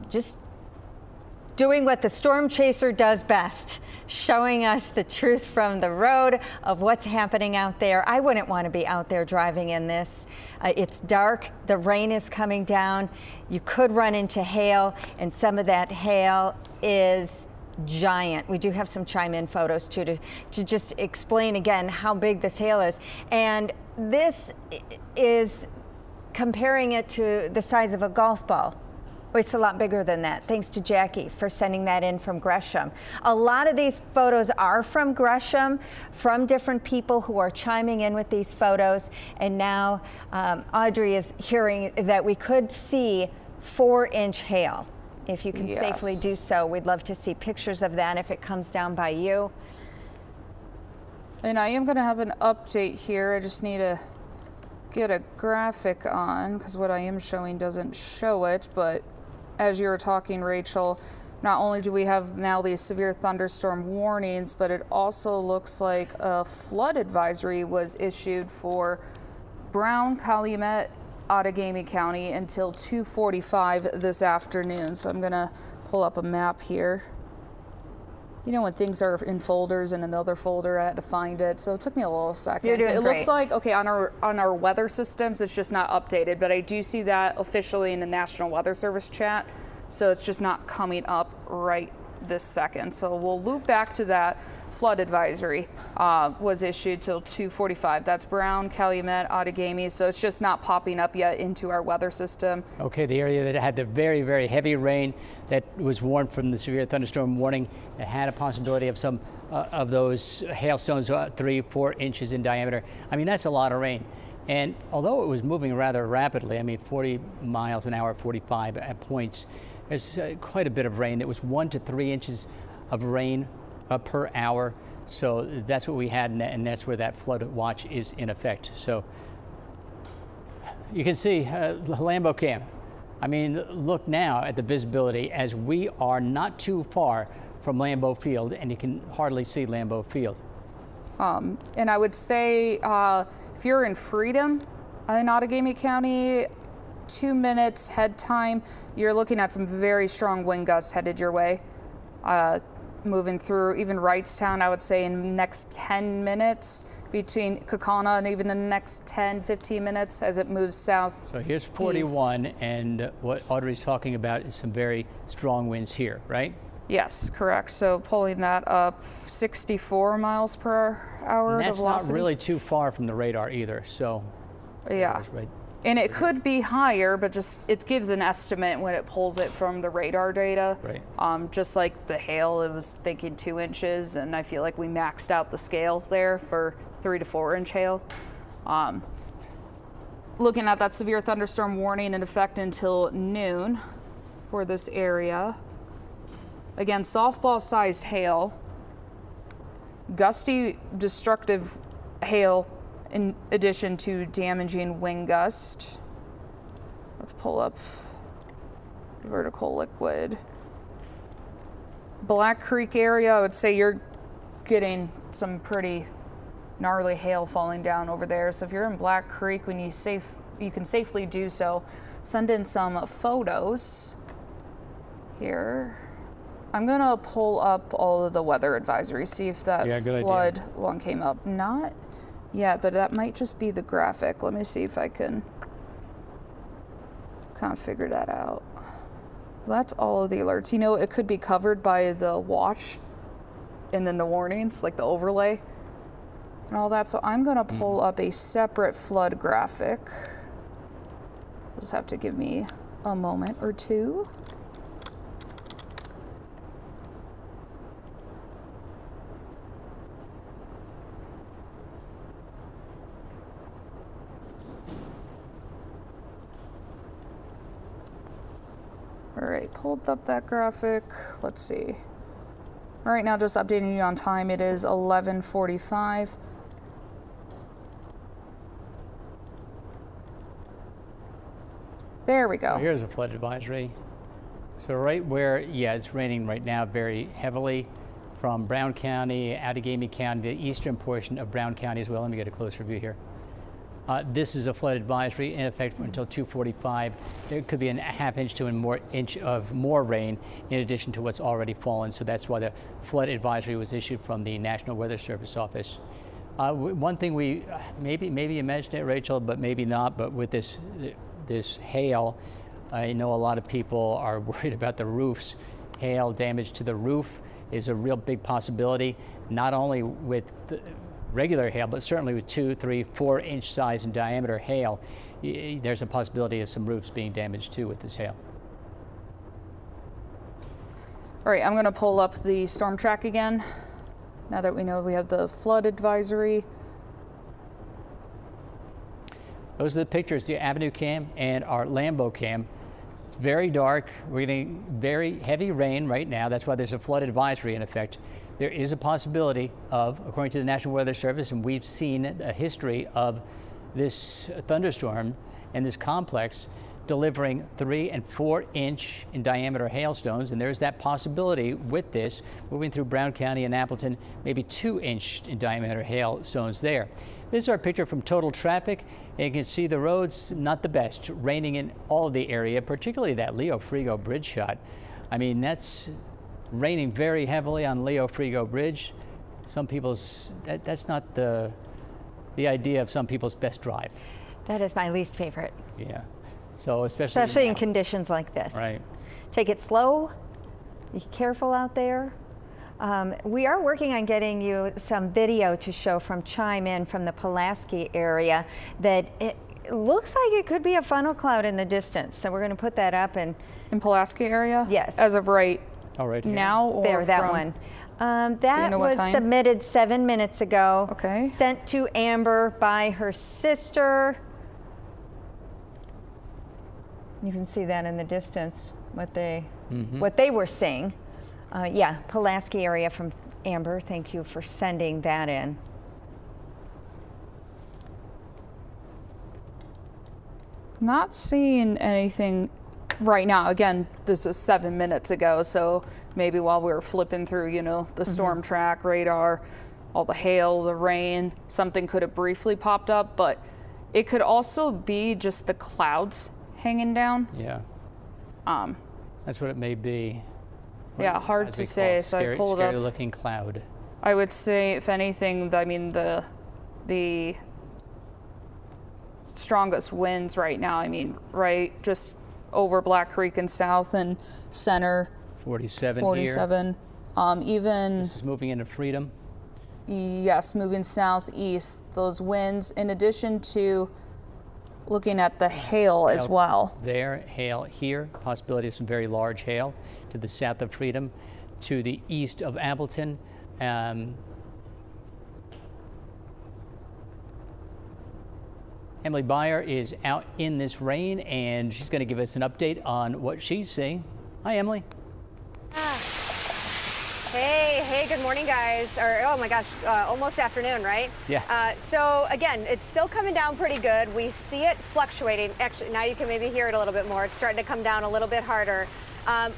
just doing what the Storm Chaser does best, showing us the truth from the road of what's happening out there. I wouldn't want to be out there driving in this. It's dark, the rain is coming down. You could run into hail, and some of that hail is giant. We do have some chime-in photos too to just explain again how big this hail is. And this is comparing it to the size of a golf ball. Oh, it's a lot bigger than that. Thanks to Jackie for sending that in from Gresham. A lot of these photos are from Gresham, from different people who are chiming in with these photos. And now Audrey is hearing that we could see 4-inch hail. If you can safely do so, we'd love to see pictures of that if it comes down by you. And I am going to have an update here. I just need to get a graphic on because what I am showing doesn't show it. But as you were talking, Rachel, not only do we have now these severe thunderstorm warnings, but it also looks like a flood advisory was issued for Brown, Calumet, Outagamie County until 2:45 this afternoon. So I'm gonna pull up a map here. You know when things are in folders in another folder, I had to find it, so it took me a little second. You're doing It great. looks like, okay, on our weather systems, it's just not updated, but I do see that officially in the National Weather Service chat, so it's just not coming up right this second. So we'll loop back to that. Flood advisory was issued till 2:45. That's Brown, Calumet, Outagamie, so it's just not popping up yet into our weather system. Okay, the area that had the very, very heavy rain that was warned from the severe thunderstorm warning, it had a possibility of some of those hailstones 3-4 inches in diameter. I mean, that's a lot of rain. And although it was moving rather rapidly, I mean, 40 miles an hour, 45 at points, there's quite a bit of rain. It was 1 to 3 inches of rain per hour. So that's what we had, and that's where that flood watch is in effect. So you can see the Lambeau Cam. I mean, look now at the visibility as we are not too far from Lambeau Field, and you can hardly see Lambeau Field. And I would say if you're in Freedom in Outagamie County, 2 minutes head time, you're looking at some very strong wind gusts headed your way. Moving through even Wrightstown, I would say in the next 10 minutes between Kaukauna and even the next 10-15 minutes as it moves south. So here's 41, and what Audrey's talking about is some very strong winds here, right? Yes, correct. So pulling that up 64 miles per hour. And that's the velocity. not really too far from the radar either, so. Yeah. Right. And it could be higher, but just it gives an estimate when it pulls it from the radar data. Right. Just like the hail, it was thinking 2 inches, and I feel like we maxed out the scale there for 3 to 4 inch hail. Looking at that severe thunderstorm warning in effect until noon for this area. Again, softball-sized hail, gusty, destructive hail in addition to damaging wind gust. Let's pull up vertical liquid. Black Creek area, I would say you're getting some pretty gnarly hail falling down over there. So if you're in Black Creek, when you can safely do so, send in some photos here. I'm gonna pull up all of the weather advisories, see if that flood one came up. Not yet, but that might just be the graphic. Let me see if I can kind of figure that out. That's all of the alerts. You know, it could be covered by the watch and then the warnings, like the overlay and all that. So I'm gonna pull up a separate flood graphic. Just have to give me a moment or two. All right, pulled up that graphic. Let's see. All right, now just updating you on time. It is 11:45. There we go. Here's a flood advisory. So right where, it's raining right now very heavily from Brown County, Outagamie County, the eastern portion of Brown County as well. Let me get a closer view here. This is a flood advisory in effect until 2:45. There could be a half inch to a more inch of more rain in addition to what's already fallen. So that's why the flood advisory was issued from the National Weather Service office. One thing we maybe you mentioned it, Rachel, but maybe not. But with this hail, I know a lot of people are worried about the roofs. Hail damage to the roof is a real big possibility, not only with the regular hail, but certainly with 2, 3, 4 inch size in diameter hail, there's a possibility of some roofs being damaged too with this hail. All right, I'm gonna pull up the storm track again. Now that we know we have the flood advisory. Those are the pictures, the Avenue cam and our Lambo cam. It's very dark. We're getting very heavy rain right now. That's why there's a flood advisory in effect. There is a possibility of, according to the National Weather Service, and we've seen a history of this thunderstorm and this complex delivering 3 and 4 inch in diameter hailstones, and there's that possibility with this moving through Brown County and Appleton, maybe 2 inch in diameter hailstones there. This is our picture from total traffic, and you can see the roads not the best, raining in all of the area, particularly that Leo Frigo bridge shot. I mean, that's raining very heavily on Leo Frigo Bridge. Some people's, that's not the idea of some people's best drive. That is my least favorite. Yeah. So especially in conditions like this. Right. Take it slow. Be careful out there. We are working on getting you some video to show from Chime In from the Pulaski area that it looks like it could be a funnel cloud in the distance. So we're going to put that up. And in Pulaski area? Yes. As of right here. Now or there, that from, one. That was submitted 7 minutes ago. Okay. Sent to Amber by her sister. You can see that in the distance, what they were seeing. Yeah, Pulaski area from Amber. Thank you for sending that in. Not seeing anything right now. Again, this was 7 minutes ago, so maybe while we were flipping through, you know, the storm track, radar, all the hail, the rain, something could have briefly popped up, but it could also be just the clouds hanging down. Yeah. That's what it may be. Yeah, hard to say. So I pulled up. Scary looking cloud. I would say, if anything, I mean the strongest winds right now. I mean, right just over Black Creek and south and center. 47 47. Even this is moving into Freedom. Yes, moving southeast. Those winds, in addition to looking at the hail as well. There, hail here, possibility of some very large hail to the south of Freedom, to the east of Appleton. Emily Byer is out in this rain, and she's going to give us an update on what she's seeing. Hi, Emily. Hey, good morning, guys. Or, oh my gosh, almost afternoon, right? Yeah. So again, it's still coming down pretty good. We see it fluctuating. Actually, now you can maybe hear it a little bit more. It's starting to come down a little bit harder.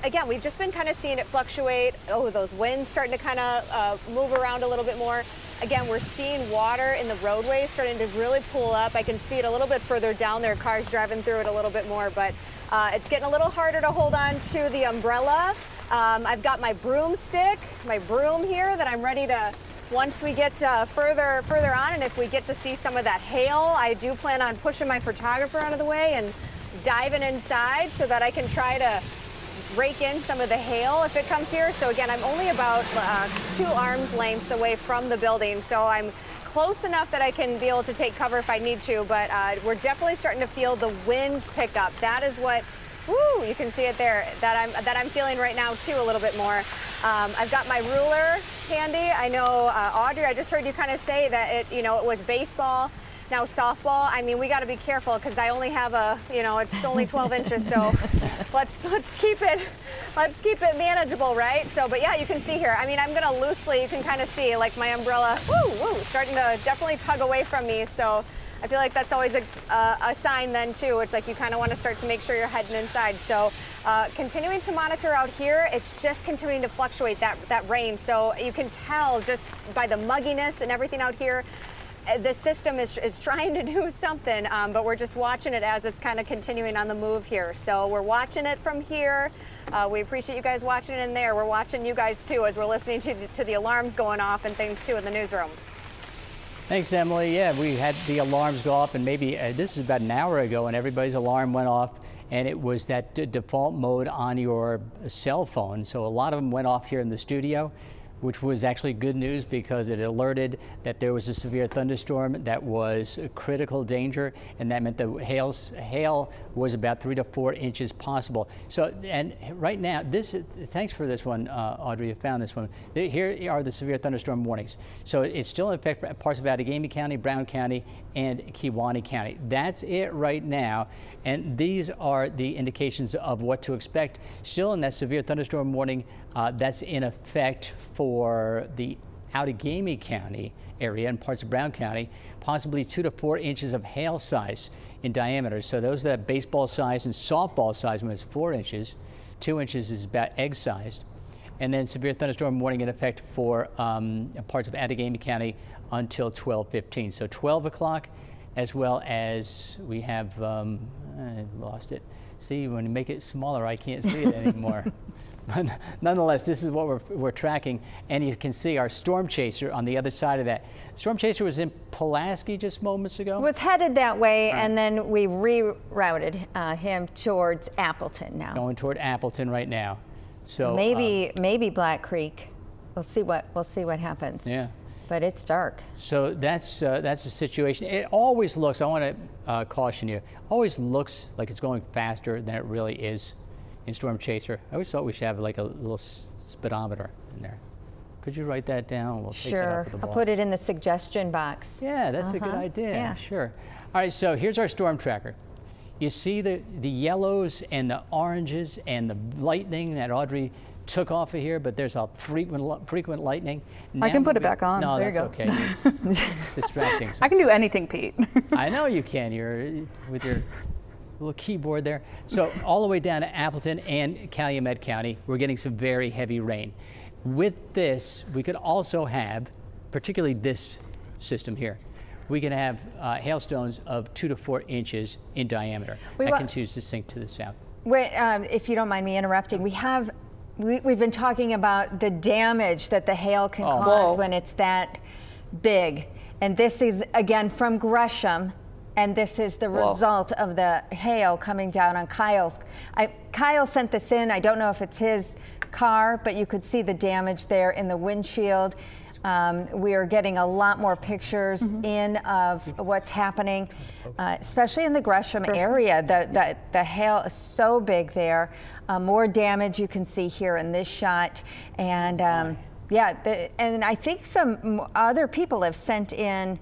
Again, we've just been kind of seeing it fluctuate. Oh, those winds starting to kind of move around a little bit more. Again, we're seeing water in the roadway starting to really pull up. I can see it a little bit further down there, cars driving through it a little bit more, but it's getting a little harder to hold on to the umbrella. I've got my broomstick, my broom here that I'm ready to, once we get further on, and if we get to see some of that hail, I do plan on pushing my photographer out of the way and diving inside so that I can try to rake in some of the hail if it comes here. So again, I'm only about 2 arms lengths away from the building, so I'm close enough that I can be able to take cover if I need to, but we're definitely starting to feel the winds pick up. That is what, woo, you can see it there, that I'm feeling right now too a little bit more. I've got my ruler handy. I know, Audrey, I just heard you kind of say that it was baseball, now softball. I mean, we got to be careful because I only have it's only 12 inches, so let's keep it manageable, right? So, but yeah, you can see here. I mean, I'm gonna loosely, you can kind of see like my umbrella, starting to definitely tug away from me. So I feel like that's always a sign then too. It's like you kind of want to start to make sure you're heading inside. So continuing to monitor out here, it's just continuing to fluctuate that rain. So you can tell just by the mugginess and everything out here, the system is trying to do something, but we're just watching it as it's kind of continuing on the move here. So we're watching it from here. We appreciate you guys watching it in there. We're watching you guys too as we're listening to the alarms going off and things too in the newsroom. Thanks, Emily. Yeah, we had the alarms go off, and maybe this is about an hour ago, and everybody's alarm went off, and it was that default mode on your cell phone. So a lot of them went off here in the studio, which was actually good news because it alerted that there was a severe thunderstorm that was a critical danger, and that meant the hail was about 3 to 4 inches possible. So, and right now, thanks for this one, Audrey, you found this one. Here are the severe thunderstorm warnings. So it's still in effect for parts of Allegheny County, Brown County, and Kewaunee County. That's it right now, and these are the indications of what to expect. Still in that severe thunderstorm warning, that's in effect for the Allegheny County area and parts of Brown County, possibly 2 to 4 inches of hail size in diameter. So those that baseball size and softball size when it's 4 inches, 2 inches is about egg sized. And then severe thunderstorm warning in effect for parts of Allegheny County until 12:15. So 12 o'clock, as well as we have, I lost it. See, when you make it smaller, I can't see it anymore. But nonetheless, this is what we're tracking, and you can see our storm chaser on the other side of that. Storm chaser was in Pulaski just moments ago. Was headed that way, and then we rerouted him towards Appleton now. Going toward Appleton right now. So maybe Black Creek. We'll see what happens. Yeah. But it's dark. So that's the situation. It always looks, I want to caution you, always looks like it's going faster than it really is in Storm Chaser. I always thought we should have like a little speedometer in there. Could you write that down? We'll take that up with the boss. I'll put it in the suggestion box. Yeah, that's a good idea. Yeah. Sure. All right, so here's our storm tracker. You see the yellows and the oranges and the lightning that Audrey took off of here, but there's a frequent lightning. I can put it back on. No, there you that's go. Okay. It's distracting. I can do anything, Pete. I know you can. You're with your little keyboard there. So all the way down to Appleton and Calumet County, we're getting some very heavy rain. With this, we could also have, particularly this system here, we can have hailstones of 2 to 4 inches in diameter. That continues to sink to the south. If you don't mind me interrupting, we've been talking about the damage that the hail can cause when it's that big. And this is, again, from Gresham, and this is the result of the hail coming down on Kyle's. Kyle sent this in. I don't know if it's his car, but you could see the damage there in the windshield. We are getting a lot more pictures in of what's happening, especially in the Gresham area. The hail is so big there. More damage you can see here in this shot. And and I think some other people have sent in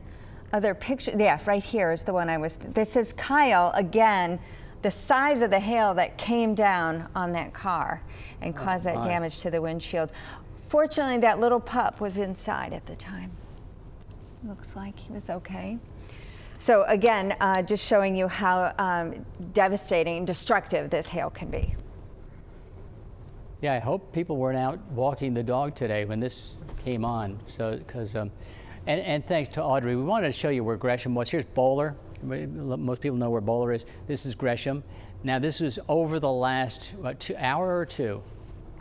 other pictures. Yeah, right here is the one this is Kyle again. The size of the hail that came down on that car and caused that damage to the windshield. Fortunately, that little pup was inside at the time. Looks like he was okay. So again, just showing you how devastating and destructive this hail can be. Yeah, I hope people weren't out walking the dog today when this came on. So, because, and thanks to Audrey, we wanted to show you where Gresham was. Here's Bowler. Most people know where Bowler is. This is Gresham. Now, this was over the last hour or two.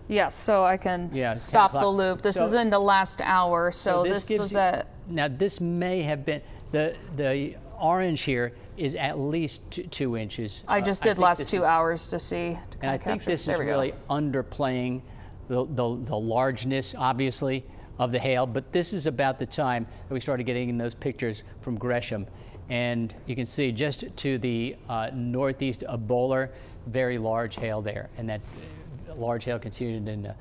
Yes, so I can stop the loop. This is in the last hour, so this was at... Now, this may have been, the orange here is at least 2 inches. I just did last 2 hours to see. And I think this is really underplaying the largeness, obviously, of the hail. But this is about the time that we started getting in those pictures from Gresham. And you can see just to the northeast of Bowler, very large hail there. And that large hail continued in,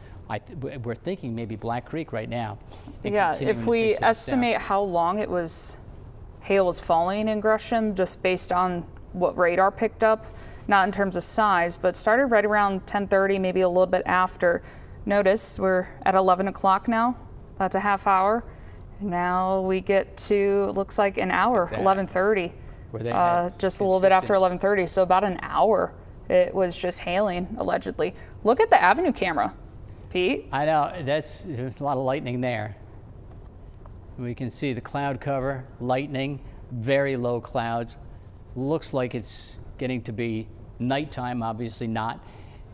we're thinking maybe Black Creek right now. Yeah, if we estimate how long hail was falling in Gresham, just based on what radar picked up, not in terms of size, but started right around 10:30, maybe a little bit after. Notice we're at 11 o'clock now. That's a half hour. Now we get to, looks like an hour, 11:30. Just a little bit after 11:30, so about an hour. It was just hailing, allegedly. Look at the Avenue camera, Pete. I know, there's a lot of lightning there. We can see the cloud cover, lightning, very low clouds. Looks like it's getting to be nighttime, obviously not.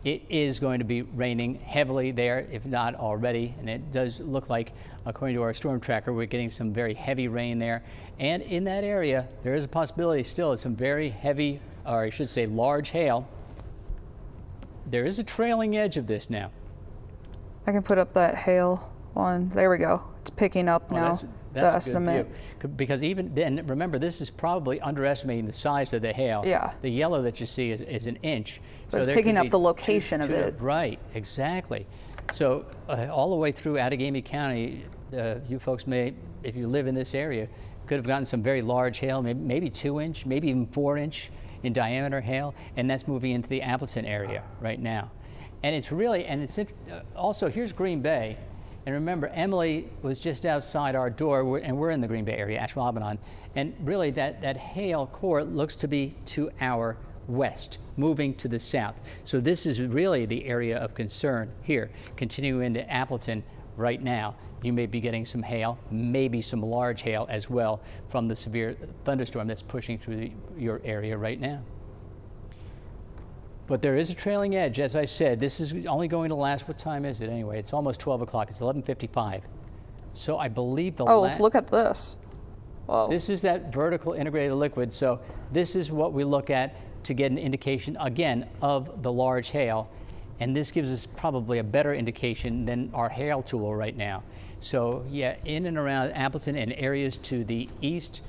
It is going to be raining heavily there, if not already, and it does look like, according to our storm tracker, we're getting some very heavy rain there. And in that area, there is a possibility still of some very heavy, or I should say large hail. There is a trailing edge of this now. I can put up that hail one. There we go. It's picking up now. That's the a estimate. good view. Because even then, remember, this is probably underestimating the size of the hail. Yeah. The yellow that you see is an inch. But it's picking up the location of it. Right, exactly. So all the way through Outagamie County, you folks may, if you live in this area, could have gotten some very large hail, maybe 2 inch, maybe even 4 inch in diameter hail, and that's moving into the Appleton area right now. And it's really, and it's also, here's Green Bay. And remember, Emily was just outside our door, and we're in the Green Bay area, Ashwaubenon. And really, that hail core looks to be to our west, moving to the south. So this is really the area of concern here. Continuing into Appleton right now, you may be getting some hail, maybe some large hail as well from the severe thunderstorm that's pushing through your area right now. But there is a trailing edge, as I said. This is only going to last, what time is it anyway? It's almost 12 o'clock, it's 11:55. So I believe the look at this. Whoa. This is that vertical integrated liquid. So this is what we look at to get an indication, again, of the large hail. And this gives us probably a better indication than our hail tool right now. So yeah, in and around Appleton and areas to the east,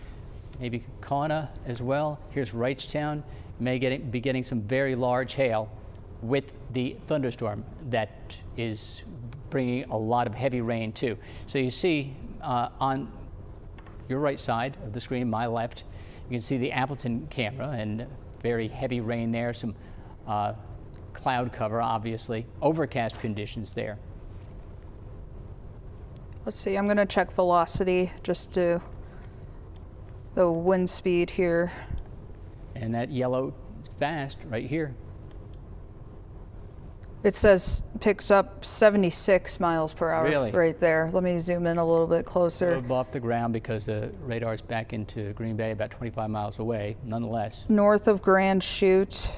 maybe Kauna as well. Here's Wrightstown. May be getting some very large hail with the thunderstorm that is bringing a lot of heavy rain too. So you see on your right side of the screen, my left, you can see the Appleton camera and very heavy rain there, some cloud cover obviously, overcast conditions there. Let's see, I'm gonna check velocity, just to the wind speed here. And that yellow is fast right here. It says picks up 76 miles per hour. Really? Right there. Let me zoom in a little bit closer. Off the ground because the radar's back into Green Bay about 25 miles away, nonetheless. North of Grand Chute,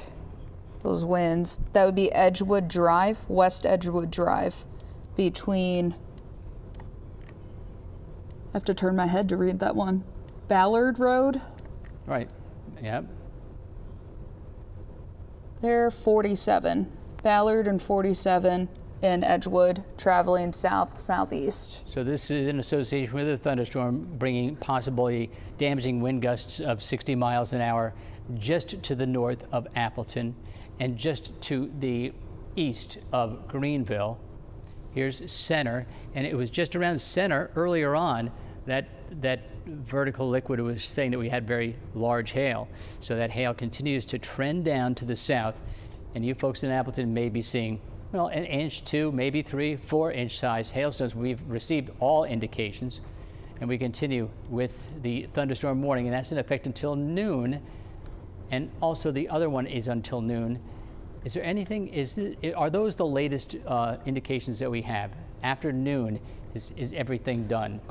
those winds, that would be Edgewood Drive, West Edgewood Drive, between, I have to turn my head to read that one, Ballard Road. Right, yep. They're 47, Ballard and 47 in Edgewood, traveling south-southeast. So this is in association with a thunderstorm bringing possibly damaging wind gusts of 60 miles an hour just to the north of Appleton and just to the east of Greenville. Here's Center, and it was just around Center earlier on that vertical liquid was saying that we had very large hail. So that hail continues to trend down to the south, and you folks in Appleton may be seeing Well, an inch, 2, maybe 3, 4-inch size hailstones. We've received all indications, and we continue with the thunderstorm warning, and that's in effect until noon. And also the other one is until noon. Is there anything, are those the latest indications that we have? After noon, is everything done,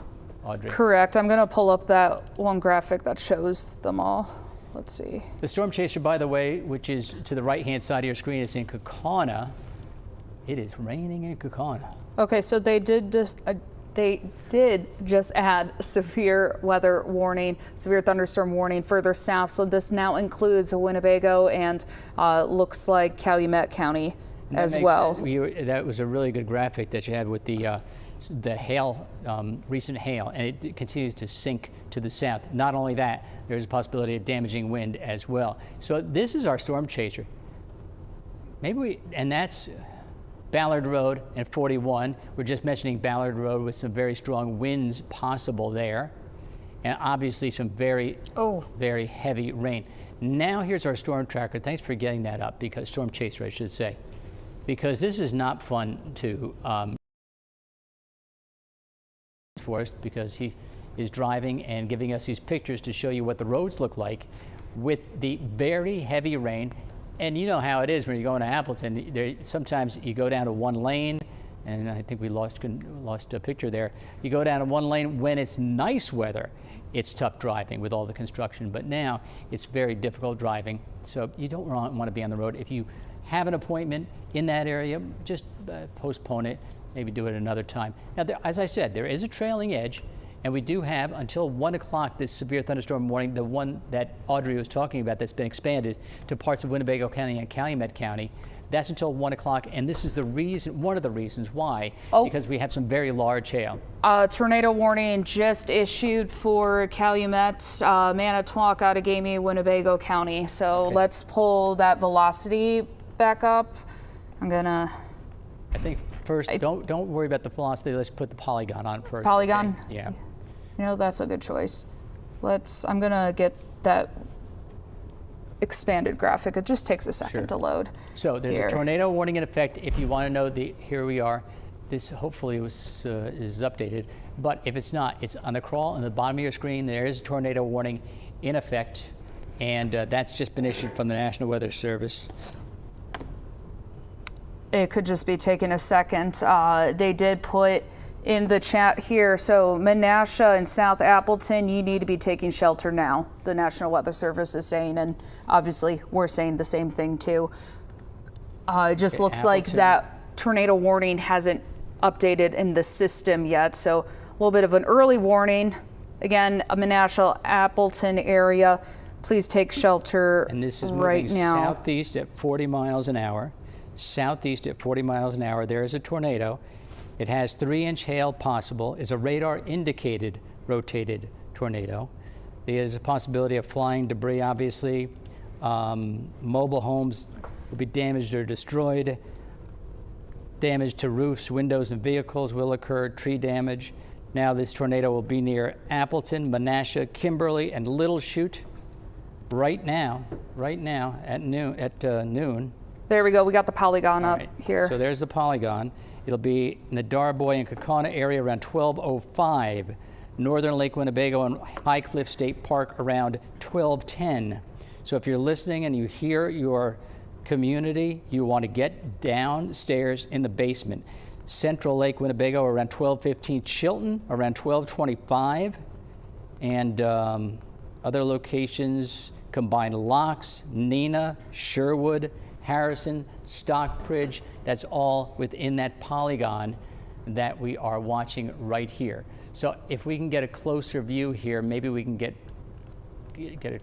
Audrey? Correct. I'm going to pull up that one graphic that shows them all. Let's see. The storm chaser, by the way, which is to the right-hand side of your screen, is in Kaukauna. It is raining in Kaukauna. Okay, so they did just add severe weather warning, severe thunderstorm warning further south. So this now includes Winnebago and looks like Calumet County as well. That was a really good graphic that you had with the hail, recent hail, and it continues to sink to the south. Not only that, there's a possibility of damaging wind as well. So this is our storm chaser. And that's Ballard Road and 41. We're just mentioning Ballard Road with some very strong winds possible there, and obviously some very heavy rain. Now here's our storm tracker. Thanks for getting that up, because storm chaser, I should say, because this is not fun to for us, because he is driving and giving us these pictures to show you what the roads look like with the very heavy rain. And you know how it is when you're going to Appleton. Sometimes you go down to one lane, and I think we lost a picture there. You go down to one lane when it's nice weather. It's tough driving with all the construction, but now it's very difficult driving. So you don't want to be on the road. If you have an appointment in that area, just postpone it. Maybe do it another time. Now, as I said, there is a trailing edge, and we do have until 1 o'clock this severe thunderstorm warning, the one that Audrey was talking about that's been expanded to parts of Winnebago County and Calumet County. That's until 1 o'clock, and this is the reason, one of the reasons why, because we have some very large hail. Tornado warning just issued for Calumet, Manitowoc, Outagamie, Winnebago County. So let's pull that velocity back up. I think first, don't worry about the velocity. Let's put the polygon on first. Polygon? Okay. Yeah. You know, that's a good choice. I'm gonna get that expanded graphic. It just takes a second to load. So there's a tornado warning in effect. If you want to know, here we are. This hopefully is updated, but if it's not, it's on the crawl on the bottom of your screen. There is a tornado warning in effect, and that's just been issued from the National Weather Service. It could just be taking a second. They did put in the chat here, so Menasha and South Appleton, you need to be taking shelter now, the National Weather Service is saying, and obviously we're saying the same thing too. It just looks like that tornado warning hasn't updated in the system yet, so a little bit of an early warning. Again, Menasha, Appleton area, please take shelter right now. And this is moving southeast at 40 miles an hour. Southeast at 40 miles an hour. There is a tornado. It has 3-inch hail possible. It's a radar indicated rotated tornado. There's a possibility of flying debris, obviously. Mobile homes will be damaged or destroyed. Damage to roofs, windows, and vehicles will occur. Tree damage. Now this tornado will be near Appleton, Menasha, Kimberly, and Little Chute right now at noon. There we go. We got the polygon up here. So there's the polygon. It'll be in the Darboy and Kaukauna area around 12:05. Northern Lake Winnebago and High Cliff State Park around 12:10. So if you're listening and you hear your community, you want to get downstairs in the basement. Central Lake Winnebago around 12:15. Chilton around 12:25. And other locations, Combined Locks, Neenah, Sherwood, Harrison, Stockbridge, that's all within that polygon that we are watching right here. So if we can get a closer view here, maybe we can get it.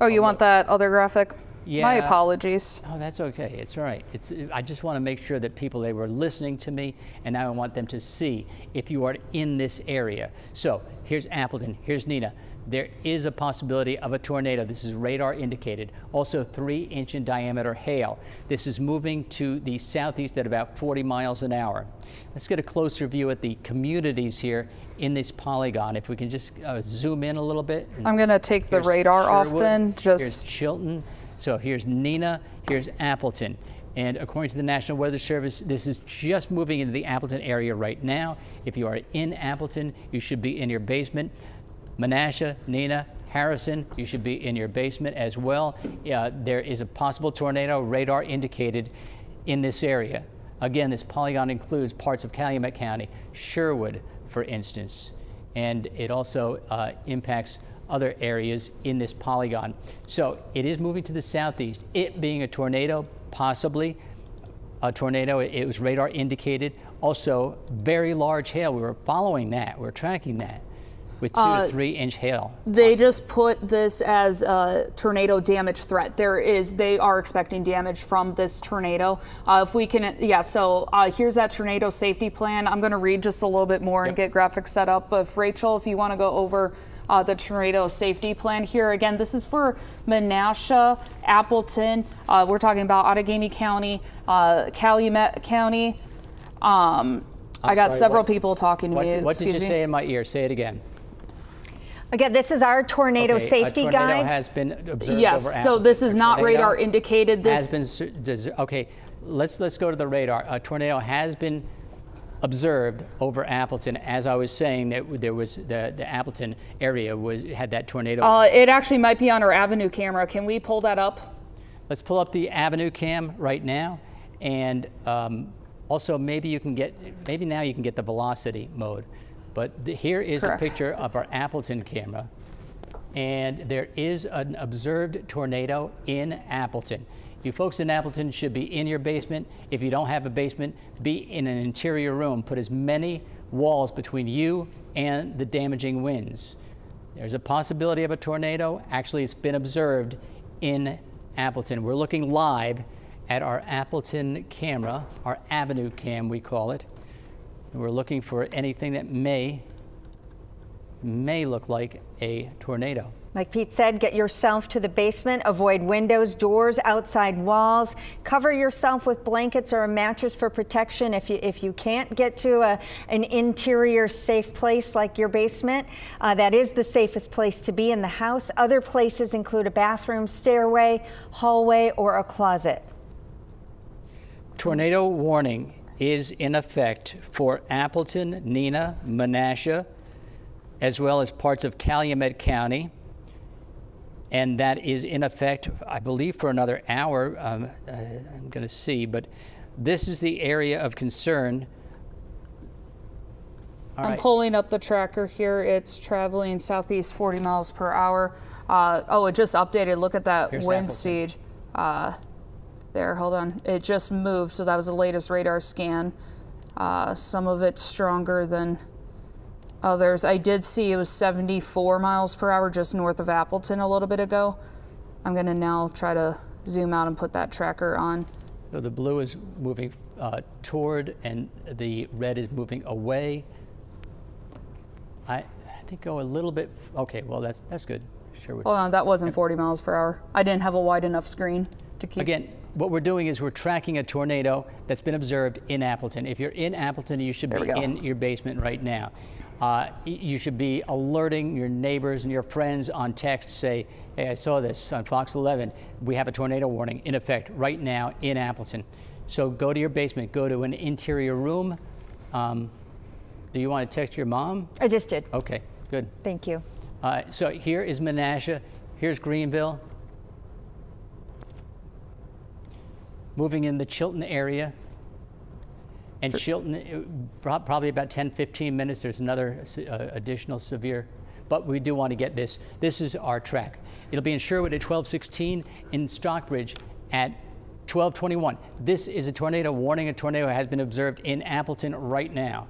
Oh, you want that other graphic? Yeah. My apologies. Oh, that's okay. It's all right. I just want to make sure that they were listening to me, and now I want them to see if you are in this area. So here's Appleton, here's Neenah. There is a possibility of a tornado. This is radar indicated. Also 3-inch in diameter hail. This is moving to the southeast at about 40 miles an hour. Let's get a closer view at the communities here in this polygon. If we can just zoom in a little bit. I'm gonna take the radar off then. Here's Chilton. So here's Neenah, here's Appleton. And according to the National Weather Service, this is just moving into the Appleton area right now. If you are in Appleton, you should be in your basement. Menasha, Nina, Harrison, you should be in your basement as well. There is a possible tornado radar indicated in this area. Again, this polygon includes parts of Calumet County, Sherwood, for instance, and it also impacts other areas in this polygon. So it is moving to the southeast. It being a tornado, possibly a tornado, it was radar indicated. Also, very large hail. We were following that. We're tracking that with 2 to 3 inch hail. They just put this as a tornado damage threat. They are expecting damage from this tornado. If we can, so here's that tornado safety plan. I'm gonna read just a little bit more and get graphics set up. But if Rachel, if you wanna go over the tornado safety plan here. Again, this is for Menasha, Appleton. We're talking about Outagamie County, Calumet County. I got several people talking to me. What did you say in my ear? Say it again. Again, this is our tornado safety guide. A tornado has been observed over Yes, so this is not radar indicated. This has been, okay, let's go to the radar. A tornado has been observed over Appleton. As I was saying, that there was the Appleton area had that tornado. It actually might be on our Avenue camera. Can we pull that up? Let's pull up the Avenue cam right now, and also maybe now you can get the velocity mode. But here is a picture of our Appleton camera, and there is an observed tornado in Appleton. You folks in Appleton should be in your basement. If you don't have a basement, be in an interior room. Put as many walls between you and the damaging winds. There's a possibility of a tornado. Actually, it's been observed in Appleton. We're looking live at our Appleton camera, our Avenue cam we call it. We're looking for anything that may look like a tornado. Like Pete said, get yourself to the basement, avoid windows, doors, outside walls, cover yourself with blankets or a mattress for protection. If you can't get to an interior safe place like your basement, that is the safest place to be in the house. Other places include a bathroom, stairway, hallway, or a closet. Tornado warning is in effect for Appleton, Nina, Menasha, as well as parts of Calumet County. And that is in effect, I believe, for another hour. I'm going to see, but this is the area of concern. I'm pulling up the tracker here. It's traveling southeast 40 miles per hour. It just updated. Look at that wind speed. There, hold on. It just moved, so that was the latest radar scan. Some of it's stronger than others. I did see it was 74 miles per hour just north of Appleton a little bit ago. I'm gonna now try to zoom out and put that tracker on. So the blue is moving toward, and the red is moving away. I think go a little bit, okay, well that's good. Sure. Hold on, that wasn't 40 miles per hour. I didn't have a wide enough screen to keep. Again, what we're doing is we're tracking a tornado that's been observed in Appleton. If you're in Appleton, you should be in your basement right now. You should be alerting your neighbors and your friends on text. Say, hey, I saw this on Fox 11. We have a tornado warning in effect right now in Appleton. So go to your basement, go to an interior room. Do you want to text your mom? I just did. Okay, good. Thank you. So here is Menasha. Here's Greenville. Moving in the Chilton area. And Chilton, probably about 10-15 minutes, there's another additional severe, but we do want to get this. This is our track. It'll be in Sherwood at 12:16, in Stockbridge at 12:21. This is a tornado warning. A tornado has been observed in Appleton right now.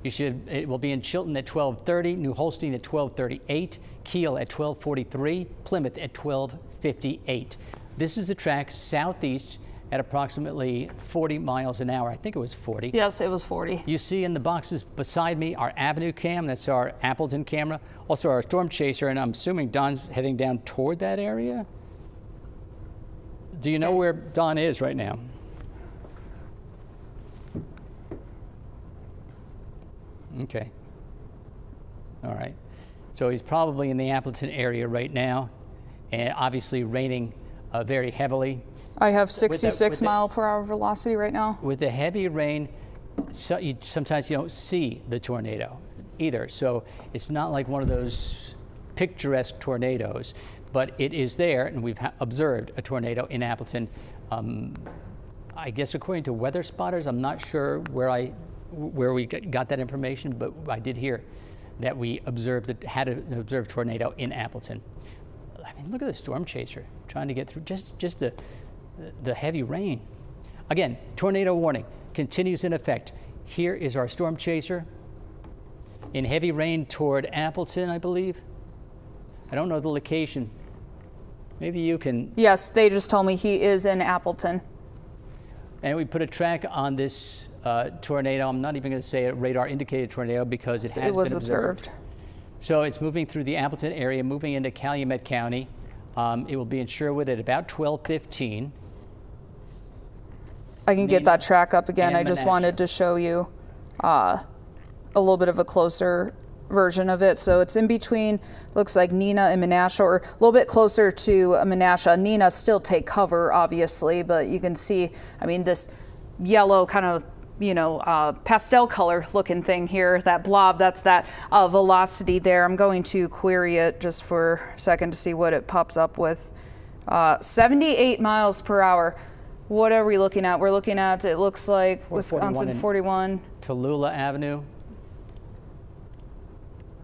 It will be in Chilton at 12:30, New Holstein at 12:38, Kiel at 12:43, Plymouth at 12:58. This is the track southeast at approximately 40 miles an hour. I think it was 40. Yes, it was 40. You see in the boxes beside me our Avenue cam, that's our Appleton camera, also our storm chaser, and I'm assuming Don's heading down toward that area. Do you know where Don is right now? Okay. All right. So he's probably in the Appleton area right now, and obviously raining very heavily. I have 66 mile per hour velocity right now. With the heavy rain, sometimes you don't see the tornado either. So it's not like one of those picturesque tornadoes, but it is there, and we've observed a tornado in Appleton. I guess according to weather spotters, I'm not sure where we got that information, but I did hear that we had an observed tornado in Appleton. I mean, look at the storm chaser trying to get through just the heavy rain. Again, tornado warning continues in effect. Here is our storm chaser in heavy rain toward Appleton, I believe. I don't know the location. Maybe you can. Yes, they just told me he is in Appleton. And we put a track on this tornado. I'm not even going to say a radar indicated tornado because it was observed. So it's moving through the Appleton area, moving into Calumet County. It will be in Sherwood at about 12:15. I can get that track up again. I just wanted to show you a little bit of a closer version of it. So it's in between, looks like Nina and Menasha, or a little bit closer to Menasha. Nina still take cover, obviously, but you can see, I mean, this yellow kind of, pastel color looking thing here, that blob, that's that velocity there. I'm going to query it just for a second to see what it pops up with. 78 miles per hour. What are we looking at? We're looking at, it looks like Wisconsin 41. Tallulah Avenue.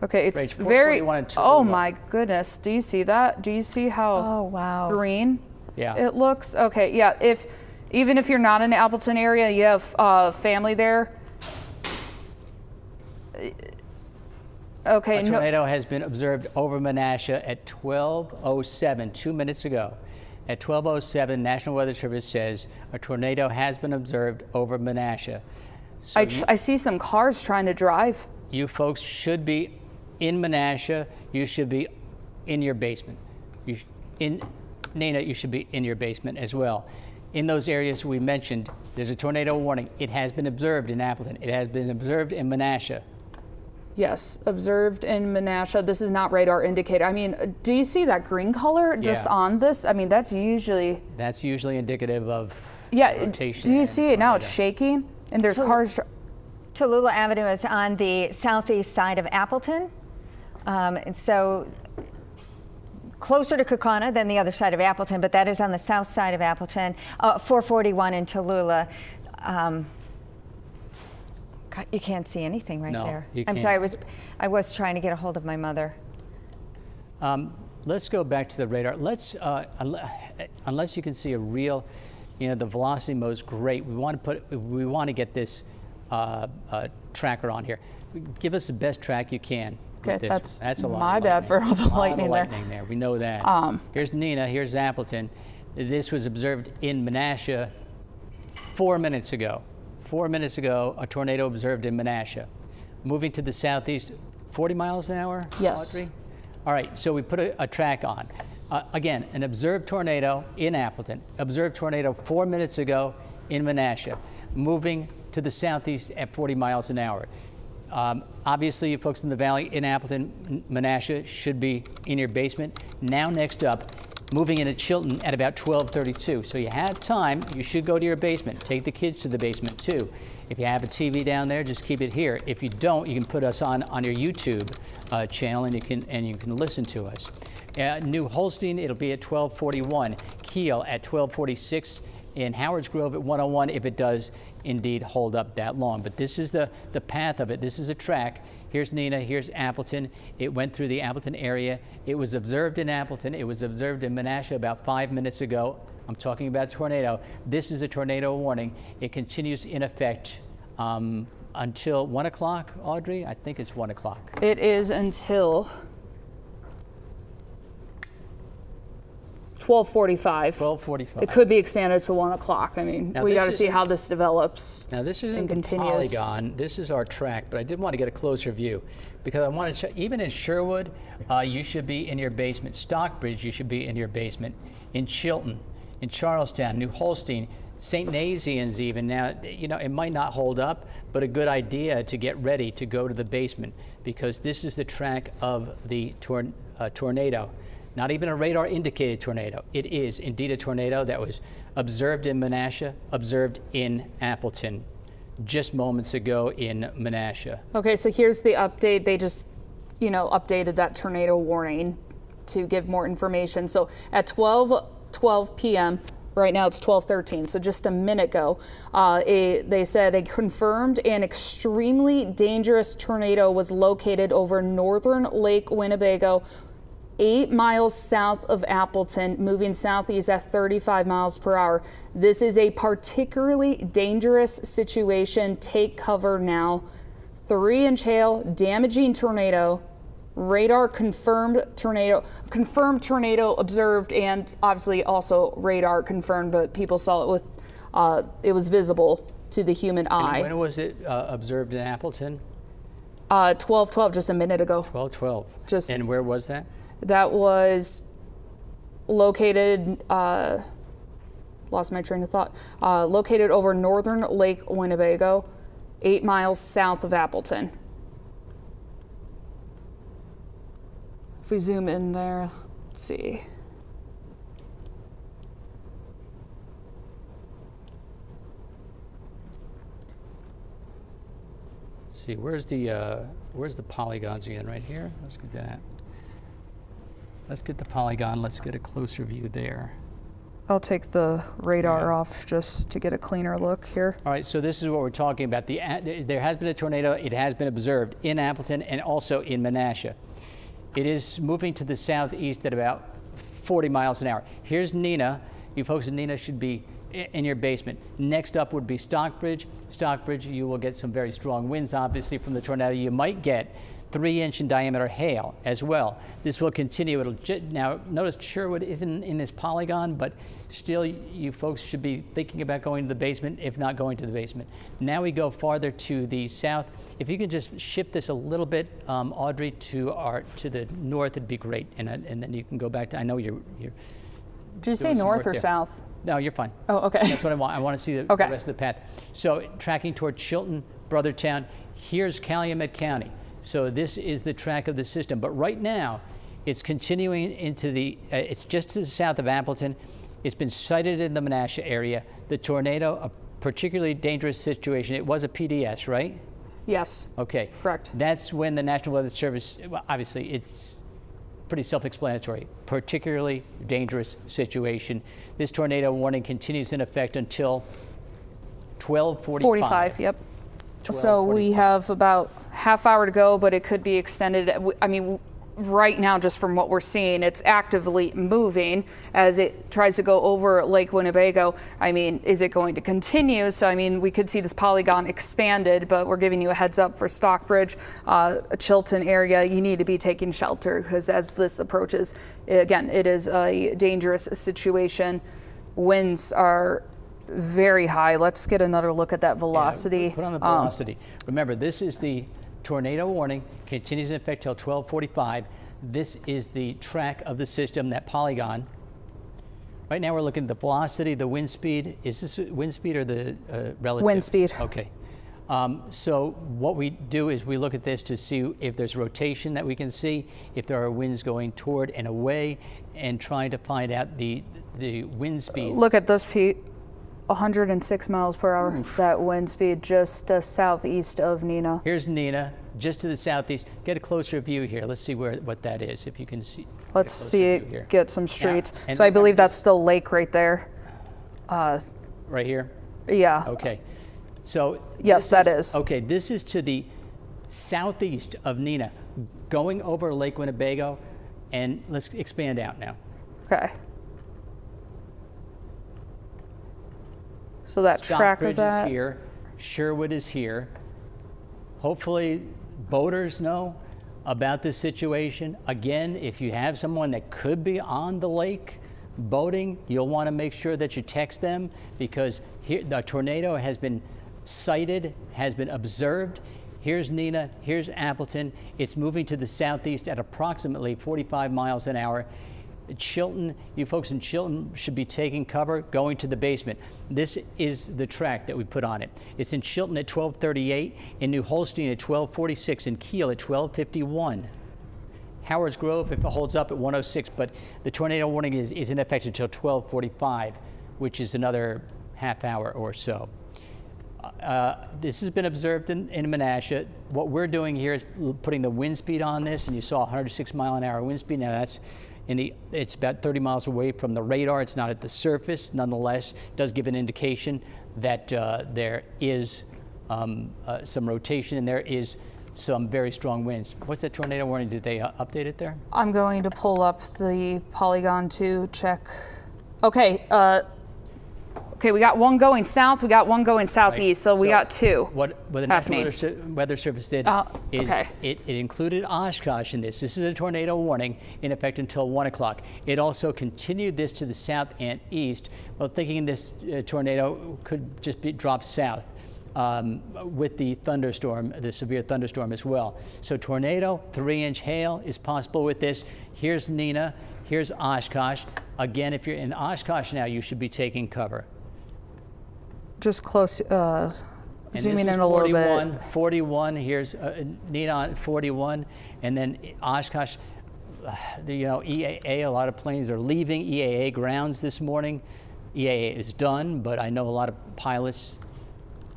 Okay, it's very, oh my goodness. Do you see that? Do you see how green it looks? Okay, yeah, even if you're not in the Appleton area, you have family there. Okay. A tornado has been observed over Menasha at 12:07, 2 minutes ago. At 12:07, National Weather Service says a tornado has been observed over Menasha. So I see some cars trying to drive. You folks should be in Menasha. You should be in your basement. Nina, you should be in your basement as well. In those areas we mentioned, there's a tornado warning. It has been observed in Appleton. It has been observed in Menasha. Yes, observed in Menasha. This is not radar indicated. I mean, do you see that green color just on this? I mean, that's usually indicative of rotation. Do you see it now? It's shaking, and there's cars. Tallulah Avenue is on the southeast side of Appleton, and so closer to Kaukauna than the other side of Appleton, but that is on the south side of Appleton. 441 in Tallulah. God, you can't see anything right there. I'm sorry, I was trying to get a hold of my mother. Let's go back to the radar. Let's, unless you can see a real, the velocity mode's great. We want to get this tracker on here. Give us the best track you can. Okay, that's a lot. My bad for all the lightning there. We know that. Here's Nina. Here's Appleton. This was observed in Menasha 4 minutes ago. 4 minutes ago, a tornado observed in Menasha. Moving to the southeast, 40 miles an hour? Yes. Audrey? All right, so we put a track on. Again, an observed tornado in Appleton. Observed tornado 4 minutes ago in Menasha. Moving to the southeast at 40 miles an hour. Obviously, you folks in the valley in Appleton, Menasha should be in your basement. Now next up, moving into Chilton at about 12:32. So you have time, you should go to your basement. Take the kids to the basement too. If you have a TV down there, just keep it here. If you don't, you can put us on your YouTube channel and you can listen to us. New Holstein, it'll be at 12:41. Kiel at 12:46. In Howard's Grove at 101 if it does indeed hold up that long. But this is the path of it. This is a track. Here's Nina, here's Appleton. It went through the Appleton area. It was observed in Appleton. It was observed in Menasha about 5 minutes ago. I'm talking about a tornado. This is a tornado warning. It continues in effect until 1 o'clock, Audrey? I think it's 1 o'clock. It is until 12:45. 12:45. It could be expanded to 1 o'clock. I mean, we got to see how this develops. Now this isn't the polygon. This is our track, but I did want to get a closer view because I want to check. Even in Sherwood, you should be in your basement. Stockbridge, you should be in your basement. In Chilton, in Charlestown, New Holstein, St. Nazianz even. Now, it might not hold up, but a good idea to get ready to go to the basement because this is the track of the tornado. not even a radar indicated tornado. It is indeed a tornado that was observed in Menasha, observed in Appleton just moments ago in Menasha. Okay, so here's the update. They just, updated that tornado warning to give more information. So at 12 p.m., right now it's 12:13, so just a minute ago, they said a confirmed and extremely dangerous tornado was located over northern Lake Winnebago, 8 miles south of Appleton, moving southeast at 35 miles per hour. This is a particularly dangerous situation. Take cover now. 3-inch hail, damaging tornado, radar confirmed tornado observed, and obviously also radar confirmed, but people saw it with, it was visible to the human eye. And when was it observed in Appleton? 12:12, just a minute ago. 12:12. Just. And where was that? That was located, lost my train of thought, located over northern Lake Winnebago, 8 miles south of Appleton. If we zoom in there, let's see. Let's see, where's the polygons again? Right here? Let's get that. Let's get the polygon. Let's get a closer view there. I'll take the radar off just to get a cleaner look here. All right, so this is what we're talking about. There has been a tornado. It has been observed in Appleton and also in Menasha. It is moving to the southeast at about 40 miles an hour. Here's Nina. You folks in Nina should be in your basement. Next up would be Stockbridge. Stockbridge, you will get some very strong winds, obviously, from the tornado. You might get 3-inch in diameter hail as well. This will continue. Now, notice Sherwood isn't in this polygon, but still you folks should be thinking about going to the basement, if not going to the basement. Now we go farther to the south. If you can just shift this a little bit, Audrey, to the north, it'd be great. And then you can go back to, I know you're Did you say north or south? No, you're fine. Oh, okay. That's what I want. I want to see the rest of the path. So tracking toward Chilton, Brothertown. Here's Calumet County. So this is the track of the system. But right now, it's continuing into it's just to the south of Appleton. It's been sighted in the Menasha area. The tornado, a particularly dangerous situation. It was a PDS, right? Yes. Okay. Correct. That's when the National Weather Service, well, obviously it's pretty self-explanatory. Particularly dangerous situation. This tornado warning continues in effect until 12:45. 45, yep. So we have about half hour to go, but it could be extended. I mean, right now, just from what we're seeing, it's actively moving as it tries to go over Lake Winnebago. I mean, is it going to continue? So, I mean, we could see this polygon expanded, but we're giving you a heads up for Stockbridge, Chilton area. You need to be taking shelter because as this approaches, again, it is a dangerous situation. Winds are very high. Let's get another look at that velocity. Yeah, put on the velocity. Remember, this is the tornado warning, continues in effect till 12:45. This is the track of the system, that polygon. Right now we're looking at the velocity, the wind speed. Is this wind speed or the relative? Wind speed. Okay. So what we do is we look at this to see if there's rotation that we can see, if there are winds going toward and away, and trying to find out the wind speed. Look at this, Pete. 106 miles per hour. Oof. That wind speed just southeast of Nina. Here's Nina, just to the southeast. Get a closer view here. Let's see what that is, if you can see. Let's see it get some streets. Yeah. So I believe that's still lake right there. Right here? Yeah. Okay. So yes, that is. Okay, this is to the southeast of Nina, going over Lake Winnebago, and let's expand out now. Okay. So that track of that. Stockbridge is here, Sherwood is here. Hopefully boaters know about this situation. Again, if you have someone that could be on the lake boating, you'll want to make sure that you text them, because here, the tornado has been sighted, has been observed. Here's Nina, here's Appleton. It's moving to the southeast at approximately 45 miles an hour. Chilton, you folks in Chilton should be taking cover, going to the basement. This is the track that we put on it. It's in Chilton at 12:38, in New Holstein at 12:46, in Kiel at 12:51. Howard's Grove, if it holds up, at 106, but the tornado warning is in effect until 12:45, which is another half hour or so. This has been observed in Menasha. What we're doing here is putting the wind speed on this, and you saw 106 mile an hour wind speed. Now that's it's about 30 miles away from the radar. It's not at the surface. Nonetheless, it does give an indication that there is some rotation and there is some very strong winds. What's that tornado warning? Did they update it there? I'm going to pull up the polygon to check. Okay. Okay, we got one going south, we got one going southeast, so we got two. What the National Weather Service did is it included Oshkosh in this. This is a tornado warning in effect until 1 o'clock. It also continued this to the south and east, well, thinking this tornado could just drop south with the thunderstorm, the severe thunderstorm as well. So tornado, 3-inch hail is possible with this. Here's Nina, here's Oshkosh. Again, if you're in Oshkosh now, you should be taking cover. Just close, zooming in a little bit. 41, here's Nina at 41, and then Oshkosh, EAA, a lot of planes are leaving EAA grounds this morning. EAA is done, but I know a lot of pilots,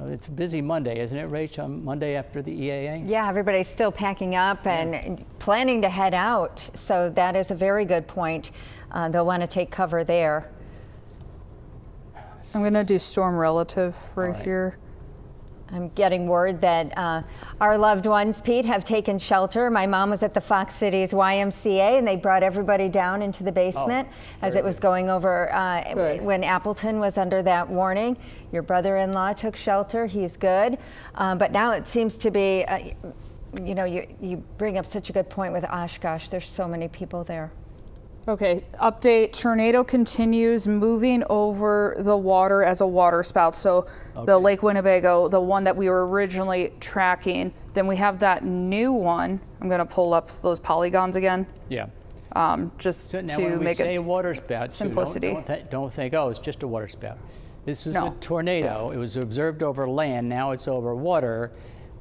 it's a busy Monday, isn't it, Rach, on Monday after the EAA? Yeah, everybody's still packing up and planning to head out, so that is a very good point. They'll want to take cover there. I'm going to do storm relative right here. I'm getting word that our loved ones, Pete, have taken shelter. My mom was at the Fox Cities YMCA, and they brought everybody down into the basement as it was going over when Appleton was under that warning. Your brother-in-law took shelter. He's good. But now it seems to be, you bring up such a good point with Oshkosh. There's so many people there. Okay, update, tornado continues moving over the water as a water spout. So the Lake Winnebago, the one that we were originally tracking, then we have that new one. I'm gonna pull up those polygons again. Yeah. Just so now to when we make say it water spout, simplicity. Don't think, oh, it's just a water spout. This is a tornado. It was observed over land, now it's over water.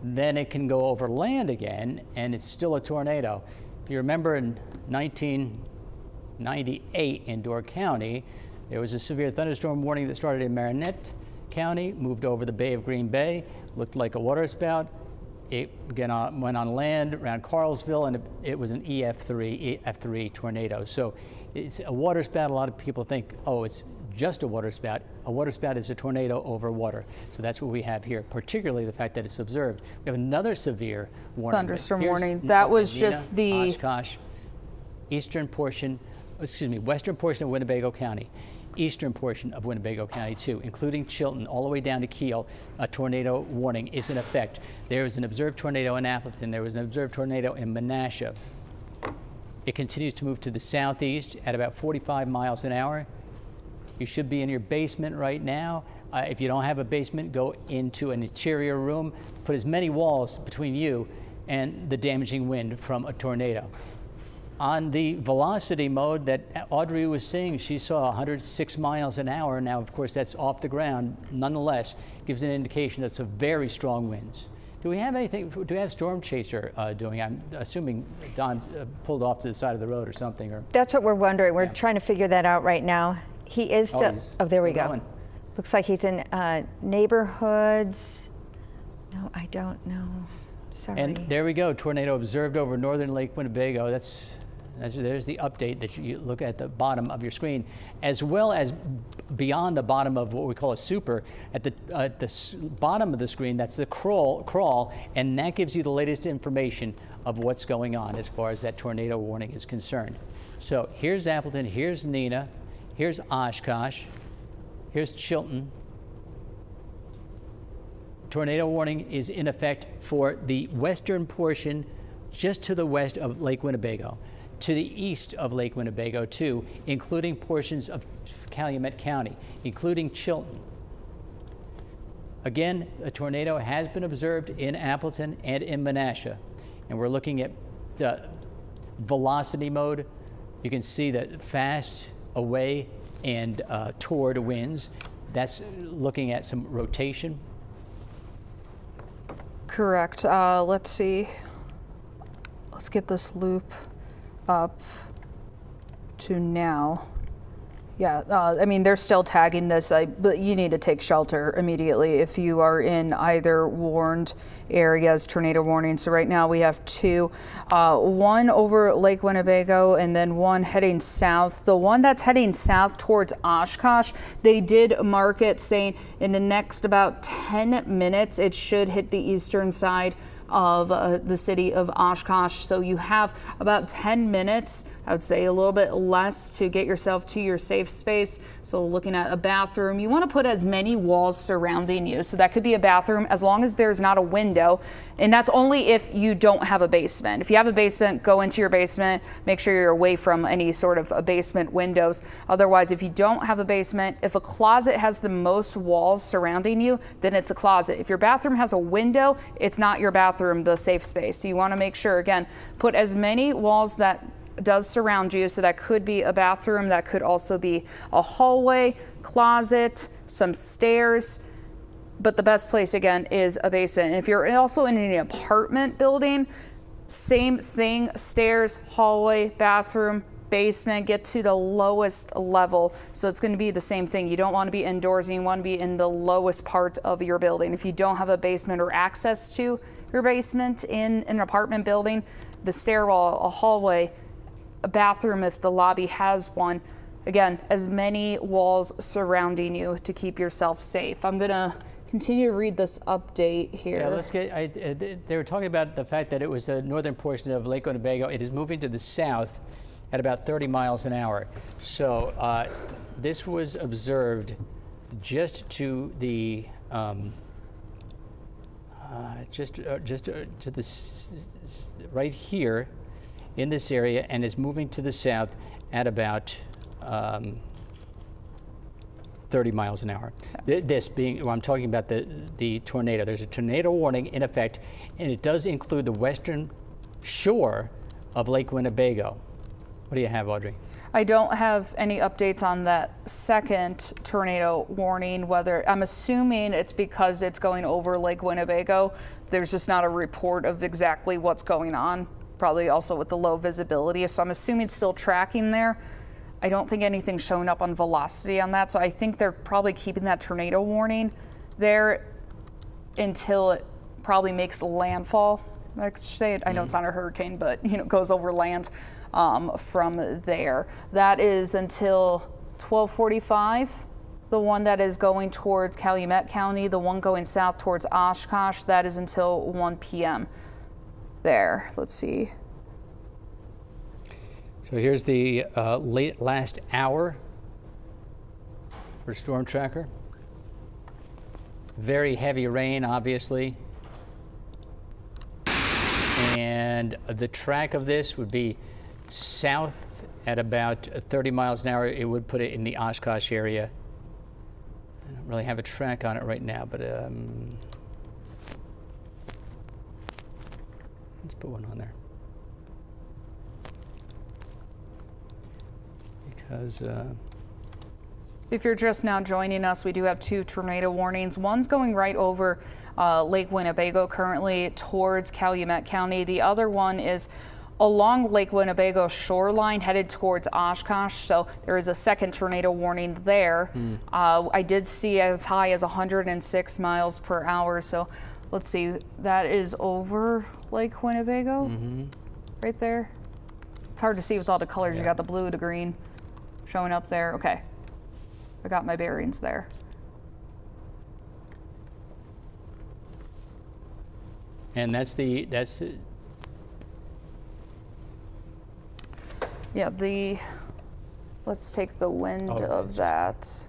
Then it can go over land again, and it's still a tornado. If you remember in 1998 in Door County, there was a severe thunderstorm warning that started in Marinette County, moved over the Bay of Green Bay, looked like a water spout. It went on land around Carlsville, and it was an F3 tornado. So it's a water spout. A lot of people think, oh, it's just a water spout. A water spout is a tornado over water. So that's what we have here, particularly the fact that it's observed. We have another severe warning. Thunderstorm warning. That was Nina, just the Oshkosh, western portion of Winnebago County, eastern portion of Winnebago County too, including Chilton, all the way down to Kiel. A tornado warning is in effect. There was an observed tornado in Appleton. There was an observed tornado in Menasha. It continues to move to the southeast at about 45 miles an hour. You should be in your basement right now. If you don't have a basement, go into an interior room. Put as many walls between you and the damaging wind from a tornado. On the velocity mode that Audrey was seeing, she saw 106 miles an hour. Now, of course, that's off the ground. Nonetheless, gives an indication that it's a very strong winds. Do we have anything, do we have Storm Chaser doing? I'm assuming Don pulled off to the side of the road or something. Or that's what we're wondering. We're trying to figure that out right now. He is still, there we go. Looks like he's in neighborhoods. No, I don't know. Sorry. And there we go, tornado observed over northern Lake Winnebago. There's the update that you look at the bottom of your screen, as well as beyond the bottom of what we call a super, at the bottom of the screen, that's the crawl, and that gives you the latest information of what's going on as far as that tornado warning is concerned. So here's Appleton, here's Nina, here's Oshkosh, here's Chilton. Tornado warning is in effect for the western portion, just to the west of Lake Winnebago, to the east of Lake Winnebago too, including portions of Calumet County, including Chilton. Again, a tornado has been observed in Appleton and in Menasha, and we're looking at the velocity mode. You can see that fast, away, and toward winds. That's looking at some rotation. correct. Let's see. Let's get this loop. up to now. Yeah, I mean, they're still tagging this, but you need to take shelter immediately if you are in either warned areas, tornado warning. So right now we have two, one over Lake Winnebago and then one heading south. The one that's heading south towards Oshkosh, they did mark it saying in the next about 10 minutes, it should hit the eastern side of the city of Oshkosh. So you have about 10 minutes, I would say a little bit less, to get yourself to your safe space. So looking at a bathroom, you want to put as many walls surrounding you. So that could be a bathroom as long as there's not a window. And that's only if you don't have a basement. If you have a basement, go into your basement, make sure you're away from any sort of basement windows. Otherwise, if you don't have a basement, if a closet has the most walls surrounding you, then it's a closet. If your bathroom has a window, it's not your bathroom, the safe space. So you want to make sure, again, put as many walls that does surround you. So that could be a bathroom, that could also be a hallway, closet, some stairs. But the best place, again, is a basement. And if you're also in an apartment building, same thing, stairs, hallway, bathroom, basement, get to the lowest level. So it's going to be the same thing. You don't want to be indoors, and you want to be in the lowest part of your building. If you don't have a basement or access to your basement in an apartment building, the stairwell, a hallway, a bathroom if the lobby has one. Again, as many walls surrounding you to keep yourself safe. I'm going to continue to read this update here. Yeah, let's get, they were talking about the fact that it was a northern portion of Lake Winnebago. It is moving to the south at about 30 miles an hour. So this was observed just to the right here in this area, and is moving to the south at about 30 miles an hour. This being, well, I'm talking about the tornado. There's a tornado warning in effect, and it does include the western shore of Lake Winnebago. What do you have, Audrey? I don't have any updates on that second tornado warning, whether, I'm assuming it's because it's going over Lake Winnebago. There's just not a report of exactly what's going on, probably also with the low visibility. So I'm assuming it's still tracking there. I don't think anything's showing up on velocity on that. So I think they're probably keeping that tornado warning there until it probably makes landfall. I could say it. I know it's not a hurricane, but goes over land from there. That is until 12:45. The one that is going towards Calumet County, the one going south towards Oshkosh, that is until 1 p.m. there. Let's see. So here's the last hour for Storm Tracker. Very heavy rain, obviously. And the track of this would be south at about 30 miles an hour. It would put it in the Oshkosh area. I don't really have a track on it right now, but let's put one on there. Because if you're just now joining us, we do have two tornado warnings. One's going right over Lake Winnebago currently towards Calumet County. The other one is along Lake Winnebago shoreline headed towards Oshkosh. So there is a second tornado warning there. I did see as high as 106 miles per hour. So let's see, that is over Lake Winnebago right there. It's hard to see with all the colors. You got the blue, the green showing up there. Okay, I got my bearings there. And that's yeah, let's take the wind of that.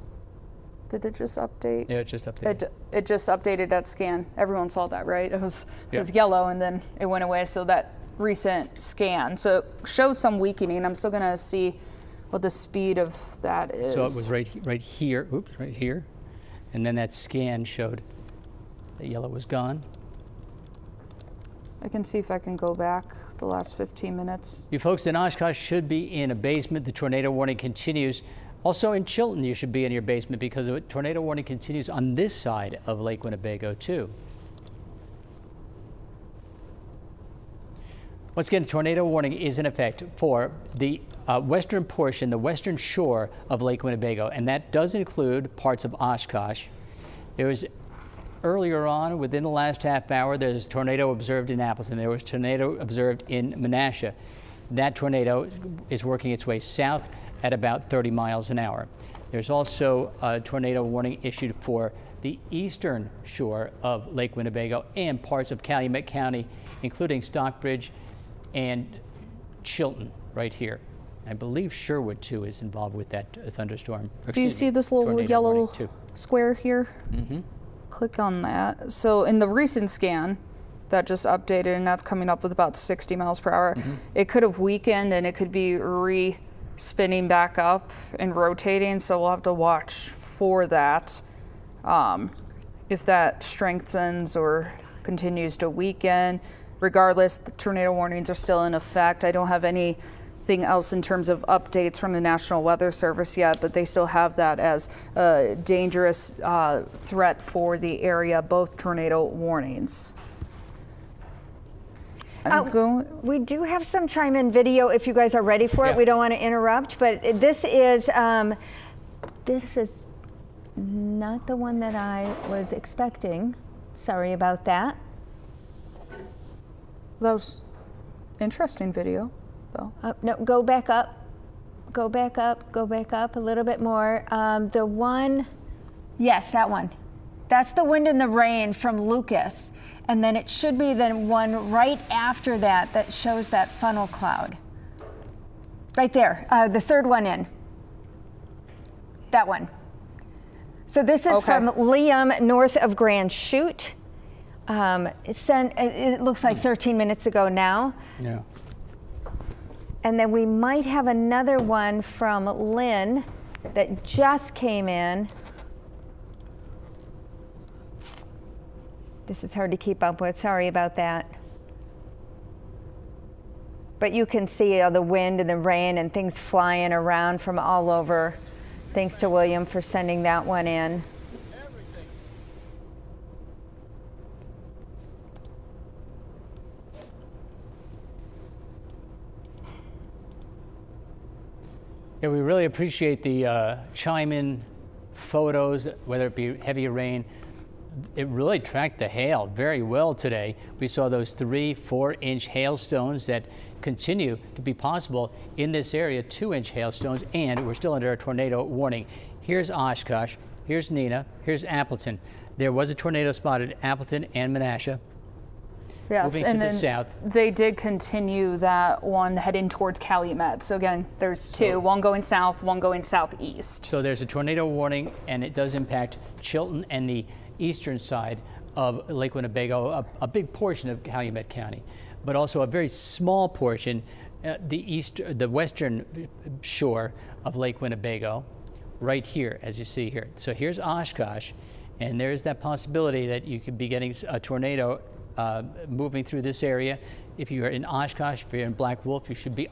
Did it just update? Yeah, it just updated. It just updated that scan. Everyone saw that, right? It was yellow and then it went away. So that recent scan. So it shows some weakening. I'm still gonna see what the speed of that is. So it was right here, right here. And then that scan showed the yellow was gone. I can see if I can go back the last 15 minutes. You folks in Oshkosh should be in a basement. The tornado warning continues. Also in Chilton, you should be in your basement because the tornado warning continues on this side of Lake Winnebago too. Once again, a tornado warning is in effect for the western portion, the western shore of Lake Winnebago, and that does include parts of Oshkosh. There was earlier on, within the last half hour, there's a tornado observed in Appleton. There was a tornado observed in Menasha. That tornado is working its way south at about 30 miles an hour. There's also a tornado warning issued for the eastern shore of Lake Winnebago and parts of Calumet County, including Stockbridge and Chilton right here. I believe Sherwood, too, is involved with that thunderstorm. Do you see this little yellow square here? Mm-hmm. Click on that. So in the recent scan that just updated, and that's coming up with about 60 miles per hour, it could have weakened and it could be re-spinning back up and rotating. So we'll have to watch for that. If that strengthens or continues to weaken. Regardless, the tornado warnings are still in effect. I don't have anything else in terms of updates from the National Weather Service yet, but they still have that as a dangerous threat for the area, both tornado warnings. We do have some chime-in video if you guys are ready for it. We don't want to interrupt, but this is not the one that I was expecting. Sorry about that. That was interesting video, though. No, go back up. Go back up. Go back up a little bit more. The one, yes, that one. That's the wind and the rain from Lucas. And then it should be the one right after that that shows that funnel cloud. Right there, the third one in. That one. So this is from Liam, north of Grand Chute. It looks like 13 minutes ago now. Yeah. And then we might have another one from Lynn that just came in. This is hard to keep up with. Sorry about that. But you can see the wind and the rain and things flying around from all over. Thanks to William for sending that one in. Yeah, we really appreciate the chime-in photos, whether it be heavy rain. It really tracked the hail very well today. We saw those 3-4 inch hailstones that continue to be possible in this area, 2-inch hailstones, and we're still under a tornado warning. Here's Oshkosh, here's Neenah, here's Appleton. There was a tornado spotted at Appleton and Menasha. Yes, moving and to the then south. They did continue that one heading towards Calumet. So again, there's two, one going south, one going southeast. So there's a tornado warning, and it does impact Chilton and the eastern side of Lake Winnebago, a big portion of Calumet County, but also a very small portion, the western shore of Lake Winnebago, right here, as you see here. So here's Oshkosh, and there's that possibility that you could be getting a tornado moving through this area. If you're in Oshkosh, if you're in Black Wolf, you should be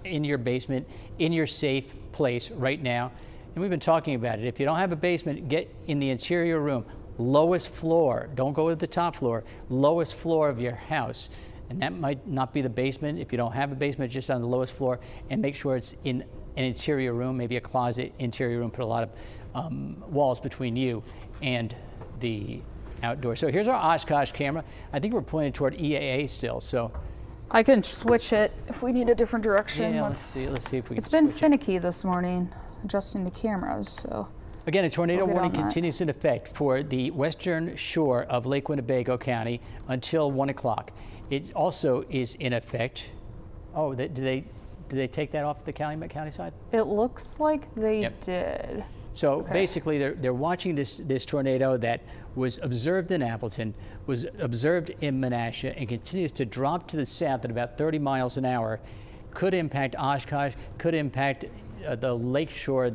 in your basement, in your safe place right now. And we've been talking about it. If you don't have a basement, get in the interior room, lowest floor. Don't go to the top floor, lowest floor of your house. And that might not be the basement. If you don't have a basement, just on the lowest floor, and make sure it's in an interior room, maybe a closet, interior room, put a lot of walls between you and the outdoors. So here's our Oshkosh camera. I think we're pointed toward EAA still, so. I can switch it if we need a different direction. Yeah, let's see if we can. It's been finicky this morning, adjusting the cameras, so. Again, a tornado warning continues in effect for the western shore of Lake Winnebago County until 1 o'clock. It also is in effect. Oh, did they take that off the Calumet County side? It looks like they did. So basically, they're watching this tornado that was observed in Appleton, was observed in Menasha, and continues to drop to the south at about 30 miles an hour. Could impact Oshkosh, could impact the lake shore,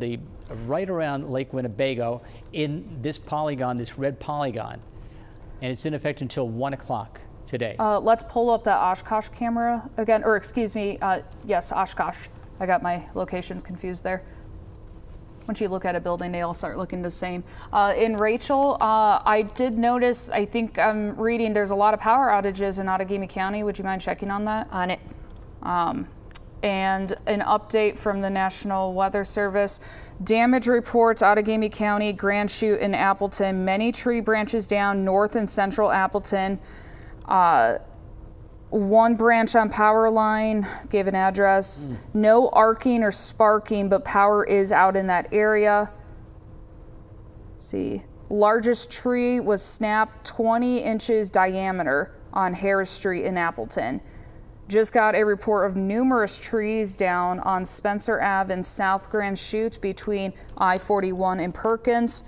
right around Lake Winnebago in this polygon, this red polygon. And it's in effect until 1 o'clock today. Let's pull up that Oshkosh camera again, or excuse me, yes, Oshkosh. I got my locations confused there. once you look at a building, they all start looking the same. In Rachel, I did notice, I think I'm reading there's a lot of power outages in Outagamie County. Would you mind checking on that? On it. And an update from the National Weather Service. Damage reports, Outagamie County, Grand Chute, and Appleton. Many tree branches down north and central Appleton. One branch on power line, gave an address. No arcing or sparking, but power is out in that area. Let's see, largest tree was snapped 20 inches diameter on Harris Street in Appleton. Just got a report of numerous trees down on Spencer Ave and South Grand Chute between I-41 and Perkins.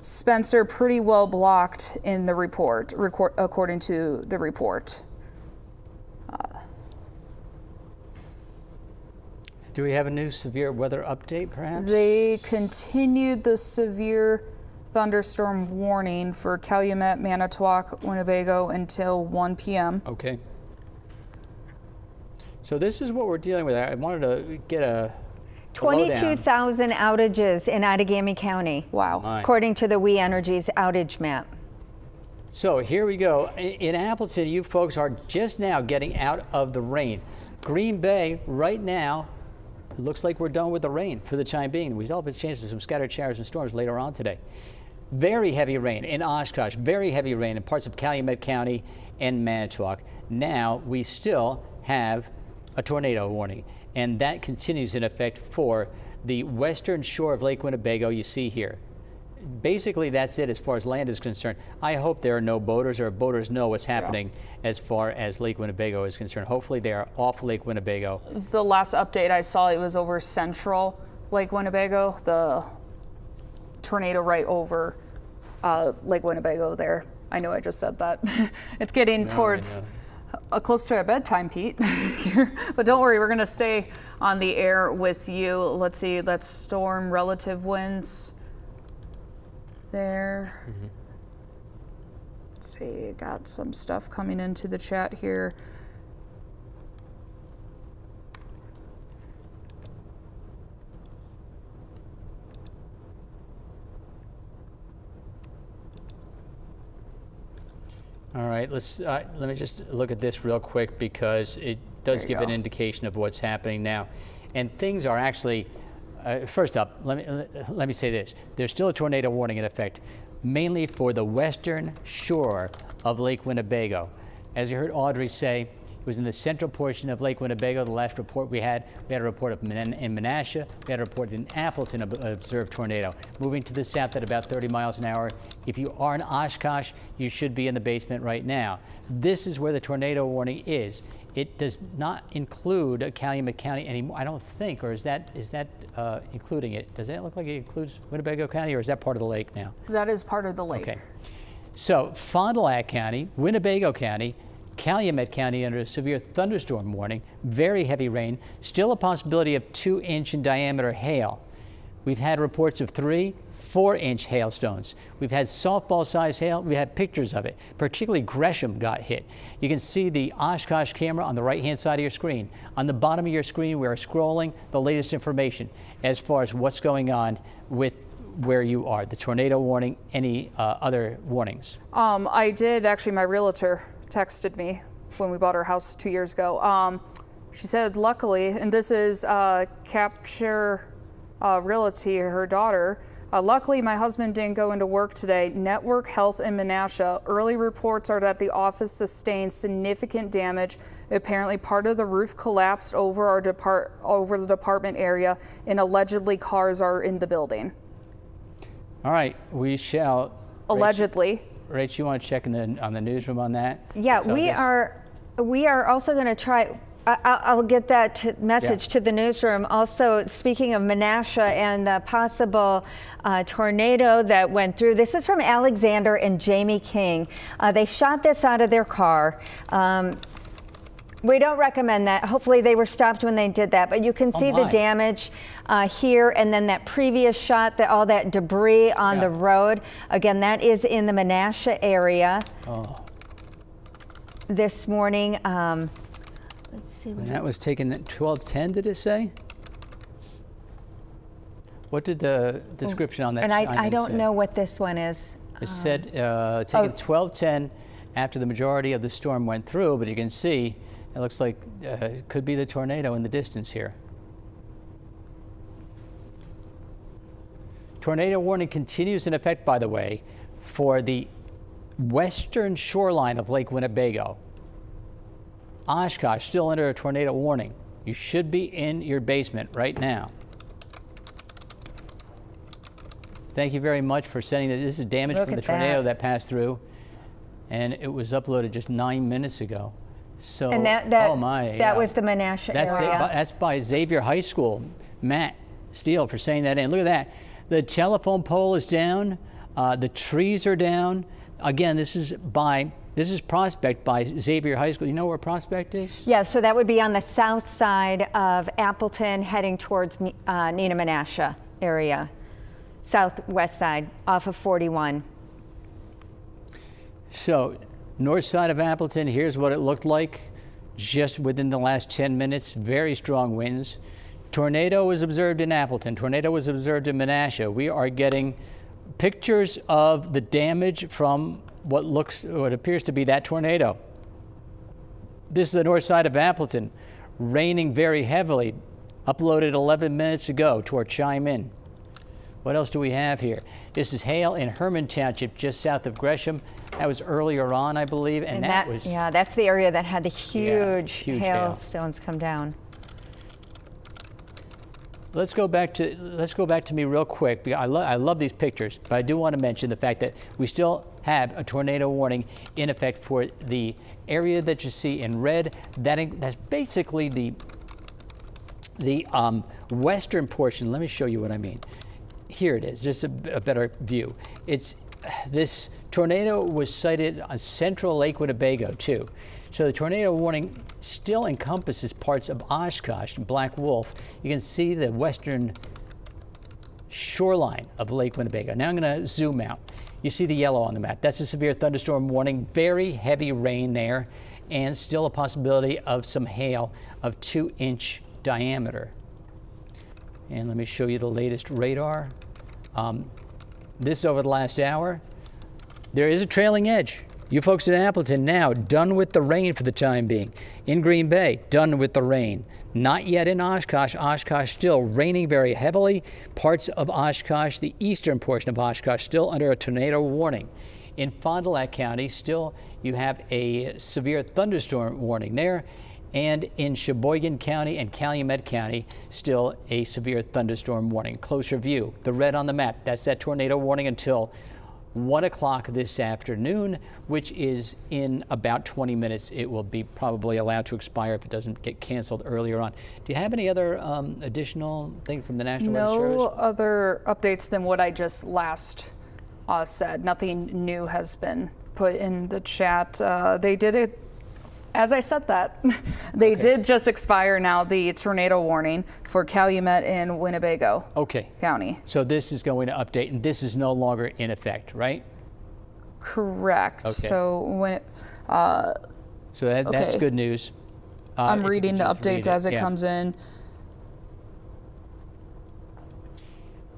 Spencer pretty well blocked in the report, according to the report. Do we have a new severe weather update, perhaps? They continued the severe thunderstorm warning for Calumet, Manitowoc, Winnebago until 1 p.m. Okay. So this is what we're dealing with. I wanted to get a 22,000 outages in Outagamie County. Wow. My. According to the We Energies outage map. So here we go. In Appleton, you folks are just now getting out of the rain. Green Bay, right now, it looks like we're done with the rain for the time being. We still have a chance of some scattered showers and storms later on today. Very heavy rain in Oshkosh, very heavy rain in parts of Calumet County and Manitowoc. Now we still have a tornado warning, and that continues in effect for the western shore of Lake Winnebago you see here. Basically, that's it as far as land is concerned. I hope there are no boaters, or boaters know what's happening as far as Lake Winnebago is concerned. Hopefully they are off Lake Winnebago. The last update I saw, it was over central Lake Winnebago, the tornado right over Lake Winnebago there. I know I just said that. It's getting towards close to our bedtime, Pete, here. But don't worry, we're going to stay on the air with you. Let's see, that's storm relative winds there. Let's see, got some stuff coming into the chat here. All right, let me just look at this real quick, because it does give an indication of what's happening now. And things are actually, first up, let me say this. There's still a tornado warning in effect, mainly for the western shore of Lake Winnebago. As you heard Audrey say, it was in the central portion of Lake Winnebago. The last report we had a report in Menasha, we had a report in Appleton of observed tornado. Moving to the south at about 30 miles an hour. If you are in Oshkosh, you should be in the basement right now. This is where the tornado warning is. It does not include Calumet County anymore, I don't think, or is that including it? Does that look like it includes Winnebago County, or is that part of the lake now? That is part of the lake. Okay. So Fond du Lac County, Winnebago County, Calumet County under a severe thunderstorm warning, very heavy rain, still a possibility of 2-inch in diameter hail. We've had reports of 3, 4-inch hailstones. We've had softball-sized hail. We had pictures of it. Particularly Gresham got hit. You can see the Oshkosh camera on the right-hand side of your screen. On the bottom of your screen, we're scrolling the latest information as far as what's going on with where you are. The tornado warning, any other warnings? I did, actually, my realtor texted me when we bought our house 2 years ago. She said, luckily, and this is Capture Realty, her daughter, luckily my husband didn't go into work today. Network Health in Menasha, early reports are that the office sustained significant damage. Apparently part of the roof collapsed over the department area, and allegedly cars are in the building. All right, we shall. Allegedly. Rach, you want to check on the newsroom on that? Yeah, So we are also going to try. I'll get that message to the newsroom. Also, speaking of Menasha and the possible tornado that went through, this is from Alexander and Jamie King. They shot this out of their car. We don't recommend that. Hopefully they were stopped when they did that, but you can see the damage here, and then that previous shot, all that debris on the road. Again, that is in the Menasha area this morning. Let's see. And that was taken at 12:10, did it say? What did the description on that? And I don't say? know what this one is. It said taking 12:10 after the majority of the storm went through, but you can see it looks like it could be the tornado in the distance here. Tornado warning continues in effect, by the way, for the western shoreline of Lake Winnebago. Oshkosh still under a tornado warning. You should be in your basement right now. Thank you very much for sending that. This is damage from the tornado that passed through, and it was uploaded just 9 minutes ago. So, And oh my, that was the Menasha area. That's by Xavier High School. Matt Steele for saying that in. Look at that. The telephone pole is down. The trees are down. Again, this is Prospect by Xavier High School. You know where Prospect is? Yeah, so that would be on the south side of Appleton, heading towards Nina Menasha area. Southwest side, off of 41. So, north side of Appleton, here's what it looked like just within the last 10 minutes. Very strong winds. Tornado was observed in Appleton. Tornado was observed in Menasha. We are getting pictures of the damage from what appears to be that tornado. This is the north side of Appleton. Raining very heavily. Uploaded 11 minutes ago to our chime in. What else do we have here? This is hail in Herman Township, just south of Gresham. That was earlier on, I believe, and that was... Yeah, that's the area that had the huge huge hailstones come down. Let's go back to me real quick. I love these pictures, but I do want to mention the fact that we still have a tornado warning in effect for the area that you see in red. That's basically the western portion. Let me show you what I mean. Here it is, just a better view. This tornado was sighted on central Lake Winnebago too. So the tornado warning still encompasses parts of Oshkosh and Black Wolf. You can see the western shoreline of Lake Winnebago. Now I'm going to zoom out. You see the yellow on the map. That's a severe thunderstorm warning. Very heavy rain there, and still a possibility of some hail of 2-inch diameter. And let me show you the latest radar. This over the last hour. There is a trailing edge. You folks in Appleton now done with the rain for the time being. In Green Bay, done with the rain. Not yet in Oshkosh. Oshkosh still raining very heavily. Parts of Oshkosh, the eastern portion of Oshkosh, still under a tornado warning. In Fond du Lac County, still you have a severe thunderstorm warning there. And in Sheboygan County and Calumet County, still a severe thunderstorm warning. Closer view, the red on the map, that's that tornado warning until 1 o'clock this afternoon, which is in about 20 minutes. It will be probably allowed to expire if it doesn't get canceled earlier on. Do you have any other additional thing from the National Weather Service? No other updates than what I just last said. Nothing new has been put in the chat. They did it. As I said that, they did just expire now the tornado warning for Calumet and Winnebago County. So this is going to update, and this is no longer in effect, right? Correct. So when that's good news. I'm reading the updates as it comes in.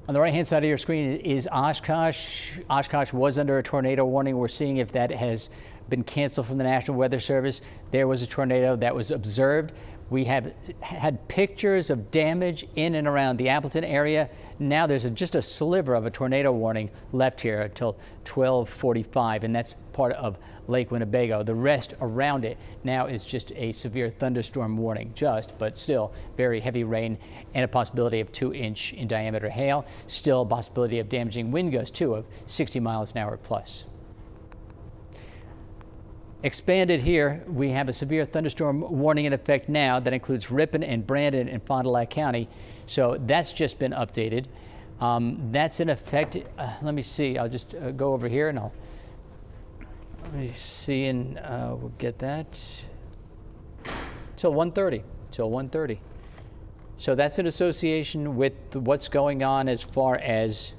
On the right-hand side of your screen is Oshkosh. Oshkosh was under a tornado warning. We're seeing if that has been canceled from the National Weather Service. There was a tornado that was observed. We have had pictures of damage in and around the Appleton area. Now there's just a sliver of a tornado warning left here until 12:45, and that's part of Lake Winnebago. The rest around it now is just a severe thunderstorm warning, but still very heavy rain and a possibility of 2-inch in diameter hail. Still a possibility of damaging wind gusts too of 60 miles an hour plus. Expanded here, we have a severe thunderstorm warning in effect now that includes Ripon and Brandon and Fond du Lac County. So that's just been updated. That's in effect. Let me see. I'll just go over here and let me see, and we'll get that till 1:30. Till 1:30. So that's in association with what's going on as far as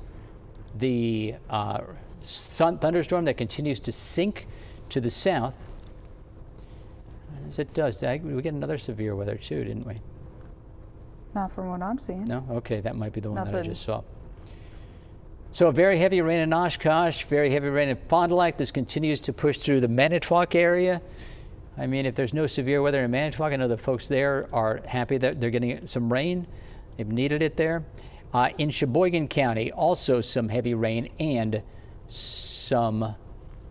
the thunderstorm that continues to sink to the south, as it does. We get another severe weather too, didn't we? Not from what I'm seeing. No? Okay, that might be the one that I Nothing. just saw. So very heavy rain in Oshkosh, very heavy rain in Fond du Lac. This continues to push through the Manitowoc area. I mean, if there's no severe weather in Manitowoc, I know the folks there are happy that they're getting some rain. They've needed it there. In Sheboygan County, also some heavy rain and some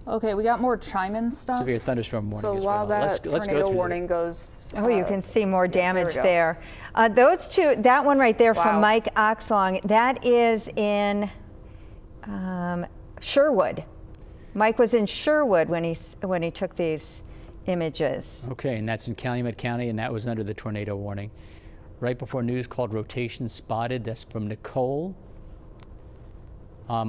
Okay, we got more chime-in stuff. severe thunderstorm warning So as while well. that Let's go tornado through warning goes. Oh, you can see more damage we go. there. Those two, that one right there Wow. from Mike Oxlong, that is in Sherwood. Mike was in Sherwood when he took these images. Okay, and that's in Calumet County, and that was under the tornado warning. Right before news called rotation spotted. That's from Nicole.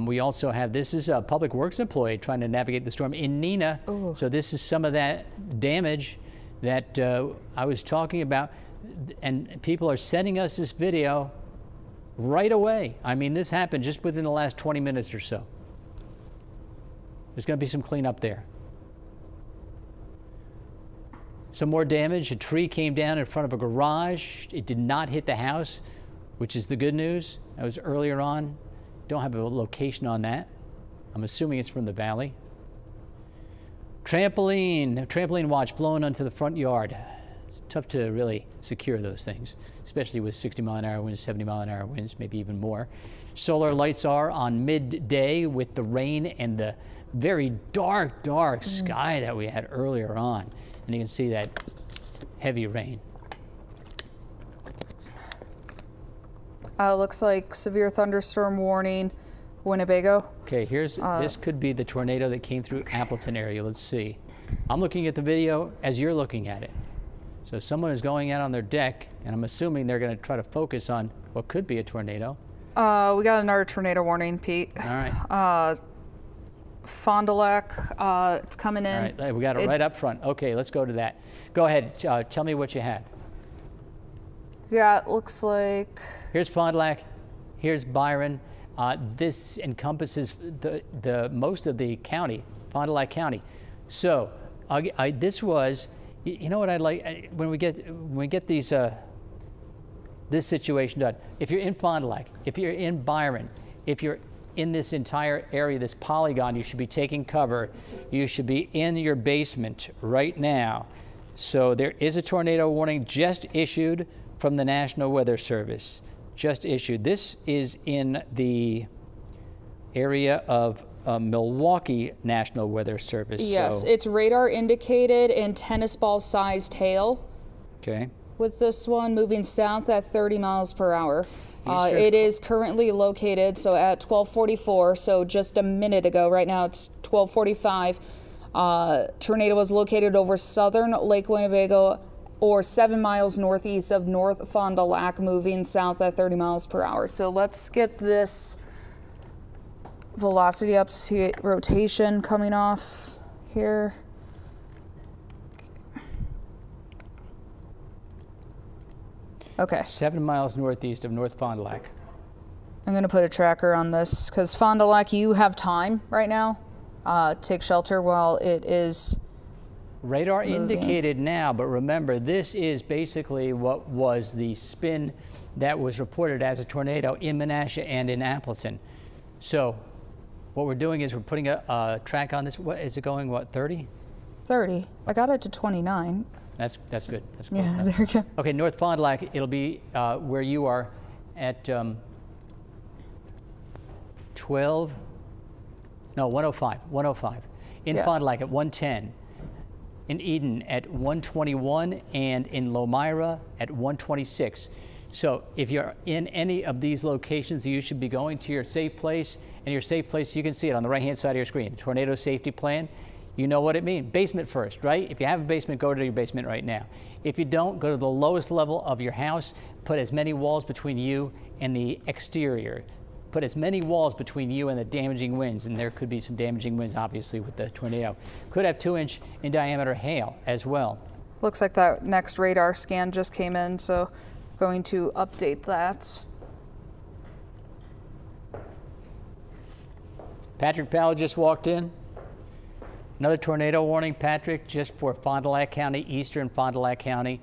We also have, this is a public works employee trying to navigate the storm in Neenah. Ooh. So this is some of that damage that I was talking about. And people are sending us this video right away. I mean, this happened just within the last 20 minutes or so. There's going to be some cleanup there. Some more damage. A tree came down in front of a garage. It did not hit the house, which is the good news. That was earlier on. Don't have a location on that. I'm assuming it's from the valley. Trampoline watch blown onto the front yard. It's tough to really secure those things, especially with 60-mile-an-hour winds, 70-mile-an-hour winds, maybe even more. Solar lights are on midday with the rain and the very dark sky that we had earlier on. And you can see that heavy rain. Looks like severe thunderstorm warning, Winnebago. Okay, here's, this could be the tornado that came through Appleton area. Let's see. I'm looking at the video as you're looking at it. So someone is going out on their deck, and I'm assuming they're going to try to focus on what could be a tornado. We got another tornado warning, Pete. All right. Fond du Lac, it's coming in. All right, we got it right up front. Okay, let's go to that. Go ahead, tell me what you have. Yeah, it looks like. Here's Fond du Lac, here's Byron. This encompasses the most of the county, Fond du Lac County. So this was, you know what I'd like, when we get these, this situation done, if you're in Fond du Lac, if you're in Byron, if you're in this entire area, this polygon, you should be taking cover. You should be in your basement right now. So there is a tornado warning just issued from the National Weather Service. Just issued. This is in the area of Milwaukee National Weather Service. Yes, so, it's radar indicated and tennis ball sized hail. okay. With this one moving south at 30 miles per hour. Eastern- It is currently located, so at 12:44, so just a minute ago. Right now it's 12:45. Tornado was located over southern Lake Winnebago or 7 miles northeast of North Fond du Lac, moving south at 30 miles per hour. So let's get this velocity up to see rotation coming off here. Okay, 7 miles northeast of North Fond du Lac. I'm gonna put a tracker on this because Fond du Lac, you have time right now. Take shelter while it is. Radar moving. indicated now, but remember, this is basically what was the spin that was reported as a tornado in Menasha and in Appleton. So what we're doing is we're putting a track on this. What is it going, what, 30? 30. I got it to 29. That's good. That's cool. Yeah, there we go. Okay, North Fond du Lac, it'll be where you are at 105. In Yeah. Fond du Lac at 110. In Eden at 121, and in Lomira at 126. So if you're in any of these locations, you should be going to your safe place, and your safe place, you can see it on the right-hand side of your screen, tornado safety plan. You know what it means. Basement first, right? If you have a basement, go to your basement right now. If you don't, go to the lowest level of your house, put as many walls between you and the exterior. Put as many walls between you and the damaging winds, and there could be some damaging winds, obviously, with the tornado. Could have 2-inch in diameter hail as well. Looks like that next radar scan just came in, so going to update that. Patrick Powell just walked in. Another tornado warning, Patrick, just for Fond du Lac County, eastern Fond du Lac County.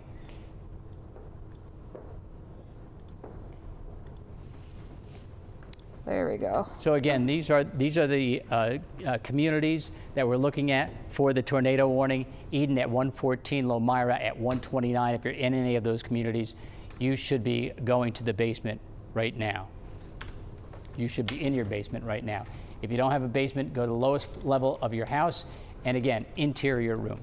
There we go. So again, these are the communities that we're looking at for the tornado warning. Eden at 114, Lomira at 129. If you're in any of those communities, you should be going to the basement right now. You should be in your basement right now. If you don't have a basement, go to the lowest level of your house, and again, interior room.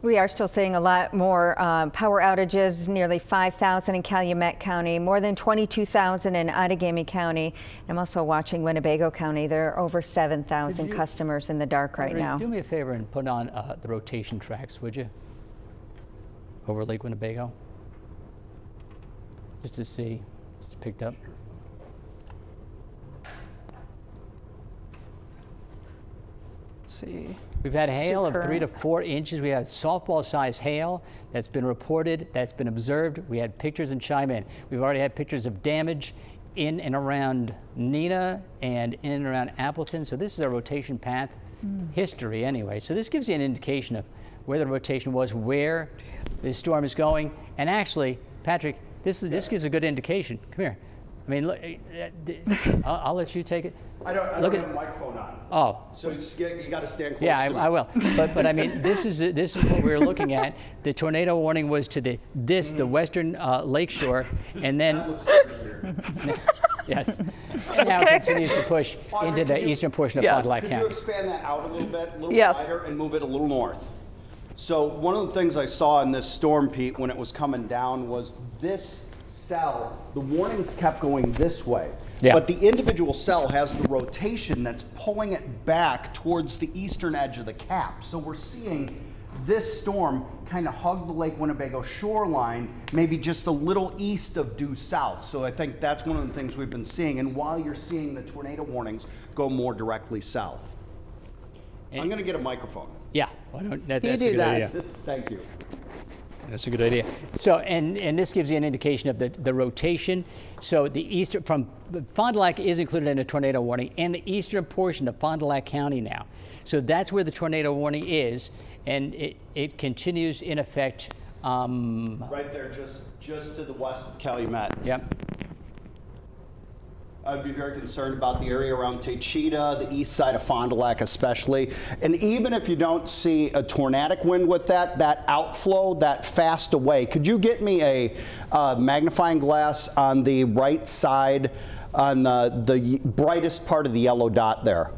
We are still seeing a lot more power outages, nearly 5,000 in Calumet County, more than 22,000 in Outagamie County. I'm also watching Winnebago County. There are over 7,000 customers in the dark right now. Do me a favor and put on the rotation tracks, would you? Over Lake Winnebago. Just to see, it's picked up. Let's see. We've had hail of 3 to 4 inches. We had softball-sized hail that's been reported, that's been observed. We had pictures in Chime-In. We've already had pictures of damage in and around Neenah and in and around Appleton. So this is a rotation path history anyway. So this gives you an indication of where the rotation was, where the storm is going. And actually, Patrick, this gives a good indication. Come here. I mean, look, I'll let you take it. I don't have a microphone on. Oh. So you got to stand close Yeah, to me. I will. But I mean, this is what we're looking at. The tornado warning was to the western lakeshore, and then yes, now it continues to push into the eastern portion of Fond du Lac Could County. you expand that out a little bit, a little Yes. wider, and move it a little north? So one of the things I saw in this storm, Pete, when it was coming down was this cell, the warnings kept going this way. Yeah. But the individual cell has the rotation that's pulling it back towards the eastern edge of the cap. So we're seeing this storm kind of hug the Lake Winnebago shoreline, maybe just a little east of due south. So I think that's one of the things we've been seeing. And while you're seeing the tornado warnings go more directly south. I'm going to get a microphone. Yeah, why don't, that's You a do good that. idea. Thank you. That's a good idea. So, and this gives you an indication of the rotation. So the eastern, from Fond du Lac is included in a tornado warning, and the eastern portion of Fond du Lac County now. So that's where the tornado warning is, and it continues in effect. Right there, just to the west of Calumet. Yep. I'd be very concerned about the area around Taycheedah, the east side of Fond du Lac especially. And even if you don't see a tornadic wind with that outflow, that fast away, could you get me a magnifying glass on the right side, on the brightest part of the yellow dot there,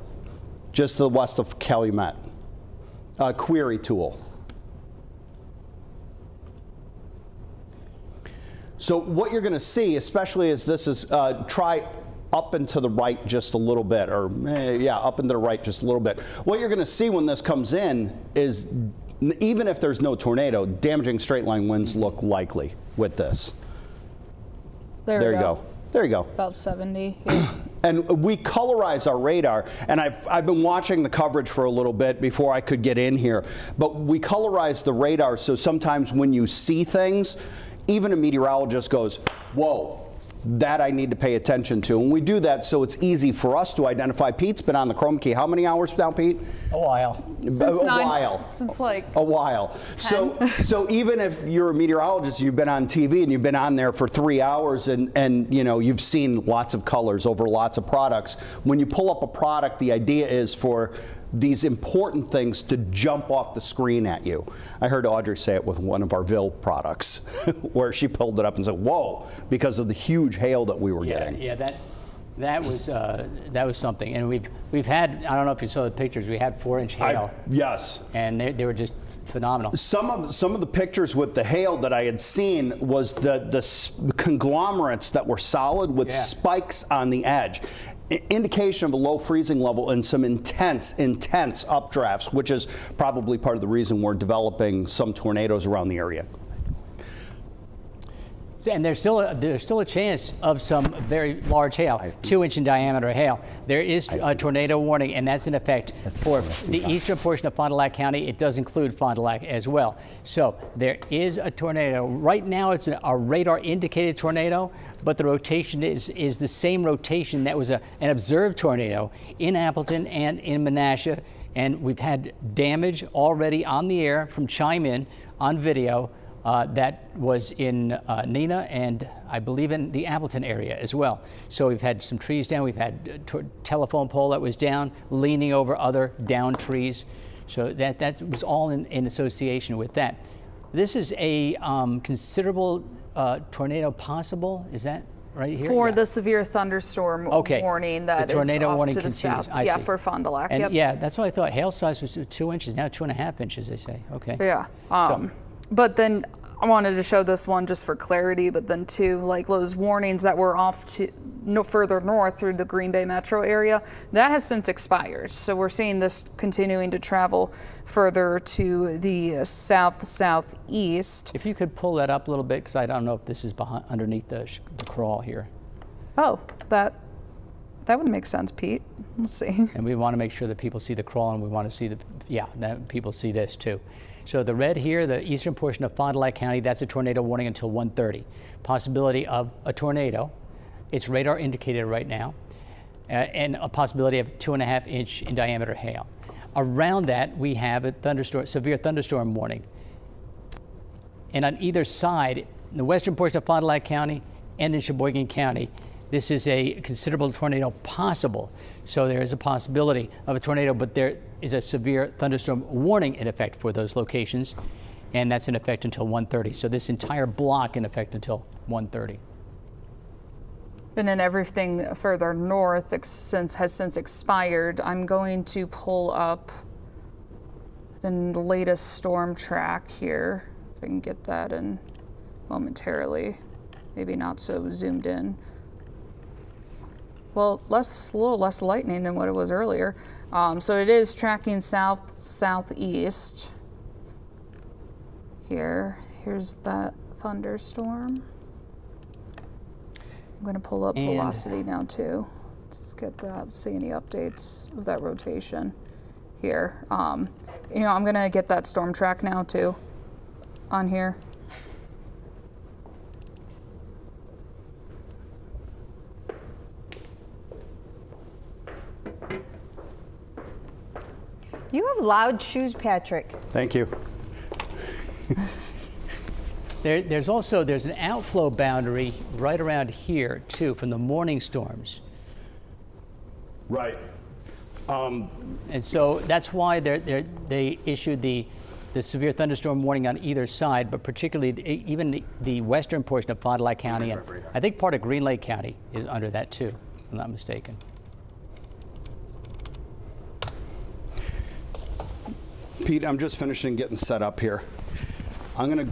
just to the west of Calumet? Query tool. So what you're going to see, especially as this is, try up and to the right just a little bit, or yeah, up and to the right just a little bit. What you're going to see when this comes in is, even if there's no tornado, damaging straight line winds look likely with this. There you go. There you go. About 70. And we colorize our radar, and I've been watching the coverage for a little bit before I could get in here, but we colorize the radar so sometimes when you see things, even a meteorologist goes, whoa, that I need to pay attention to. And we do that so it's easy for us to identify. Pete's been on the Chrome Key. How many hours now, Pete? A while. Since a while. Since like a while. 10. So even if you're a meteorologist, you've been on TV and you've been on there for 3 hours and you know, you've seen lots of colors over lots of products. When you pull up a product, the idea is for these important things to jump off the screen at you. I heard Audrey say it with one of our Ville products where she pulled it up and said, whoa, because of the huge hail that we were getting. Yeah, that was something. And we've had, I don't know if you saw the pictures, we had 4-inch hail. Yes. And they were just phenomenal. Some of the pictures with the hail that I had seen was the conglomerates that were solid with spikes on the edge. Indication of a low freezing level and some intense updrafts, which is probably part of the reason we're developing some tornadoes around the area. And there's still a chance of some very large hail, 2-inch in diameter hail. There is a tornado warning, and that's in effect for the eastern portion of Fond du Lac County. It does include Fond du Lac as well. So there is a tornado. Right now it's a radar indicated tornado, but the rotation is the same rotation that was an observed tornado in Appleton and in Menasha. And we've had damage already on the air from Chime-In on video that was in Nina and I believe in the Appleton area as well. So we've had some trees down. We've had a telephone pole that was down, leaning over other down trees. So that was all in association with that. This is a considerable tornado possible. Is that right here? For the severe thunderstorm warning that the tornado is warning off to the continues. south. I Yeah, see. for Fond du Lac. And Yep. yeah, that's what I thought. Hail size was 2 inches, now 2.5 inches, they say. Okay. Yeah. But then I wanted to show this one just for clarity, but then too, like those warnings that were off to further north through the Green Bay metro area, that has since expired. So we're seeing this continuing to travel further to the southeast. If you could pull that up a little bit, because I don't know if this is underneath the crawl here. Oh, that would make sense, Pete. Let's see. And we want to make sure that people see the crawl, and we want to see that people see this too. So the red here, the eastern portion of Fond du Lac County, that's a tornado warning until 1:30. Possibility of a tornado. It's radar indicated right now, and a possibility of 2.5 inch in diameter hail. Around that, we have a severe thunderstorm warning. And on either side, in the western portion of Fond du Lac County and in Sheboygan County, this is a considerable tornado possible. So there is a possibility of a tornado, but there is a severe thunderstorm warning in effect for those locations, and that's in effect until 1:30. So this entire block in effect until 1:30. And then everything further north has since expired. I'm going to pull up the latest storm track here, if I can get that in momentarily. Maybe not so zoomed in. Well, a little less lightning than what it was earlier. So it is tracking southeast. Here's that thunderstorm. I'm going to pull up velocity now too. Let's get that, see any updates of that rotation here. I'm going to get that storm track now too on here. You have loud shoes, Patrick. Thank you. There's an outflow boundary right around here too from the morning storms. Right. And so that's why they issued the severe thunderstorm warning on either side, but particularly even the western portion of Fond du Lac County, and I think part of Green Lake County is under that too, if I'm not mistaken. Pete, I'm just finishing getting set up here. I'm going to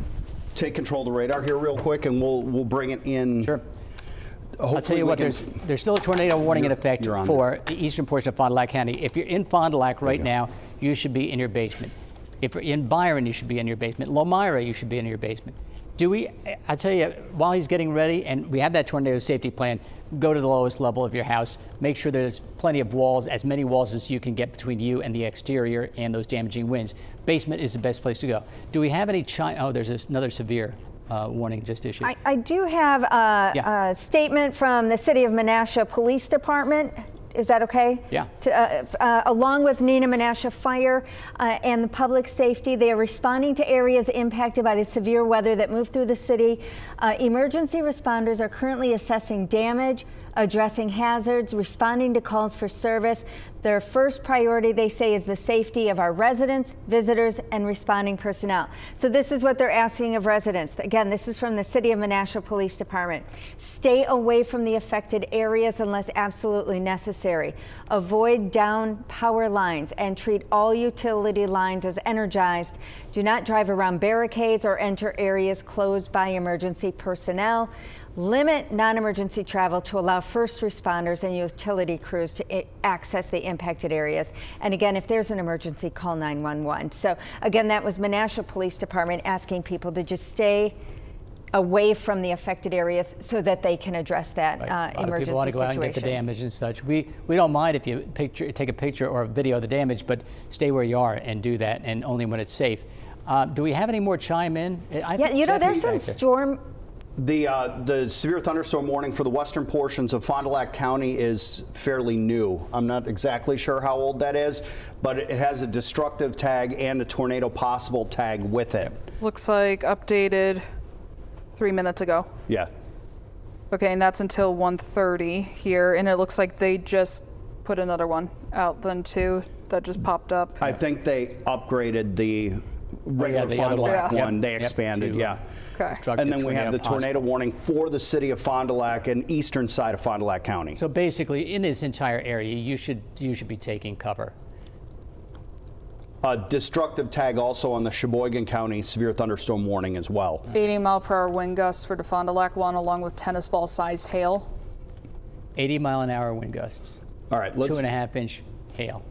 take control of the radar here real quick, and we'll bring it in. Sure. I'll tell you what, there's still a tornado warning in effect for the eastern portion of Fond du Lac County. If you're in Fond du Lac right now, you should be in your basement. If you're in Byron, you should be in your basement. Lomira, you should be in your basement. I tell you, while he's getting ready, and we have that tornado safety plan, go to the lowest level of your house. Make sure there's plenty of walls, as many walls as you can get between you and the exterior and those damaging winds. Basement is the best place to go. Do we have any oh, there's another severe warning just issued. I do have a statement from the City of Menasha Police Department. Is that okay? Yeah. Along with Nina Menasha Fire and the public safety, they are responding to areas impacted by the severe weather that moved through the city. Emergency responders are currently assessing damage, addressing hazards, responding to calls for service. Their first priority, they say, is the safety of our residents, visitors, and responding personnel. So this is what they're asking of residents. Again, this is from the City of Menasha Police Department. Stay away from the affected areas unless absolutely necessary. Avoid down power lines and treat all utility lines as energized. Do not drive around barricades or enter areas closed by emergency personnel. Limit non-emergency travel to allow first responders and utility crews to access the impacted areas. And again, if there's an emergency, call 911. So again, that was Menasha Police Department asking people to just stay away from the affected areas so that they can address that emergency situation. People want to go out and get the damage and such. We don't mind if you take a picture or a video of the damage, but stay where you are and do that, and only when it's safe. Do we have any more chime in? There's some storm. The severe thunderstorm warning for the western portions of Fond du Lac County is fairly new. I'm not exactly sure how old that is, but it has a destructive tag and a tornado possible tag with it. Looks like updated 3 minutes ago. Yeah. Okay, and that's until 1:30 here, and it looks like they just put another one out then too. That just popped up. I think they upgraded the regular the Fond other du one. Lac Yep. one. They Yep, expanded, to, yeah. Okay. And then we have the tornado possible. warning for the city of Fond du Lac and eastern side of Fond du Lac County. So basically, in this entire area, you should be taking cover. Destructive tag also on the Sheboygan County severe thunderstorm warning as well. 80-mile-per-hour wind gusts for the Fond du Lac one, along with tennis ball-sized hail. 80-mile-an-hour wind gusts. All right, let's. 2.5-inch hail.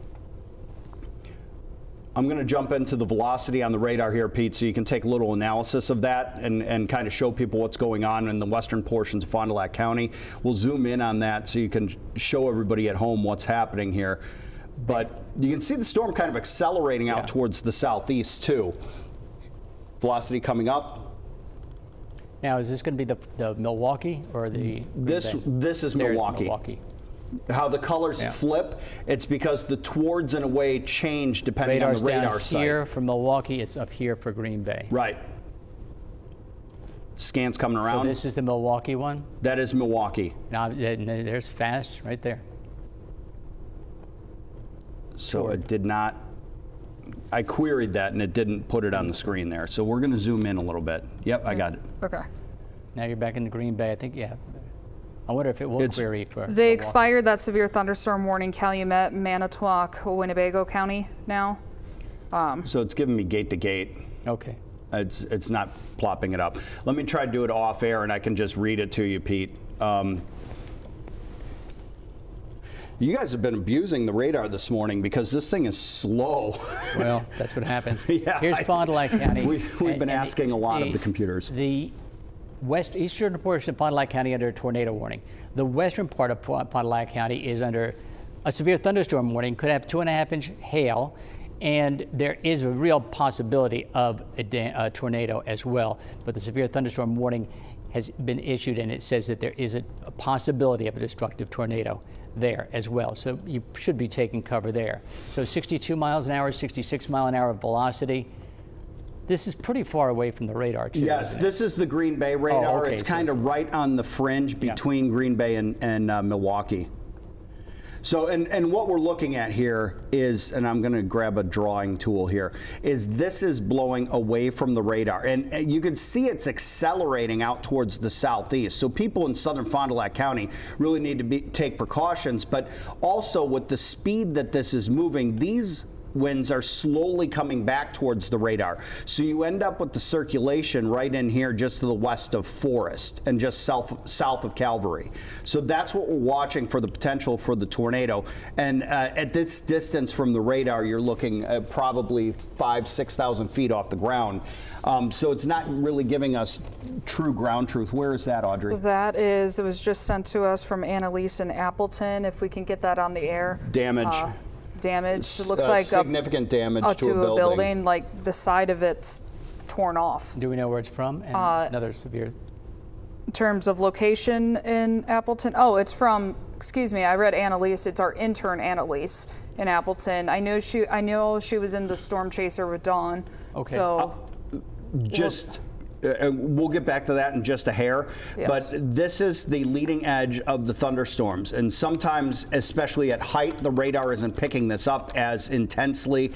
I'm going to jump into the velocity on the radar here, Pete, so you can take a little analysis of that and kind of show people what's going on in the western portions of Fond du Lac County. We'll zoom in on that so you can show everybody at home what's happening here. But you can see the storm kind of accelerating out towards the southeast, too. Velocity coming up. Now, is this going to be the Milwaukee or the This is There's Milwaukee. How the colors flip, it's because the towards and away change depending Radar's on the radar down site. here for Milwaukee. It's up here for Green Bay. Right. Scans coming So around. this is the Milwaukee one. That is Milwaukee. Now there's fast right there. So it did not, I queried that and it didn't put it on the screen there. So we're going to zoom in a little bit. Yep, I got it. Okay. Now you're back in the Green Bay. I think, yeah. I wonder if it will query for They Milwaukee. expired that severe thunderstorm warning, Calumet, Manitowoc, Winnebago County now. So it's giving me gate to gate. Okay. It's not plopping it up. Let me try to do it off air and I can just read it to you, Pete. You guys have been abusing the radar this morning because this thing is slow. Well, that's what happens. Yeah, Here's Fond du Lac County. We've been asking a lot of the computers. The eastern portion of Fond du Lac County under a tornado warning. The western part of Fond du Lac County is under a severe thunderstorm warning. Could have 2.5-inch hail, and there is a real possibility of a tornado as well. But the severe thunderstorm warning has been issued, and it says that there is a possibility of a destructive tornado there as well. So you should be taking cover there. So 62 miles an hour, 66 mile an hour velocity. This is pretty far away from the radar, too. Yes, this is the Green Bay radar. okay, It's so kind of right on the fringe between Green Bay and Milwaukee. So, and what we're looking at here is, and I'm going to grab a drawing tool here, is this is blowing away from the radar. And you can see it's accelerating out towards the southeast. So people in southern Fond du Lac County really need to take precautions. But also with the speed that this is moving, these winds are slowly coming back towards the radar. So you end up with the circulation right in here just to the west of Forest and just south of Calvary. So that's what we're watching for the potential for the tornado. And at this distance from the radar, you're looking at probably 5,000–6,000 feet off the ground. So it's not really giving us true ground truth. Where is that, Audrey? That is, it was just sent to us from Annalise in Appleton. If we can get that on the air. Damage. Damage. It looks like significant damage to a a building. Like the side of it's torn off. Do we know where it's from? And another severe. In terms of location in Appleton, oh, it's from. Excuse me, I read Annalise. It's our intern Annalise in Appleton. I know she was in the storm chaser with Dawn. Okay. So Just. We'll get back to that in just a hair, Yes. but this is the leading edge of the thunderstorms, and sometimes, especially at height, the radar isn't picking this up as intensely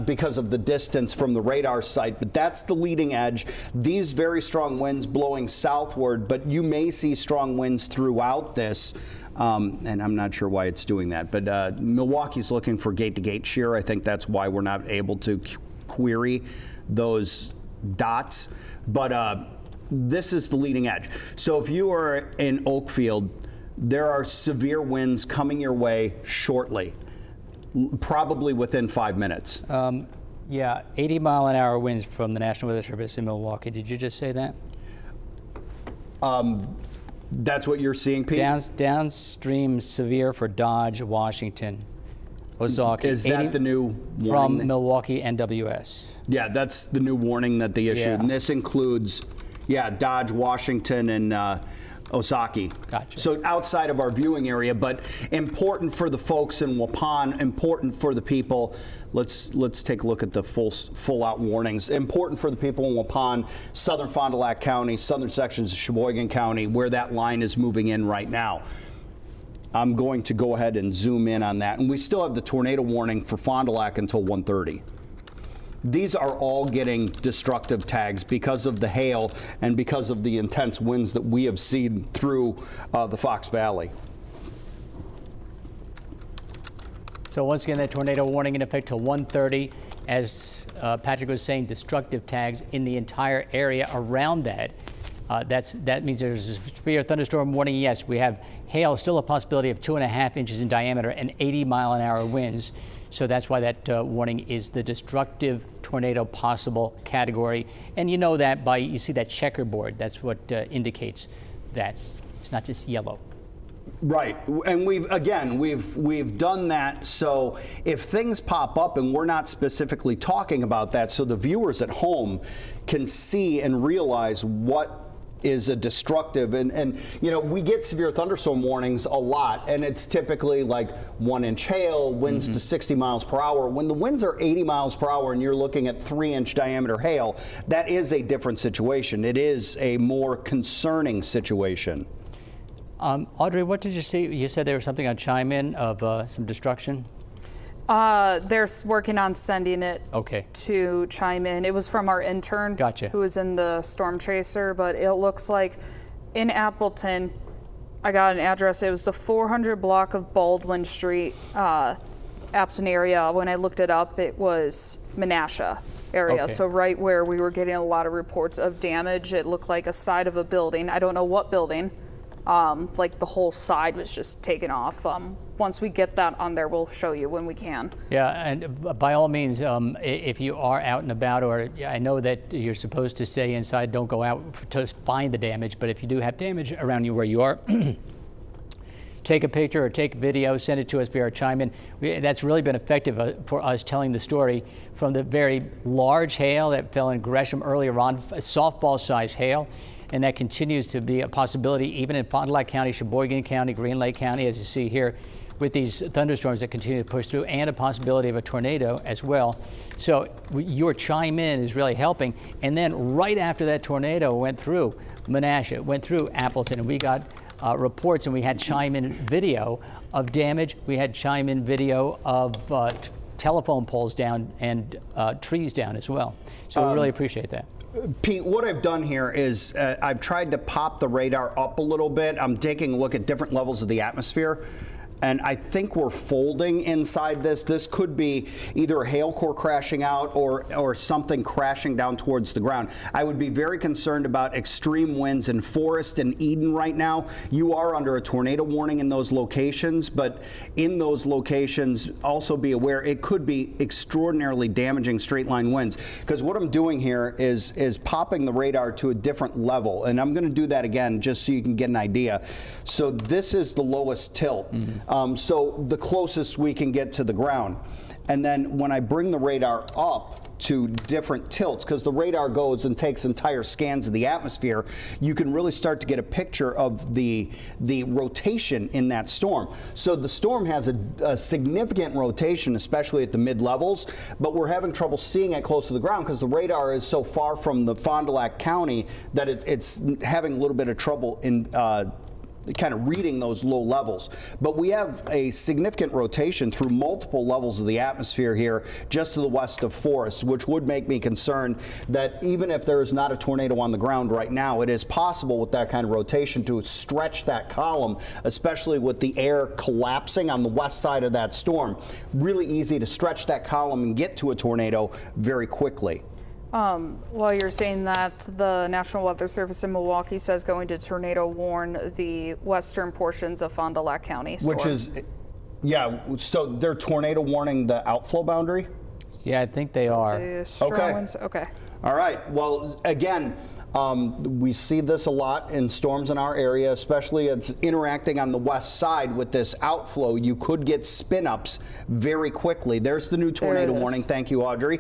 because of the distance from the radar site, but that's the leading edge. These very strong winds blowing southward, but you may see strong winds throughout this. And I'm not sure why it's doing that, but Milwaukee's looking for gate-to-gate shear. I think that's why we're not able to query those dots. But this is the leading edge. So if you are in Oakfield, there are severe winds coming your way shortly, probably within 5 minutes. Yeah, 80-mile-an-hour winds from the National Weather Service in Milwaukee. Did you just say that? That's what you're seeing, Pete? Downstream severe for Dodge, Washington, Ozaukee. Is that the new warning? From Milwaukee NWS. Yeah, that's the new warning that they issued. Yeah. And this includes, Dodge, Washington, and Osaki. Gotcha. So outside of our viewing area, but important for the folks in Waupun, important for the people. Let's take a look at the full out warnings. Important for the people in Waupun, southern Fond du Lac County, southern sections of Sheboygan County, where that line is moving in right now. I'm going to go ahead and zoom in on that. And we still have the tornado warning for Fond du Lac until 1:30. These are all getting destructive tags because of the hail and because of the intense winds that we have seen through the Fox Valley. So once again, that tornado warning in effect till 1:30. As Patrick was saying, destructive tags in the entire area around that. That means there's a severe thunderstorm warning. Yes, we have hail, still a possibility of 2.5 inches in diameter and 80-mile-an-hour winds. So that's why that warning is the destructive tornado possible category. And you know that by, you see that checkerboard. That's what indicates that. It's not just yellow. Right, and we've done that, so if things pop up and we're not specifically talking about that, so the viewers at home can see and realize what is a destructive, and you know, we get severe thunderstorm warnings a lot, and it's typically like 1-inch hail, winds to 60 miles per hour. When the winds are 80 miles per hour and you're looking at 3-inch diameter hail, that is a different situation. It is a more concerning situation. Audrey, what did you see? You said there was something on Chime In of some destruction? They're working on sending it Okay. to Chime In. It was from our intern Gotcha. who was in the storm chaser, but it looks like in Appleton, I got an address. It was the 400 block of Baldwin Street, Appleton area. When I looked it up, it was Menasha area. Okay. So right where we were getting a lot of reports of damage, it looked like a side of a building. I don't know what building. Like the whole side was just taken off. Once we get that on there, we'll show you when we can. Yeah, and by all means, if you are out and about, or I know that you're supposed to stay inside, don't go out to find the damage, but if you do have damage around you where you are, take a picture or take a video, send it to us via our Chime In. That's really been effective for us telling the story from the very large hail that fell in Gresham earlier on, softball-sized hail. And that continues to be a possibility even in Fond du Lac County, Sheboygan County, Green Lake County, as you see here, with these thunderstorms that continue to push through, and a possibility of a tornado as well. So your Chime In is really helping. And then right after that tornado went through Menasha, went through Appleton, and we got reports, and we had Chime In video of damage. We had Chime In video of telephone poles down and trees down as well. So we really appreciate that. Pete, what I've done here is I've tried to pop the radar up a little bit. I'm taking a look at different levels of the atmosphere. And I think we're folding inside this. This could be either a hail core crashing out or something crashing down towards the ground. I would be very concerned about extreme winds in Forest and Eden right now. You are under a tornado warning in those locations, but in those locations, also be aware it could be extraordinarily damaging straight line winds. Because what I'm doing here is popping the radar to a different level. And I'm going to do that again just so you can get an idea. So this is the lowest tilt. So the closest we can get to the ground. And then when I bring the radar up to different tilts, because the radar goes and takes entire scans of the atmosphere, you can really start to get a picture of the rotation in that storm. So the storm has a significant rotation, especially at the mid-levels, but we're having trouble seeing it close to the ground because the radar is so far from the Fond du Lac County that it's having a little bit of trouble in kind of reading those low levels. But we have a significant rotation through multiple levels of the atmosphere here just to the west of Forest, which would make me concerned that even if there is not a tornado on the ground right now, it is possible with that kind of rotation to stretch that column, especially with the air collapsing on the west side of that storm. Really easy to stretch that column and get to a tornado very quickly. While you're saying that, the National Weather Service in Milwaukee says going to tornado warn the western portions of Fond du Lac County. Which is, yeah, so they're tornado warning the outflow boundary? Yeah, I think they are. The strong winds? Okay. All right. Well, again, we see this a lot in storms in our area, especially it's interacting on the west side with this outflow. You could get spin-ups very quickly. There's the new tornado warning. Thank you, Audrey.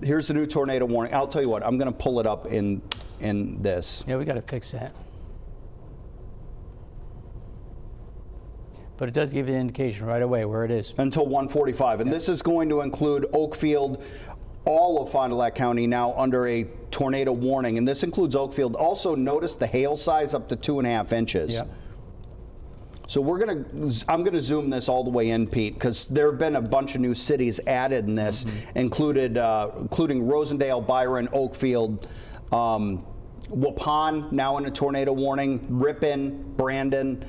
Here's the new tornado warning. I'll tell you what, I'm going to pull it up in in this. Yeah, we got to fix that. But it does give you an indication right away where it is. Until 1:45. And this is going to include Oakfield, all of Fond du Lac County now under a tornado warning. And this includes Oakfield. Also notice the hail size up to 2.5 inches. Yep. So I'm gonna zoom this all the way in, Pete, because there have been a bunch of new cities added in this, including Rosendale, Byron, Oakfield, Waupun now in a tornado warning, Ripon, Brandon.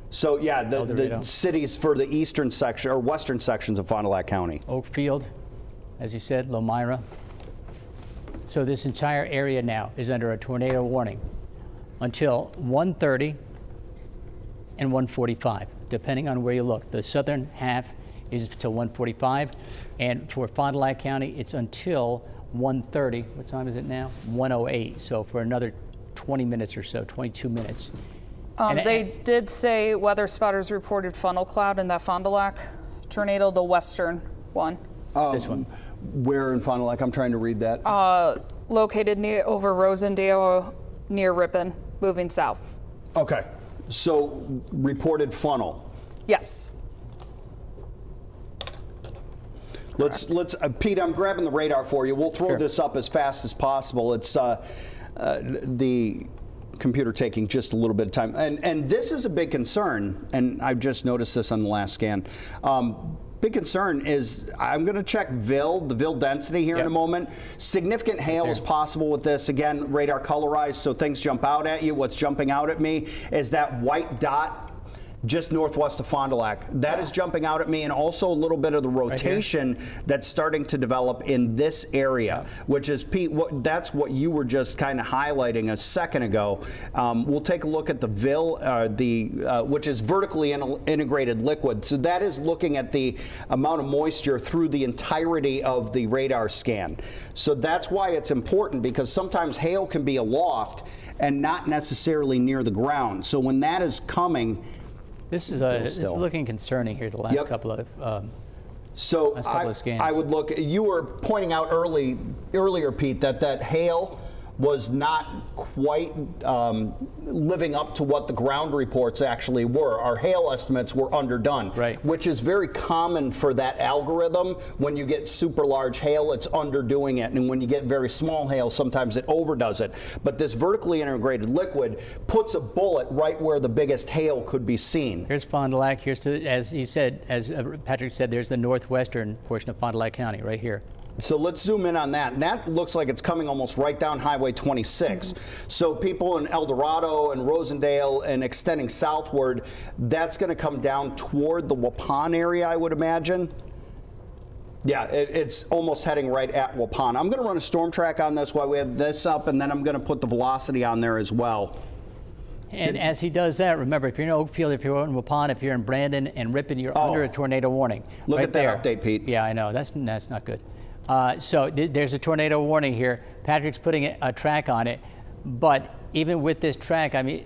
So yeah, the cities for the eastern section or western sections of Fond du Lac County. Oakfield, as you said, Lomira. So this entire area now is under a tornado warning until 1:30 and 1:45, depending on where you look. The southern half is till 1:45, and for Fond du Lac County, it's until 1:30. What time is it now? 1:08. So for another 20 minutes or so, 22 minutes. They did say weather spotters reported funnel cloud in that Fond du Lac tornado, the western one. This one. Where in Fond du Lac? I'm trying to read that. Located over Rosendale near Ripon, moving south. Okay. So reported funnel. Yes. Let's Pete, I'm grabbing the radar for you. We'll throw this up as fast as possible. It's the computer taking just a little bit of time. And this is a big concern, and I've just noticed this on the last scan. Big concern is I'm going to check the VIL density here in a moment. Significant hail is possible with this. Again, radar colorized, so things jump out at you. What's jumping out at me is that white dot just northwest of Fond du Lac. That is jumping out at me, and also a little bit of the rotation that's starting to develop in this area, which is, Pete, that's what you were just kind of highlighting a second ago. We'll take a look at the VIL, which is vertically integrated liquid. So that is looking at the amount of moisture through the entirety of the radar scan. So that's why it's important, because sometimes hail can be aloft and not necessarily near the ground. So when that is coming, this is looking concerning here, the last couple of scans. I would look, you were pointing out earlier, Pete, that hail was not quite living up to what the ground reports actually were. Our hail estimates were underdone, which is very common for that algorithm. When you get super large hail, it's underdoing it, and when you get very small hail, sometimes it overdoes it. But this vertically integrated liquid puts a bullet right where the biggest hail could be seen. Here's Fond du Lac. Here's, as he said, as Patrick said, there's the northwestern portion of Fond du Lac County right here. So let's zoom in on that. And that looks like it's coming almost right down Highway 26. So people in El Dorado and Rosendale and extending southward, that's going to come down toward the Waupun area, I would imagine. Yeah, it's almost heading right at Waupun. I'm going to run a storm track on this while we have this up, and then I'm going to put the velocity on there as well. And as he does that, remember, if you're in Oakfield, if you're in Waupun, if you're in Brandon and Ripon, you're under a tornado warning. Look at that update, Pete. Yeah, I know. That's not good. So there's a tornado warning here. Patrick's putting a track on it. But even with this track, I mean,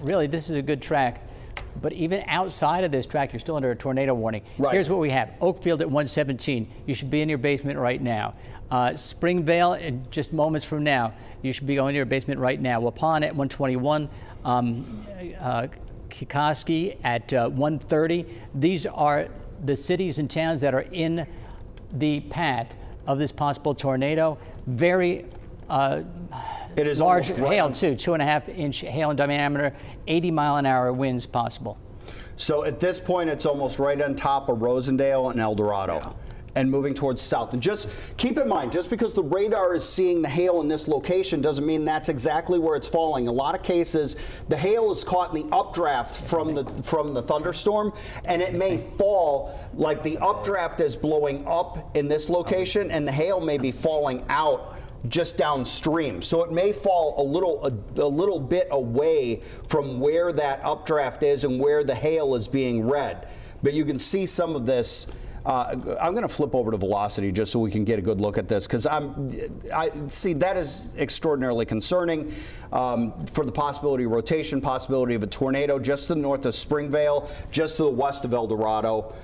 really, this is a good track. But even outside of this track, you're still under a tornado warning. Here's what we have. Oakfield at 117. You should be in your basement right now. Springvale, in just moments from now, you should be going to your basement right now. Waupun at 121. Kikoski at 130. These are the cities and towns that are in the path of this possible tornado. Very it is large hail too, 2.5-inch hail in diameter, 80-mile-an-hour winds possible. So at this point, it's almost right on top of Rosendale and El Dorado. And moving towards south. And just keep in mind, just because the radar is seeing the hail in this location doesn't mean that's exactly where it's falling. In a lot of cases, the hail is caught in the updraft from the thunderstorm, and it may fall like the updraft is blowing up in this location, and the hail may be falling out just downstream. So it may fall a little bit away from where that updraft is and where the hail is being read. But you can see some of this. I'm going to flip over to velocity just so we can get a good look at this, because I see that is extraordinarily concerning for the possibility of rotation, possibility of a tornado just to the north of Springvale, just to the west of El Dorado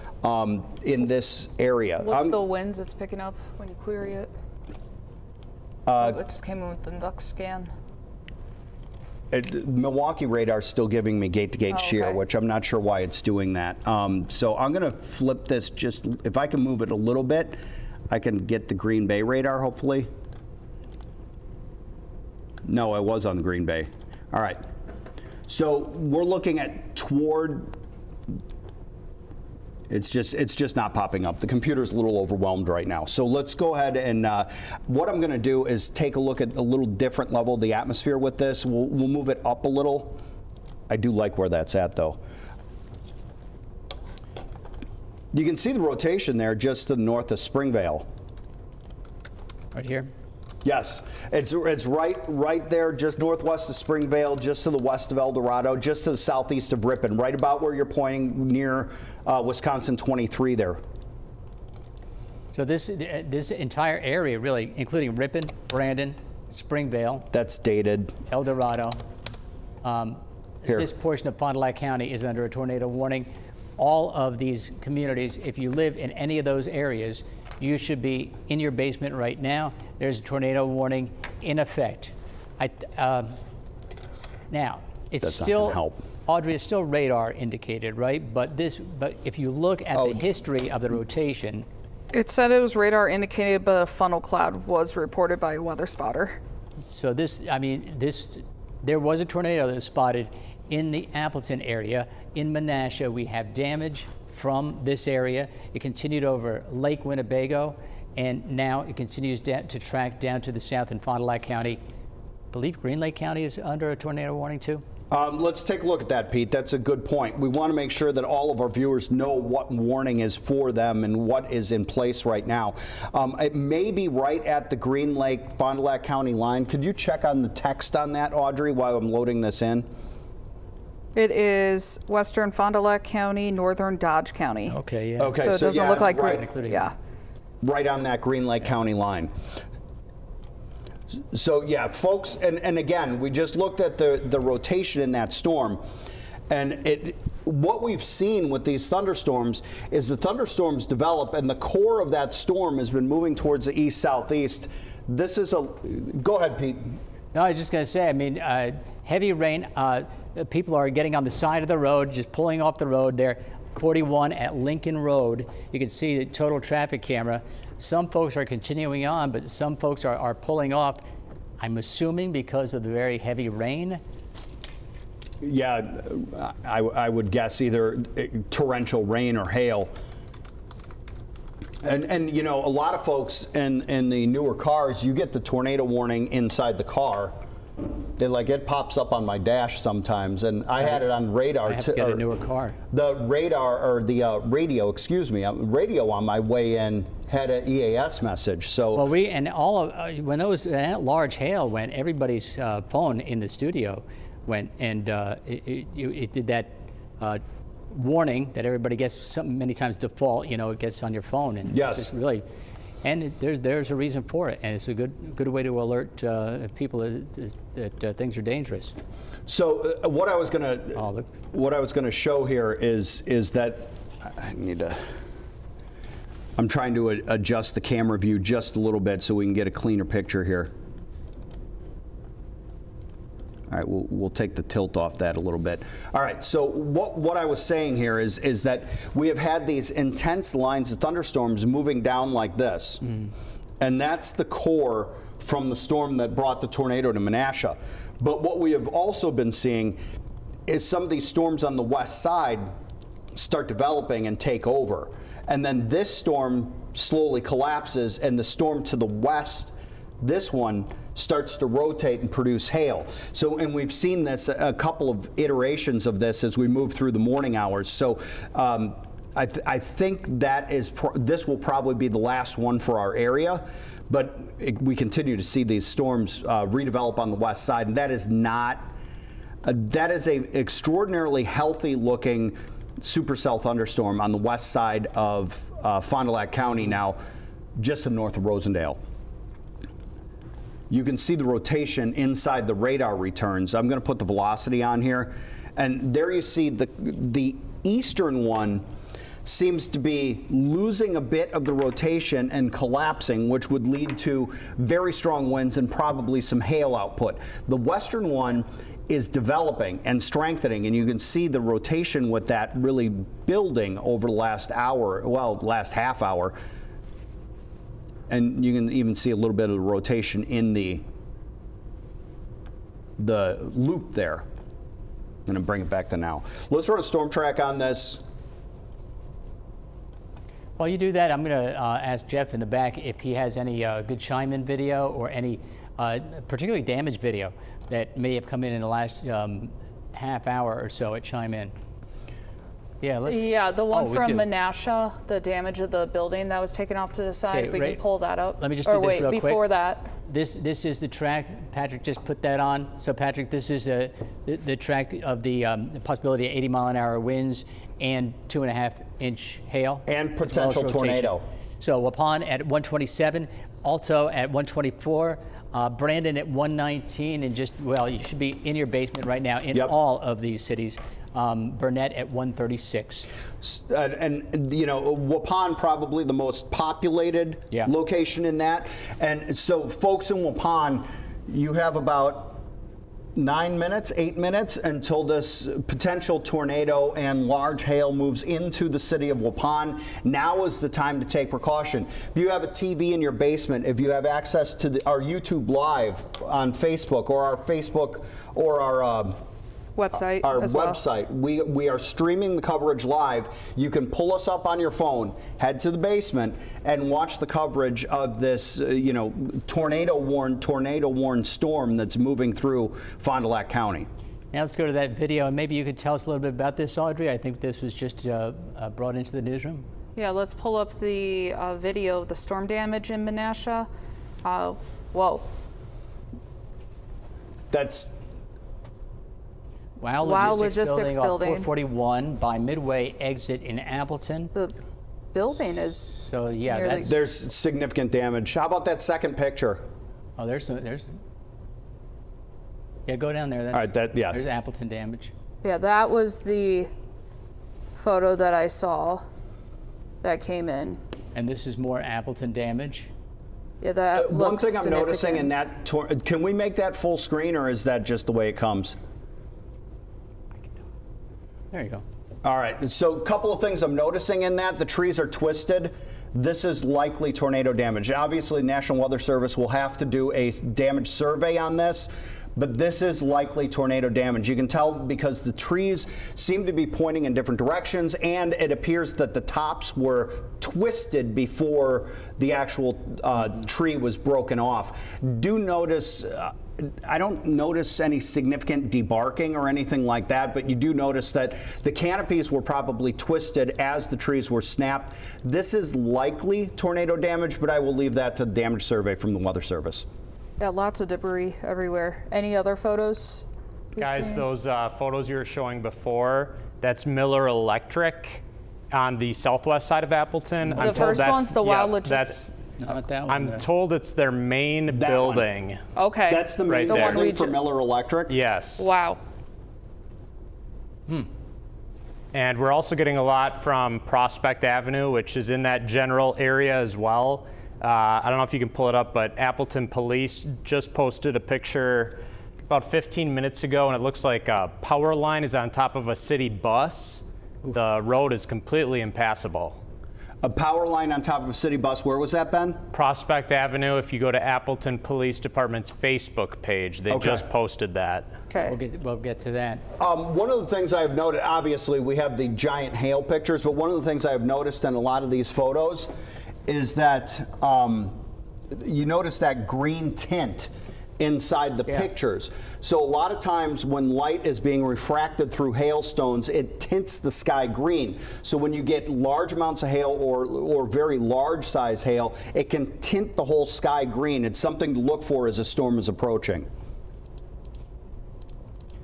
in this area. What's the winds it's picking up when you query it? It just came in with the duck scan. Milwaukee radar is still giving me gate-to-gate shear, okay. which I'm not sure why it's doing that. So I'm going to flip this just, if I can move it a little bit, I can get the Green Bay radar, hopefully. No, I was on the Green Bay. All right. So we're looking at toward, it's just not popping up. The computer's a little overwhelmed right now. So let's go ahead and what I'm going to do is take a look at a little different level of the atmosphere with this. We'll move it up a little. I do like where that's at, though. You can see the rotation there just to the north of Springvale. Right here? Yes, it's right there, just northwest of Springvale, just to the west of El Dorado, just to the southeast of Ripon, right about where you're pointing near Wisconsin 23 there. So this entire area, really, including Ripon, Brandon, Springvale, That's dated. El Dorado, Here. this portion of Fond du Lac County is under a tornado warning. All of these communities, if you live in any of those areas, you should be in your basement right now. There's a tornado warning in effect. Now, it's That's not still, gonna help. Audrey, it's still radar indicated, right? But if you look at the history of the rotation, It said it was radar indicated, but a funnel cloud was reported by a weather spotter. so there was a tornado that was spotted in the Appleton area. In Menasha, we have damage from this area. It continued over Lake Winnebago, and now it continues to track down to the south in Fond du Lac County. I believe Green Lake County is under a tornado warning too. Let's take a look at that, Pete. That's a good point. We want to make sure that all of our viewers know what warning is for them and what is in place right now. It may be right at the Green Lake, Fond du Lac County line. Could you check on the text on that, Audrey, while I'm loading this in? It is western Fond du Lac County, northern Dodge County. Okay, yeah. Okay, So it doesn't yeah, look like right, yeah. right on that Green Lake County line. So yeah, folks, and again, we just looked at the rotation in that storm, and what we've seen with these thunderstorms is the thunderstorms develop, and the core of that storm has been moving towards the east-southeast. This is go ahead, Pete. No, I was just going to say, I mean, heavy rain, people are getting on the side of the road, just pulling off the road there. 41 at Lincoln Road. You can see the total traffic camera. Some folks are continuing on, but some folks are pulling off, I'm assuming because of the very heavy rain. Yeah, I would guess either torrential rain or hail. And you know, a lot of folks in the newer cars, you get the tornado warning inside the car. It pops up on my dash sometimes, and I had it on radar. I have to get a newer car. The radar, or the radio, excuse me, radio on my way in had an EAS message. So well, when those large hail went, everybody's phone in the studio went, and it did that warning that everybody gets many times default. You know, it gets on your phone, and yes, it's really. And there's a reason for it, and it's a good way to alert people that things are dangerous. So what I was gonna show here is that I'm trying to adjust the camera view just a little bit so we can get a cleaner picture here. All right, we'll take the tilt off that a little bit. All right, so what I was saying here is that we have had these intense lines of thunderstorms moving down like this. And that's the core from the storm that brought the tornado to Menasha. But what we have also been seeing is some of these storms on the west side start developing and take over. And then this storm slowly collapses, and the storm to the west, this one, starts to rotate and produce hail. So, and we've seen this, a couple of iterations of this as we move through the morning hours. So I think that this will probably be the last one for our area, but we continue to see these storms redevelop on the west side, and that is a extraordinarily healthy looking supercell thunderstorm on the west side of Fond du Lac County now, just to the north of Rosendale. You can see the rotation inside the radar returns. I'm going to put the velocity on here, and there you see the eastern one seems to be losing a bit of the rotation and collapsing, which would lead to very strong winds and probably some hail output. The western one is developing and strengthening, and you can see the rotation with that really building over the last hour, well, last half hour. And you can even see a little bit of the rotation in the loop there. I'm going to bring it back to now. Let's run a storm track on this. While you do that, I'm going to ask Jeff in the back if he has any good chime-in video or any particularly damaged video that may have come in the last half hour or so at Chime In. Yeah, the one from Menasha, the damage of the building that was taken off to the side. Okay, if we can pull that up. Let me just do this real quick. Before that. This is the track. Patrick just put that on. So Patrick, this is the track of the possibility of 80-mile-an-hour winds and 2.5-inch hail. And potential tornado. So Waupun at 127, Alto at 124, Brandon at 119, and just, well, you should be in your basement right now in all of these cities. Burnett at 136. And you know, Waupun probably the most populated location in that. And so folks in Waupun, you have about 8 minutes until this potential tornado and large hail moves into the city of Waupun. Now is the time to take precaution. If you have a TV in your basement, if you have access to our YouTube Live on Facebook or our Facebook or our website our as well. website. We are streaming the coverage live. You can pull us up on your phone, head to the basement, and watch the coverage of this, tornado warned storm that's moving through Fond du Lac County. Now let's go to that video, and maybe you could tell us a little bit about this, Audrey. I think this was just brought into the newsroom. Yeah, let's pull up the video of the storm damage in Menasha. Whoa. That's Wow Logistics building. 441 by Midway exit in Appleton. The building is there's significant damage. How about that second picture? Oh, there's go down there. All right, there's Appleton damage. Yeah, that was the photo that I saw that came in. And this is more Appleton damage. Yeah, that looks one thing I'm noticing in significant. that can we make that full screen, or is that just the way it comes? There you go. All right, so a couple of things I'm noticing in that. The trees are twisted. This is likely tornado damage. Obviously, National Weather Service will have to do a damage survey on this, but this is likely tornado damage. You can tell because the trees seem to be pointing in different directions, and it appears that the tops were twisted before the actual tree was broken off. Do notice, I don't notice any significant debarking or anything like that, but you do notice that the canopies were probably twisted as the trees were snapped. This is likely tornado damage, but I will leave that to the damage survey from the Weather Service. Yeah, lots of debris everywhere. Any other photos? Guys, those photos you were showing before, that's Miller Electric on the southwest side of Appleton. The first one's the Wow Logistics. Not that one. I'm told it's their main building. Okay. That's the main building for Miller Electric? Yes. Wow. And we're also getting a lot from Prospect Avenue, which is in that general area as well. I don't know if you can pull it up, but Appleton Police just posted a picture about 15 minutes ago, and it looks like a power line is on top of a city bus. The road is completely impassable. A power line on top of a city bus. Where was that, Ben? Prospect Avenue. If you go to Appleton Police Department's Facebook page, they just posted that. Okay. We'll get to that. One of the things I've noted, obviously we have the giant hail pictures, but one of the things I've noticed in a lot of these photos is that you notice that green tint inside the pictures. So a lot of times when light is being refracted through hailstones, it tints the sky green. So when you get large amounts of hail or very large size hail, it can tint the whole sky green. It's something to look for as a storm is approaching.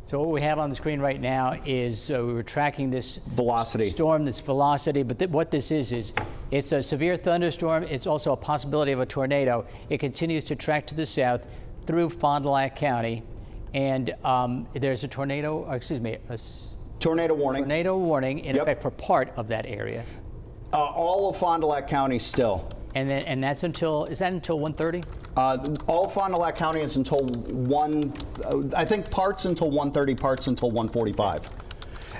So what we have on the screen right now is we were tracking this storm, this velocity, but what this is it's a severe thunderstorm. It's also a possibility of a tornado. It continues to track to the south through Fond du Lac County, and there's a tornado warning. Tornado warning in effect for part of that area. All of Fond du Lac County still. And that's until, is that until 1:30? All of Fond du Lac County is until I think parts until 1:30, parts until 1:45.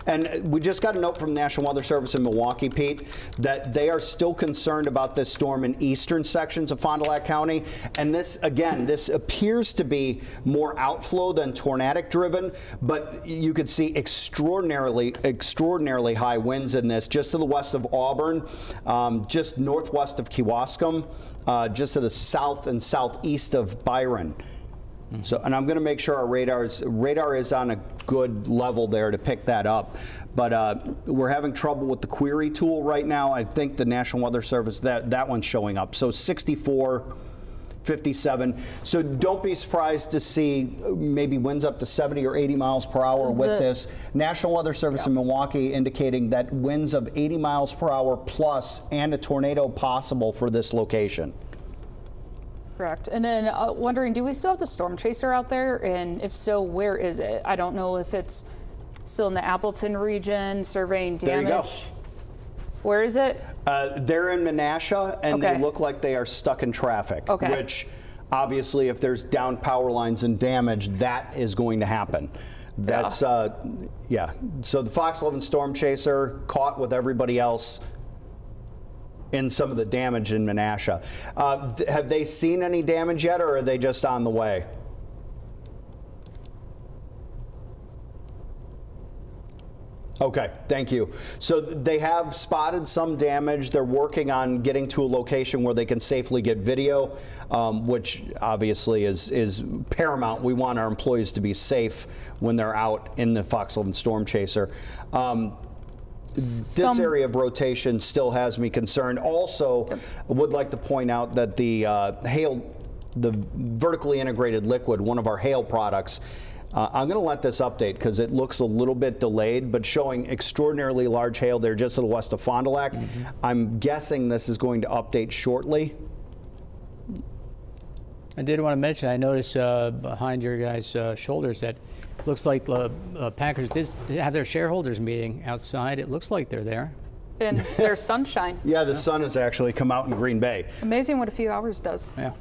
And we just got a note from the National Weather Service in Milwaukee, Pete, that they are still concerned about this storm in eastern sections of Fond du Lac County. And this, again, this appears to be more outflow than tornadic driven, but you could see extraordinarily high winds in this, just to the west of Auburn, just northwest of Kewaskum, just to the south and southeast of Byron. So, and I'm going to make sure our radar is on a good level there to pick that up. But we're having trouble with the query tool right now. I think the National Weather Service, that one's showing up. So 64, 57. So don't be surprised to see maybe winds up to 70 or 80 miles per hour with this. National Weather Service in Milwaukee indicating that winds of 80 miles per hour plus and a tornado possible for this location. Correct. And then wondering, do we still have the storm chaser out there? And if so, where is it? I don't know if it's still in the Appleton region surveying damage. There you go. Where is it? They're in Menasha, and they look like they are stuck in traffic, which obviously if there's down power lines and damage, that is going to happen. That's, So the Fox 11 storm chaser caught with everybody else in some of the damage in Menasha. Have they seen any damage yet, or are they just on the way? Okay, thank you. So they have spotted some damage. They're working on getting to a location where they can safely get video, which obviously is paramount. We want our employees to be safe when they're out in the Fox 11 storm chaser. This area of rotation still has me concerned. Also, I would like to point out that the vertically integrated liquid, one of our hail products, I'm going to let this update because it looks a little bit delayed, but showing extraordinarily large hail there just to the west of Fond du Lac. I'm guessing this is going to update shortly. I did want to mention, I noticed behind your guys' shoulders that looks like the Packers did have their shareholders meeting outside. It looks like they're there. And there's sunshine. Yeah, the sun has actually come out in Green Bay. Amazing what a few hours does. Yeah.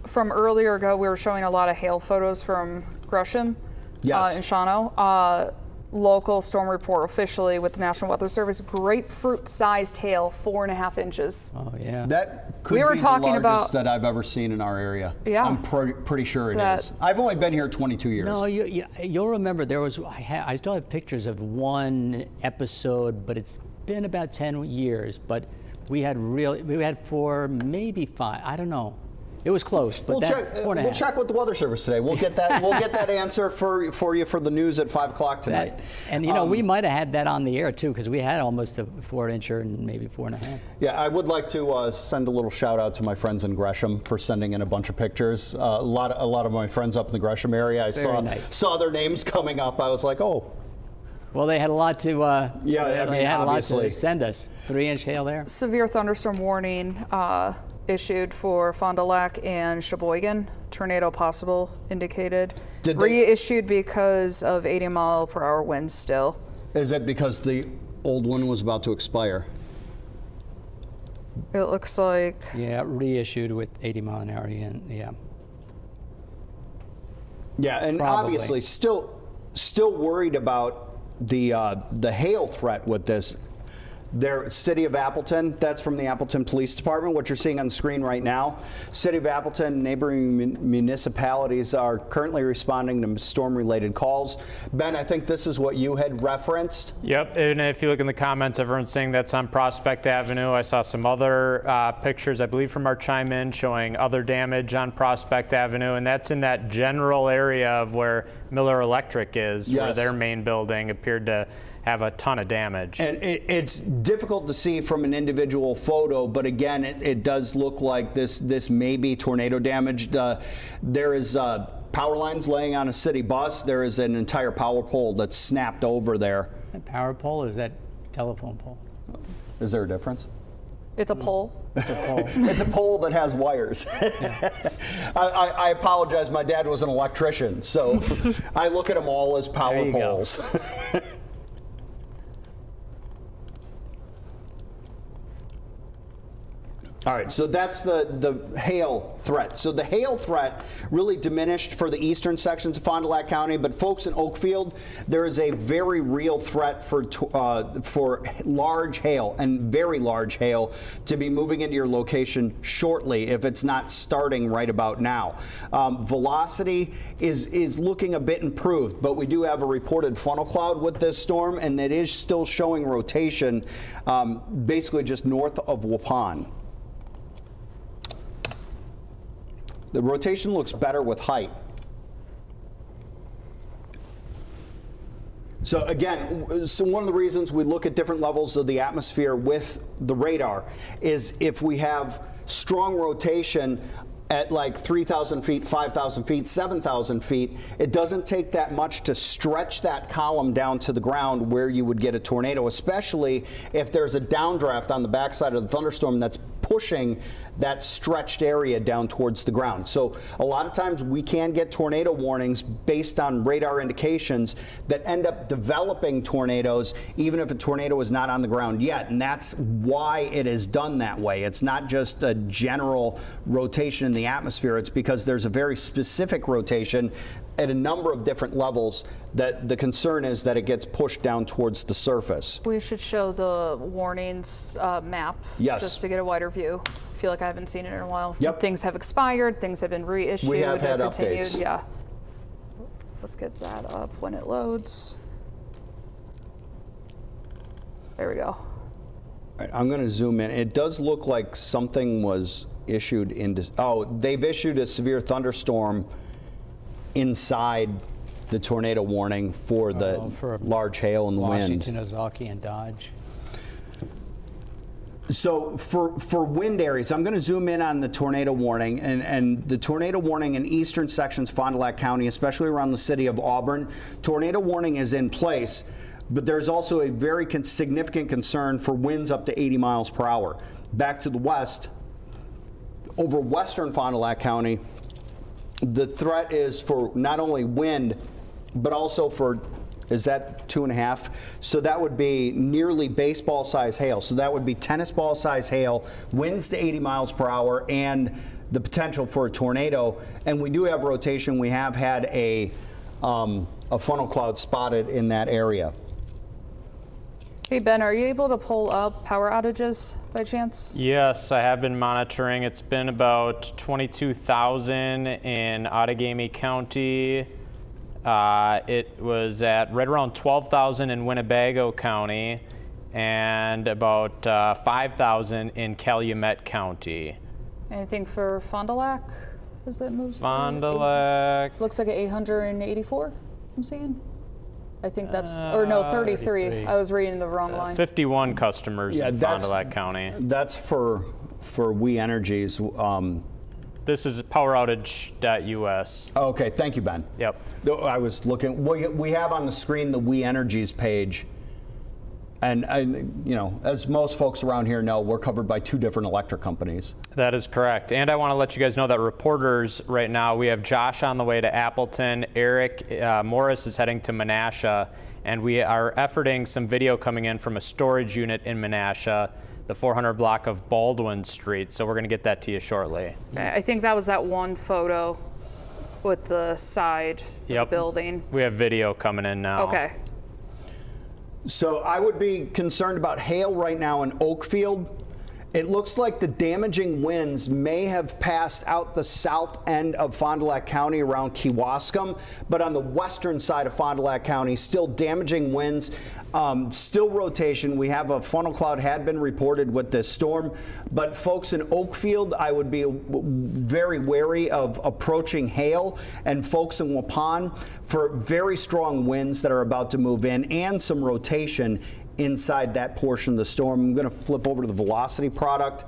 From earlier ago, we were showing a lot of hail photos from Gresham and Shawano. Local storm report officially with the National Weather Service, grapefruit-sized hail, 4.5 inches. Oh, yeah. That could We were be talking the largest about that I've ever seen in our area. Yeah. I'm pretty sure it is. I've only been here 22 years. No, you'll remember there was, I still have pictures of one episode, but it's been about 10 years, but we had 4, maybe 5, I don't know. It was close, but we'll check with the Weather Service today. We'll get that. We'll get that answer for you for the news at 5 o'clock tonight. And you know, we might have had that on the air too, because we had almost a 4-incher and maybe 4.5. Yeah, I would like to send a little shout out to my friends in Gresham for sending in a bunch of pictures. A lot of my friends up in the Gresham area. I saw their names coming up. I was like, oh. Well, they had a lot to. They had obviously. a lot to send us. 3-inch hail there. severe thunderstorm warning issued for Fond du Lac and Sheboygan. Tornado possible indicated. Reissued because of 80-mile-per-hour winds still. Is it because the old one was about to expire? It looks like. Yeah, reissued with 80 mile an hour. Yeah. Yeah, and Probably. obviously still worried about the hail threat with this. Their City of Appleton, that's from the Appleton Police Department, what you're seeing on the screen right now. City of Appleton, neighboring municipalities are currently responding to storm-related calls. Ben, I think this is what you had referenced. Yep, and if you look in the comments, everyone's saying that's on Prospect Avenue. I saw some other pictures, I believe from our chime-in, showing other damage on Prospect Avenue, and that's in that general area of where Miller Electric is, where their main building appeared to have a ton of damage. And it's difficult to see from an individual photo, but again, it does look like this may be tornado damage. There is power lines laying on a city bus. There is an entire power pole that's snapped over there. Is that power pole or is that telephone pole? Is there a difference? It's a pole. It's a pole. It's a pole that has wires. I apologize. My dad was an electrician, so I look at them all as power poles. All right, so that's the hail threat. So the hail threat really diminished for the eastern sections of Fond du Lac County, but folks in Oakfield, there is a very real threat for large hail and very large hail to be moving into your location shortly if it's not starting right about now. Velocity is looking a bit improved, but we do have a reported funnel cloud with this storm, and it is still showing rotation basically just north of Waupun. The rotation looks better with height. So again, one of the reasons we look at different levels of the atmosphere with the radar is if we have strong rotation at like 3,000 feet, 5,000 feet, 7,000 feet, it doesn't take that much to stretch that column down to the ground where you would get a tornado, especially if there's a downdraft on the backside of the thunderstorm that's pushing that stretched area down towards the ground. So a lot of times we can get tornado warnings based on radar indications that end up developing tornadoes even if a tornado is not on the ground yet, and that's why it is done that way. It's not just a general rotation in the atmosphere, it's because there's a very specific rotation at a number of different levels that the concern is that it gets pushed down towards the surface. We should show the warnings map. Yes. Just to get a wider view. I feel like I haven't seen it in a while. Yep. Things have expired, things have been reissued. We have had and continued. updates. Yeah. Let's get that up when it loads. There we go. All right, I'm going to zoom in. It does look like something was issued into, they've issued a severe thunderstorm inside the tornado warning for the large hail and the wind. Washington, Ozaukee, and Dodge. So for wind areas, I'm going to zoom in on the tornado warning, and the tornado warning in eastern sections of Fond du Lac County, especially around the city of Auburn. Tornado warning is in place, but there's also a very significant concern for winds up to 80 miles per hour. Back to the west, over western Fond du Lac County, the threat is for not only wind, but also for, is that 2.5? So that would be nearly baseball size hail. So that would be tennis ball size hail, winds to 80 miles per hour, and the potential for a tornado. And we do have rotation. We have had a funnel cloud spotted in that area. Hey Ben, are you able to pull up power outages by chance? Yes, I have been monitoring. It's been about 22,000 in Outagamie County. It was at right around 12,000 in Winnebago County and about 5,000 in Calumet County. Anything for Fond du Lac as it moves? Fond du Lac. Looks like an 884, I'm seeing. I think that's, or no, 33. I was reading the wrong line. 51 customers in Fond du Lac County. That's for We Energies. This is poweroutage.us. Okay, thank you, Ben. Yep. I was looking. We have on the screen the We Energies page, and you know, as most folks around here know, we're covered by 2 different electric companies. That is correct. And I want to let you guys know that reporters right now, we have Josh on the way to Appleton, Eric Morris is heading to Menasha, and we are efforting some video coming in from a storage unit in Menasha, the 400 block of Baldwin Street. So we're going to get that to you shortly. Okay, I think that was that one photo with the side of the building. We have video coming in now. Okay. So I would be concerned about hail right now in Oakfield. It looks like the damaging winds may have passed out the south end of Fond du Lac County around Kewaskum, but on the western side of Fond du Lac County, still damaging winds, still rotation. We have a funnel cloud had been reported with this storm, but folks in Oakfield, I would be very wary of approaching hail, and folks in Waupun for very strong winds that are about to move in and some rotation inside that portion of the storm. I'm going to flip over to the velocity product,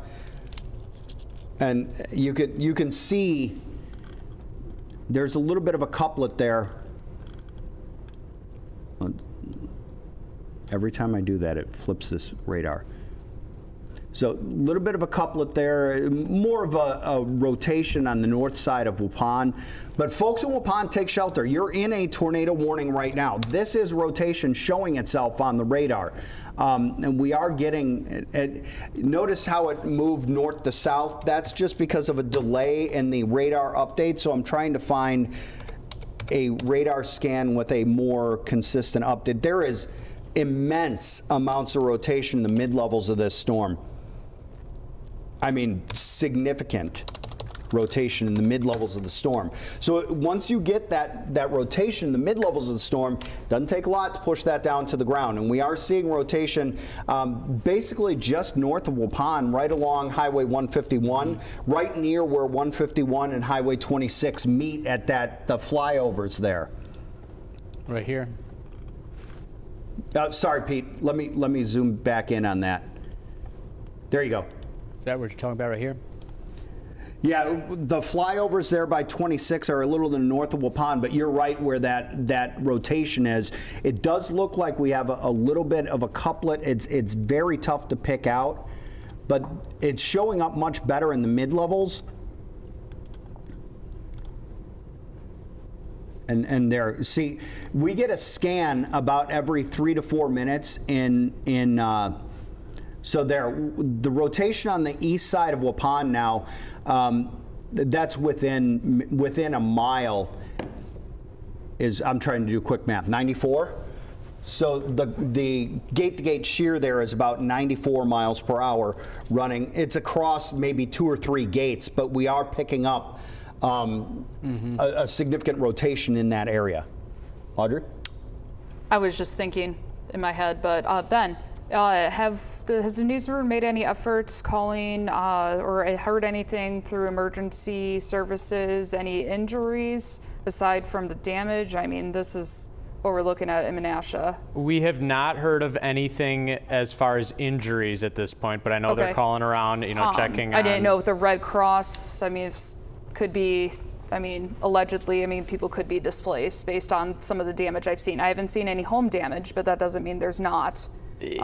and you can see there's a little bit of a couplet there. Every time I do that, it flips this radar. So a little bit of a couplet there, more of a rotation on the north side of Waupun. But folks in Waupun, take shelter. You're in a tornado warning right now. This is rotation showing itself on the radar. And we are getting, notice how it moved north to south. That's just because of a delay in the radar update. So I'm trying to find a radar scan with a more consistent update. There is immense amounts of rotation in the mid-levels of this storm. I mean, significant rotation in the mid-levels of the storm. So once you get that rotation in the mid-levels of the storm, doesn't take a lot to push that down to the ground. And we are seeing rotation basically just north of Waupun, right along Highway 151, right near where 151 and Highway 26 meet at the flyovers there. Right here. Sorry, Pete. Let me zoom back in on that. There you go. Is that what you're talking about right here? Yeah, the flyovers there by 26 are a little to the north of Waupun, but you're right where that rotation is. It does look like we have a little bit of a couplet. It's very tough to pick out, but it's showing up much better in the mid-levels. And there, see, we get a scan about every 3 to 4 minutes so there, the rotation on the east side of Waupun now, that's within a mile. I'm trying to do quick math. 94. So the gate-to-gate shear there is about 94 miles per hour running. It's across maybe 2 or 3 gates, but we are picking up a significant rotation in that area. Audrey? I was just thinking in my head, but Ben, has the newsroom made any efforts calling or heard anything through emergency services, any injuries aside from the damage? I mean, this is what we're looking at in Menasha. We have not heard of anything as far as injuries at this point, but I know they're calling around, checking on. I didn't know if the Red Cross, I mean, could be, allegedly, people could be displaced based on some of the damage I've seen. I haven't seen any home damage, but that doesn't mean there's not. It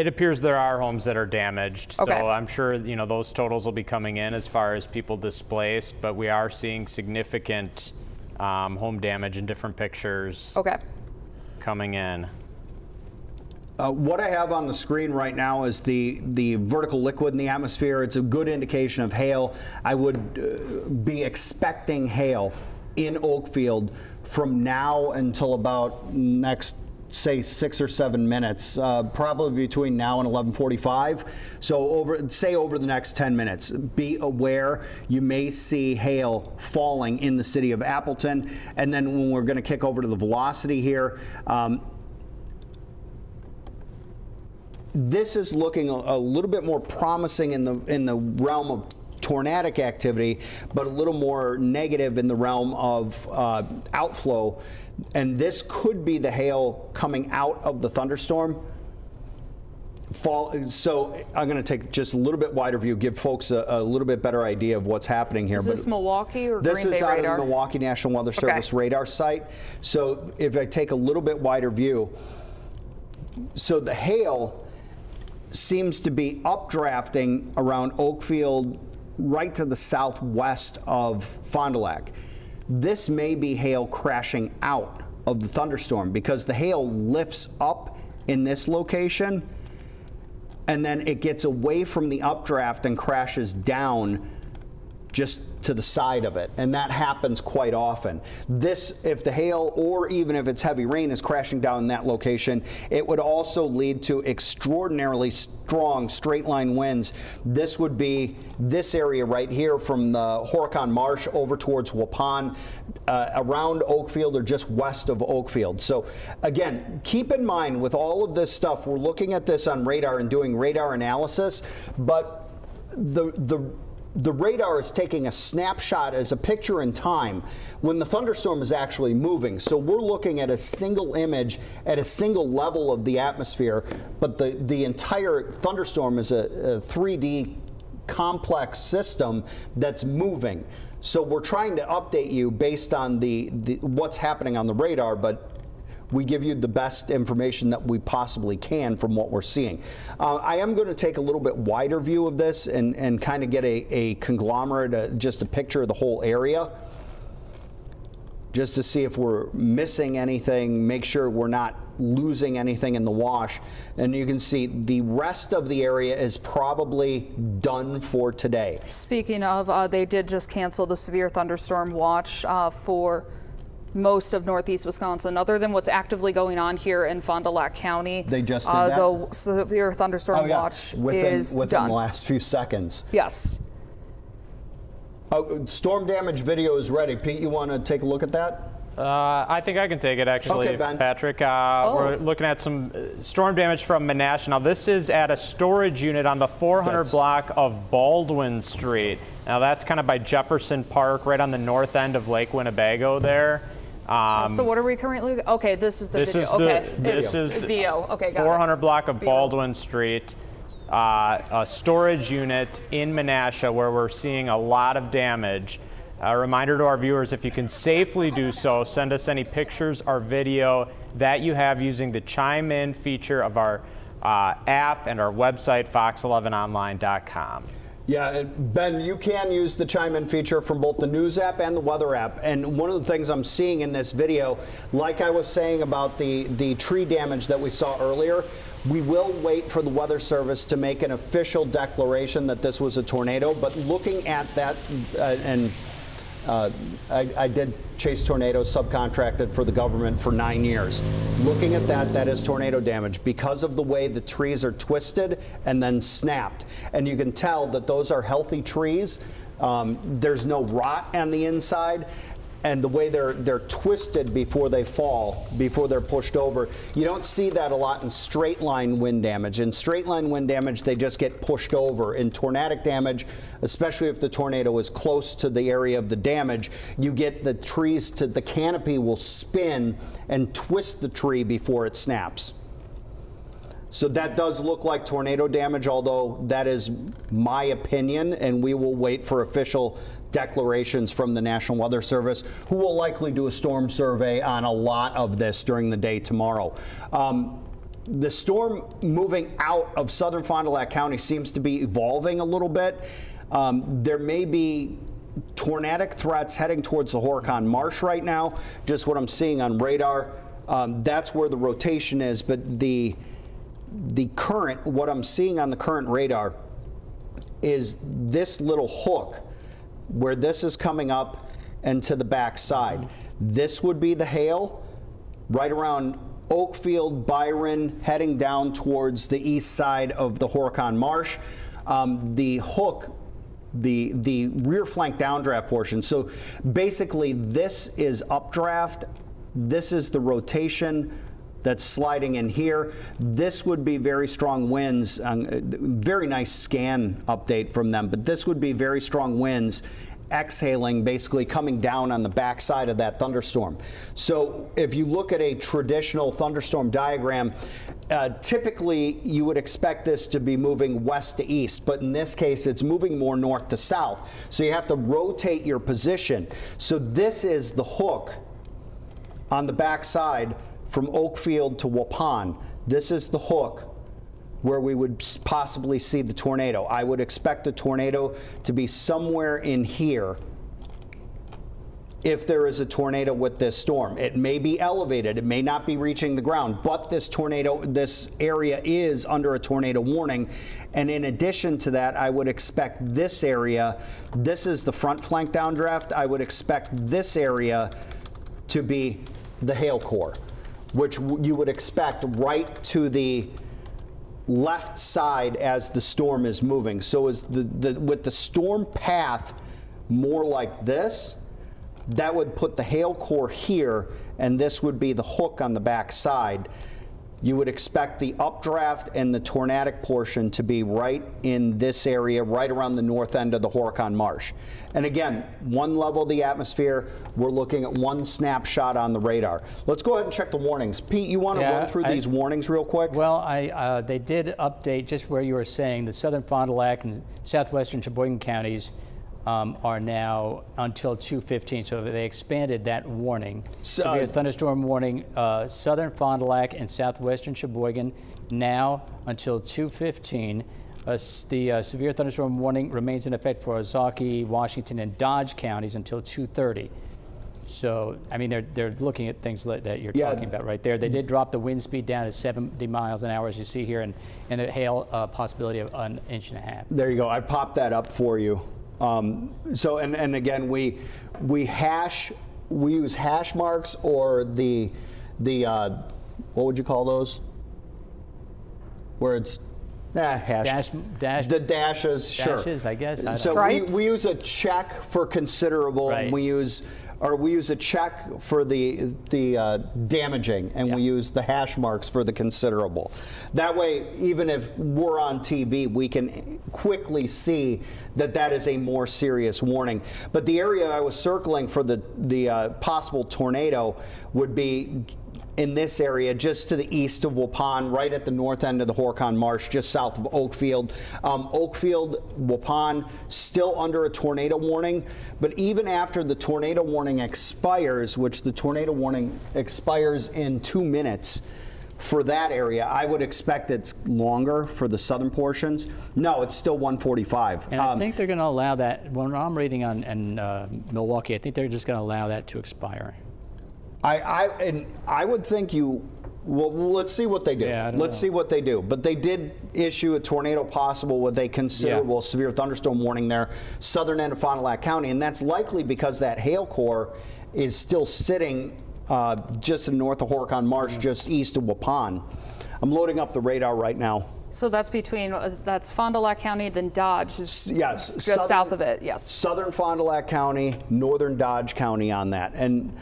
appears there are homes that are damaged, okay. So I'm sure those totals will be coming in as far as people displaced, but we are seeing significant home damage in different pictures coming in. What I have on the screen right now is the vertical liquid in the atmosphere. It's a good indication of hail. I would be expecting hail in Oakfield from now until about next, say, 6 or 7 minutes, probably between now and 11:45. So over the next 10 minutes, be aware you may see hail falling in the city of Appleton. And then when we're going to kick over to the velocity here, this is looking a little bit more promising in the realm of tornadic activity, but a little more negative in the realm of outflow. And this could be the hail coming out of the thunderstorm. So I'm going to take just a little bit wider view, give folks a little bit better idea of what's happening here. Is this Milwaukee or Green Bay radar? This is out of the Milwaukee National Weather Service radar site. So if I take a little bit wider view, so the hail seems to be updrafting around Oakfield right to the southwest of Fond du Lac. This may be hail crashing out of the thunderstorm because the hail lifts up in this location and then it gets away from the updraft and crashes down just to the side of it, and that happens quite often. If the hail or even if it's heavy rain is crashing down in that location, it would also lead to extraordinarily strong straight line winds. This would be this area right here from the Horicon Marsh over towards Waupun, around Oakfield or just west of Oakfield. So again, keep in mind with all of this stuff, we're looking at this on radar and doing radar analysis, but the radar is taking a snapshot as a picture in time when the thunderstorm is actually moving. So we're looking at a single image at a single level of the atmosphere, but the entire thunderstorm is a 3D complex system that's moving. So we're trying to update you based on the what's happening on the radar, but we give you the best information that we possibly can from what we're seeing. I am going to take a little bit wider view of this and kind of get a conglomerate, just a picture of the whole area, just to see if we're missing anything, make sure we're not losing anything in the wash. And you can see the rest of the area is probably done for today. Speaking of, they did just cancel the severe thunderstorm watch for most of northeast Wisconsin, other than what's actively going on here in Fond du Lac County. They just did that? The severe thunderstorm watch is within done. the last few seconds. Yes. Storm damage video is ready. Pete, you want to take a look at that? I think I can take it, actually, okay, Ben. Patrick. We're looking at some storm damage from Menasha. Now, this is at a storage unit on the 400 block of Baldwin Street. Now, that's kind of by Jefferson Park, right on the north end of Lake Winnebago there. So what are we currently? Okay, this is the video. This is video. Okay, got 400 block of Baldwin Street. A storage unit in Menasha where we're seeing a lot of damage. A reminder to our viewers, if you can safely do so, send us any pictures or video that you have using the Chime In feature of our app and our website, fox11online.com. Yeah, Ben, you can use the Chime In feature from both the news app and the weather app. And one of the things I'm seeing in this video, like I was saying about the tree damage that we saw earlier, we will wait for the Weather Service to make an official declaration that this was a tornado. But looking at that, I did chase tornadoes, subcontracted for the government for 9 years. Looking at that, that is tornado damage because of the way the trees are twisted and then snapped. And you can tell that those are healthy trees. There's no rot on the inside. And the way they're twisted before they fall, before they're pushed over. You don't see that a lot in straight line wind damage. In straight line wind damage, they just get pushed over. In tornadic damage, especially if the tornado is close to the area of the damage, you get the trees to the canopy will spin and twist the tree before it snaps. So that does look like tornado damage, although that is my opinion, and we will wait for official declarations from the National Weather Service, who will likely do a storm survey on a lot of this during the day tomorrow. The storm moving out of southern Fond du Lac County seems to be evolving a little bit. There may be tornadic threats heading towards the Horicon Marsh right now, just what I'm seeing on radar. That's where the rotation is, but the current, what I'm seeing on the current radar is this little hook where this is coming up and to the back side. This would be the hail right around Oakfield, Byron, heading down towards the east side of the Horicon Marsh. The hook, the rear flank downdraft portion. So basically this is updraft. This is the rotation that's sliding in here. This would be very strong winds. Very nice scan update from them, but this would be very strong winds exhaling, basically coming down on the backside of that thunderstorm. So if you look at a traditional thunderstorm diagram, typically you would expect this to be moving west to east, but in this case it's moving more north to south. So you have to rotate your position. So this is the hook on the backside from Oakfield to Waupun. This is the hook where we would possibly see the tornado. I would expect the tornado to be somewhere in here if there is a tornado with this storm. It may be elevated, it may not be reaching the ground, but this area is under a tornado warning. And in addition to that, I would expect this area, this is the front flank downdraft, I would expect this area to be the hail core, which you would expect right to the left side as the storm is moving. So as with the storm path more like this, that would put the hail core here, and this would be the hook on the back side. You would expect the updraft and the tornadic portion to be right in this area, right around the north end of the Horicon Marsh. And again, one level of the atmosphere, we're looking at one snapshot on the radar. Let's go ahead and check the warnings. Pete, you want to run through these warnings real quick? Well, they did update just where you were saying the southern Fond du Lac and southwestern Sheboygan counties are now until 2:15. So they expanded that warning. So, Severe thunderstorm warning, southern Fond du Lac and southwestern Sheboygan now until 2:15. The severe thunderstorm warning remains in effect for Ozaukee, Washington, and Dodge counties until 2:30. So, I mean, they're looking at things that you're talking about right there. They did drop the wind speed down to 70 miles an hour, as you see here, and the hail possibility of 1.5 inches. There you go. I popped that up for you. So, and again, we use hash marks or the what would you call those? Where it's hash. The dashes, sure. Dashes, I guess. So we use a check for considerable, and we use a check for the damaging, and we use the hash marks for the considerable. That way, even if we're on TV, we can quickly see that is a more serious warning. But the area I was circling for the possible tornado would be in this area just to the east of Waupun, right at the north end of the Horicon Marsh, just south of Oakfield. Oakfield, Waupun, still under a tornado warning, but even after the tornado warning expires, which the tornado warning expires in 2 minutes, for that area, I would expect it's longer for the southern portions. No, it's still 145. And I think they're going to allow that. When I'm reading on Milwaukee, I think they're just going to allow that to expire. I would think well, let's see what they do. Yeah, let's see what they do. But they did issue a tornado possible with a considerable severe thunderstorm warning there, southern end of Fond du Lac County, and that's likely because that hail core is still sitting just north of Horicon Marsh, just east of Waupun. I'm loading up the radar right now. So that's between, that's Fond du Lac County, then Dodge is just south of it, yes. Southern Fond du Lac County, northern Dodge County on that. And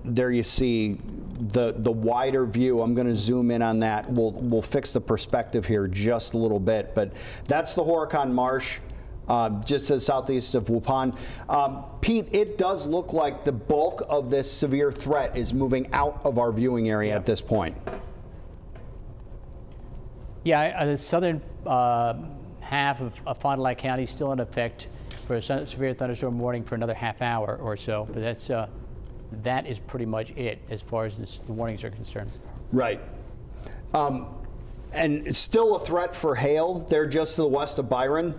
there you see the wider view. I'm going to zoom in on that. We'll fix the perspective here just a little bit, but that's the Horicon Marsh, just to the southeast of Waupun. Pete, it does look like the bulk of this severe threat is moving out of our viewing area at this point. Yeah, the southern half of Fond du Lac County is still in effect for a severe thunderstorm warning for another half hour or so, but that is pretty much it as far as the warnings are concerned. Right. And it's still a threat for hail. They're just to the west of Byron.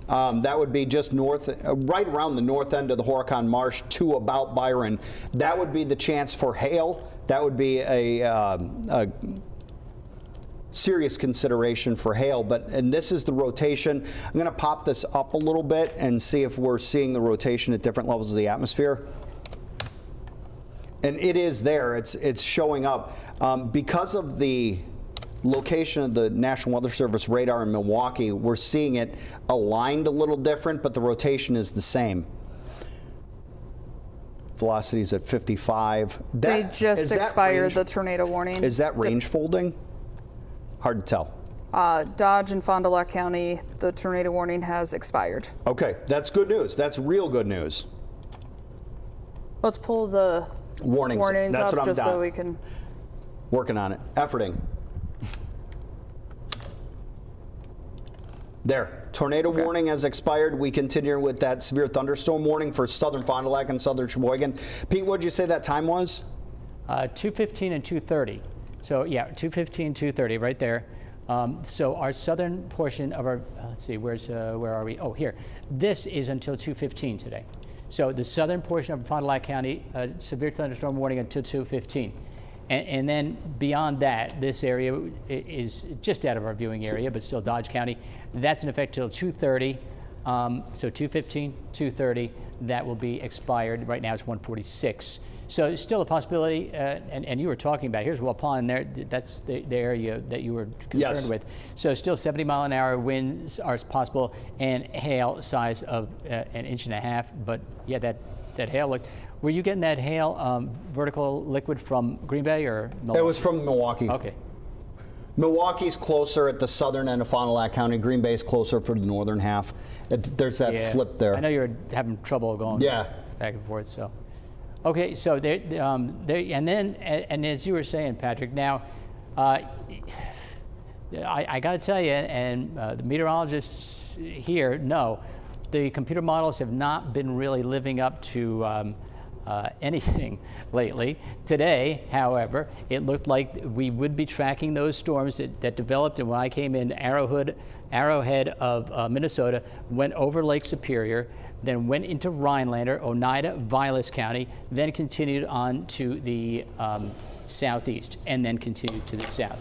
That would be just north, right around the north end of the Horicon Marsh to about Byron. That would be the chance for hail. That would be a serious consideration for hail. And this is the rotation. I'm going to pop this up a little bit and see if we're seeing the rotation at different levels of the atmosphere. And it is there. It's showing up because of the location of the National Weather Service radar in Milwaukee. We're seeing it aligned a little different, but the rotation is the same. Velocity is at 55. They just expired the tornado warning. Is that range folding? Hard to tell. Dodge and Fond du Lac County, the tornado warning has expired. Okay, that's good news. That's real good news. Let's pull the warnings That's up what I'm just done. so we can. Working on it. Efforting. There. Tornado warning has expired. We continue with that severe thunderstorm warning for southern Fond du Lac and southern Sheboygan. Pete, what did you say that time was? 2:15 and 2:30. So yeah, 2:15, 2:30, right there. So our southern portion of our, let's see, where are we? Oh, here. This is until 2:15 today. So the southern portion of Fond du Lac County, severe thunderstorm warning until 2:15. And then beyond that, this area is just out of our viewing area, but still Dodge County. That's in effect till 2:30. So 2:15, 2:30, that will be expired. Right now it's 1:46. So it's still a possibility, and you were talking about, here's Waupun, there, that's the area that you were concerned with. So still 70-mile-an-hour winds are possible, and hail size of 1.5 inches. But yeah, that hail, were you getting that hail vertical liquid from Green Bay or Milwaukee? It was from Milwaukee. Okay. Milwaukee's closer at the southern end of Fond du Lac County. Green Bay's closer for the northern half. There's that flip there. I know you're having trouble going back and forth, so. Okay, so and as you were saying, Patrick, now I got to tell you, and the meteorologists here, no. The computer models have not been really living up to anything lately. Today, however, it looked like we would be tracking those storms that developed, and when I came in, Arrowhead of Minnesota, went over Lake Superior, then went into Rhinelander, Oneida, Vilas County, then continued on to the southeast, and then continued to the south.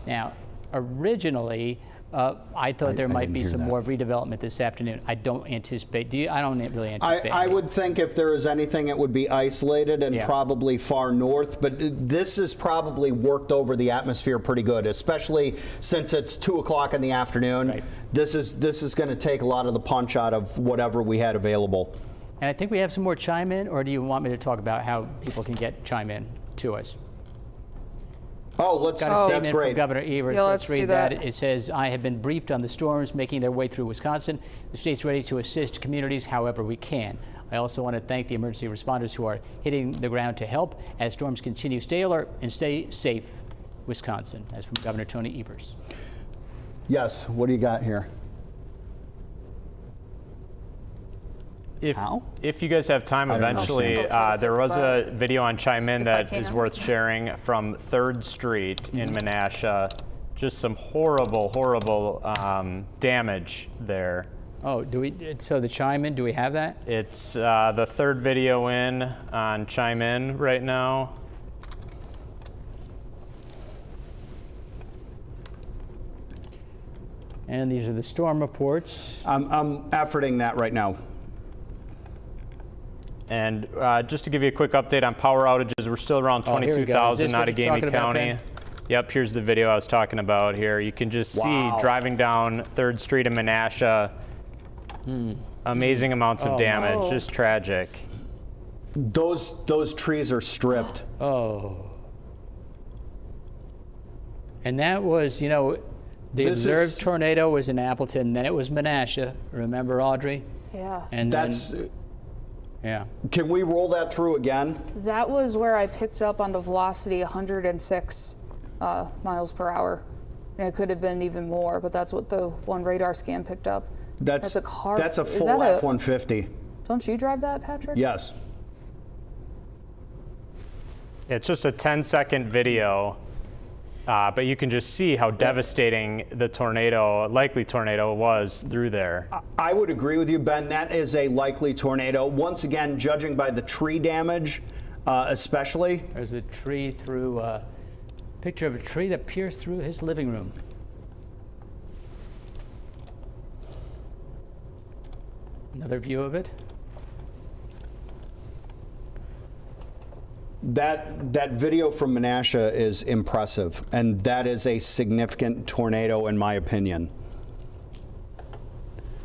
Now, originally, I thought there might be some more redevelopment this afternoon. I don't anticipate. I don't really anticipate. I would think if there is anything, it would be isolated and probably far north. But this has probably worked over the atmosphere pretty good, especially since it's 2 o'clock in the afternoon. Right. This is going to take a lot of the punch out of whatever we had available. And I think we have some more chime in, or do you want me to talk about how people can get chime in to us? Oh, Got a statement that's great. from Governor Evers. Yeah, let's let's do read that. It says, I have been briefed on the storms making their way through Wisconsin. The state's ready to assist communities however we can. I also want to thank the emergency responders who are hitting the ground to help as storms continue. Stay alert and stay safe, Wisconsin. That's from Governor Tony Evers. Yes, what do you got here? If you guys have time, eventually, there was a video on Chime In that is worth sharing from 3rd Street in Menasha. Just some horrible, horrible damage there. Oh, so the chime in, do we have that? It's the 3rd video in on Chime In right now. And these are the storm reports. I'm efforting that right now. And just to give you a quick update on power outages, we're still around 22,000 out of Gamey County. Yep, here's the video I was talking about here. You can just see driving down 3rd Street in Menasha, amazing amounts of damage, just tragic. Those trees are stripped. Oh. And that was, the observed tornado was in Appleton, then it was Menasha. Remember, Audrey? Yeah. And yeah. Can we roll that through again? That was where I picked up on the velocity 106 miles per hour. And it could have been even more, but that's what the one radar scan picked up. That's a car. That's a full F-150. Don't you drive that, Patrick? Yes. It's just a 10-second video, but you can just see how devastating the likely tornado was through there. I would agree with you, Ben. That is a likely tornado. Once again, judging by the tree damage, especially. There's a tree through, picture of a tree that pierced through his living room. Another view of it. That video from Menasha is impressive, and that is a significant tornado in my opinion.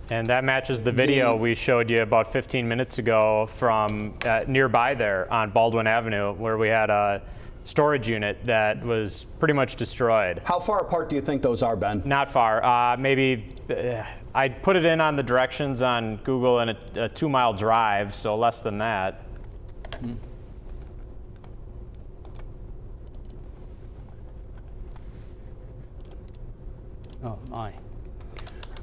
And that matches the video we showed you about 15 minutes ago from nearby there on Baldwin Avenue, where we had a storage unit that was pretty much destroyed. How far apart do you think those are, Ben? Not far. Maybe I put it in on the directions on Google, and a 2-mile drive, so less than that. Oh, my.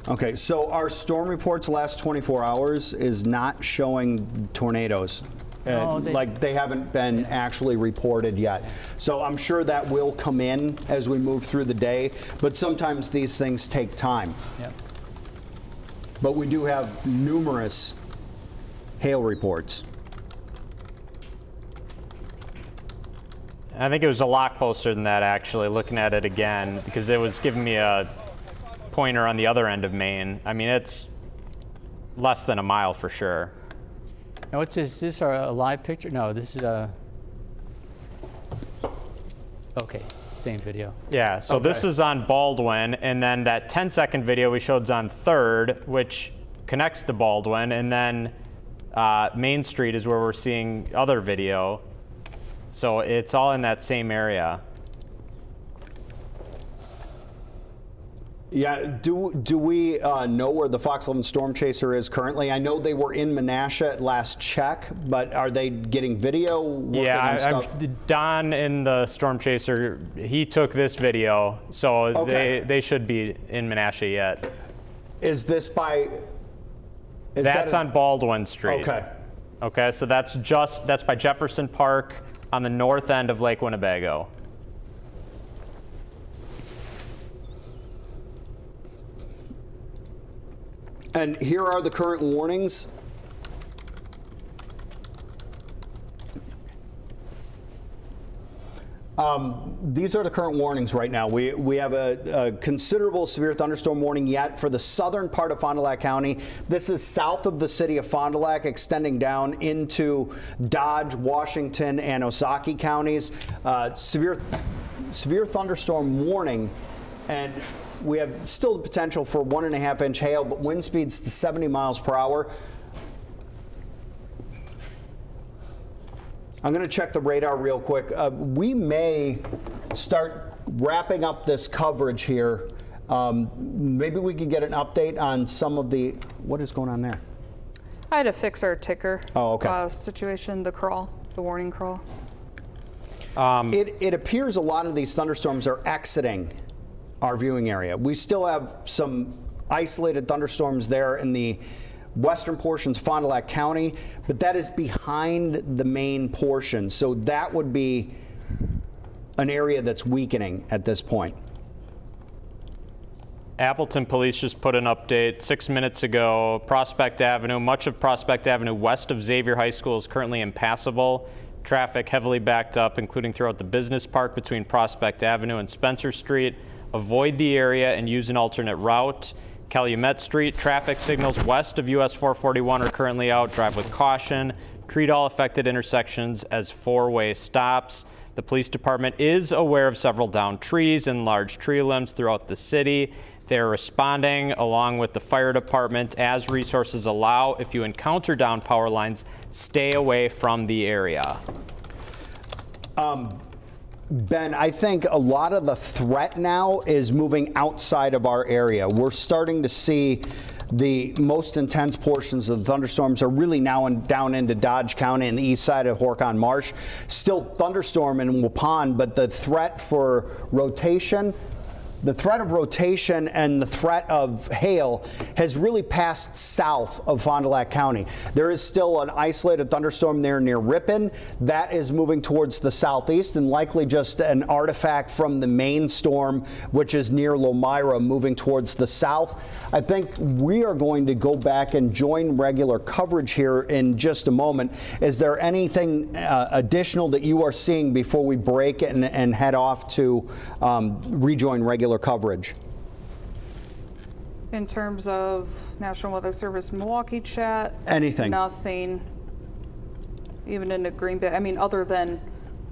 Okay, so our storm reports last 24 hours is not showing tornadoes. They haven't been actually reported yet. So I'm sure that will come in as we move through the day, but sometimes these things take time. Yep. But we do have numerous hail reports. I think it was a lot closer than that, actually, looking at it again, because it was giving me a pointer on the other end of Maine. I mean, it's less than a mile for sure. Now, what's this? Is this a live picture? No, this is a. Okay, same video. Yeah, so this is on Baldwin, and then that 10-second video we showed is on 3rd, which connects to Baldwin, and then Main Street is where we're seeing other video. So it's all in that same area. Yeah, do we know where the Fox 11 Storm Chaser is currently? I know they were in Menasha at last check, but are they getting video? Don in the Storm Chaser, he took this video, so they should be in Menasha yet. Is this by? That's on Baldwin Street. Okay. Okay, so that's by Jefferson Park on the north end of Lake Winnebago. And here are the current warnings. These are the current warnings right now. We have a considerable severe thunderstorm warning yet for the southern part of Fond du Lac County. This is south of the city of Fond du Lac, extending down into Dodge, Washington, and Ozaukee counties. Severe thunderstorm warning, and we have still the potential for 1.5-inch hail, but wind speeds to 70 miles per hour. I'm going to check the radar real quick. We may start wrapping up this coverage here. Maybe we could get an update on some of the, what is going on there? I had to fix our ticker situation, the warning crawl. It appears a lot of these thunderstorms are exiting our viewing area. We still have some isolated thunderstorms there in the western portions of Fond du Lac County, but that is behind the main portion. So that would be an area that's weakening at this point. Appleton Police just put an update 6 minutes ago. Prospect Avenue, much of Prospect Avenue west of Xavier High School is currently impassable. Traffic heavily backed up, including throughout the business park between Prospect Avenue and Spencer Street. Avoid the area and use an alternate route. Calumet Street, traffic signals west of US 441 are currently out. Drive with caution. Treat all affected intersections as four-way stops. The police department is aware of several downed trees and large tree limbs throughout the city. They're responding along with the fire department as resources allow. If you encounter downed power lines, stay away from the area. Ben, I think a lot of the threat now is moving outside of our area. We're starting to see the most intense portions of the thunderstorms are really now down into Dodge County and the east side of Horicon Marsh. Still thunderstorm in Waupun, but the threat for rotation, the threat of rotation and the threat of hail has really passed south of Fond du Lac County. There is still an isolated thunderstorm there near Ripon. That is moving towards the southeast and likely just an artifact from the main storm, which is near Lomira, moving towards the south. I think we are going to go back and join regular coverage here in just a moment. Is there anything additional that you are seeing before we break and head off to rejoin regular coverage? In terms of National Weather Service Milwaukee chat, anything? Nothing. Even into Green Bay, I mean, other than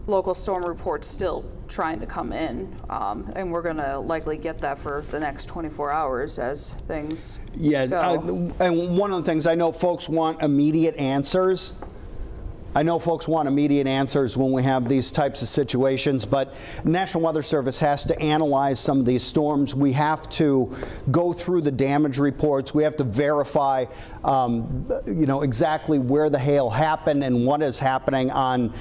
local storm reports still trying to come in, and we're going to likely get that for the next 24 hours as things go. And one of the things, I know folks want immediate answers. I know folks want immediate answers when we have these types of situations, but National Weather Service has to analyze some of these storms. We have to go through the damage reports. We have to verify, exactly where the hail happened and what is happening on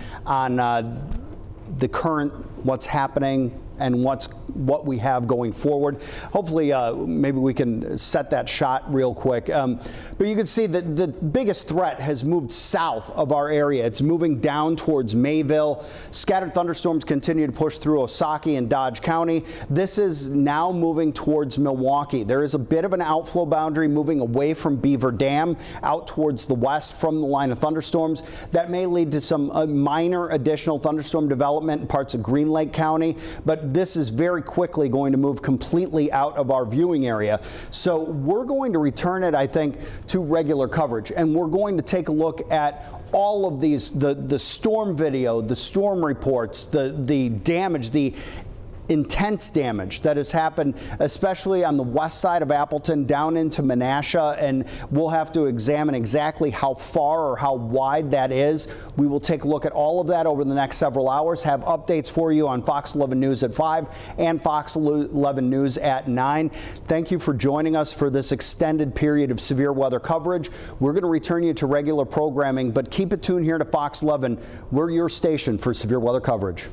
the current, what's happening and what we have going forward. Hopefully, maybe we can set that shot real quick. But you can see that the biggest threat has moved south of our area. It's moving down towards Mayville. Scattered thunderstorms continue to push through Ozaukee and Dodge County. This is now moving towards Milwaukee. There is a bit of an outflow boundary moving away from Beaver Dam out towards the west from the line of thunderstorms. That may lead to some minor additional thunderstorm development in parts of Green Lake County, but this is very quickly going to move completely out of our viewing area. So we're going to return it, I think, to regular coverage, and we're going to take a look at all of these, the storm video, the storm reports, the damage, the intense damage that has happened, especially on the west side of Appleton down into Menasha, and we'll have to examine exactly how far or how wide that is. We will take a look at all of that over the next several hours, have updates for you on Fox 11 News at 5 and Fox 11 News at 9. Thank you for joining us for this extended period of severe weather coverage. We're going to return you to regular programming, but keep it tuned here to Fox 11. We're your station for severe weather coverage.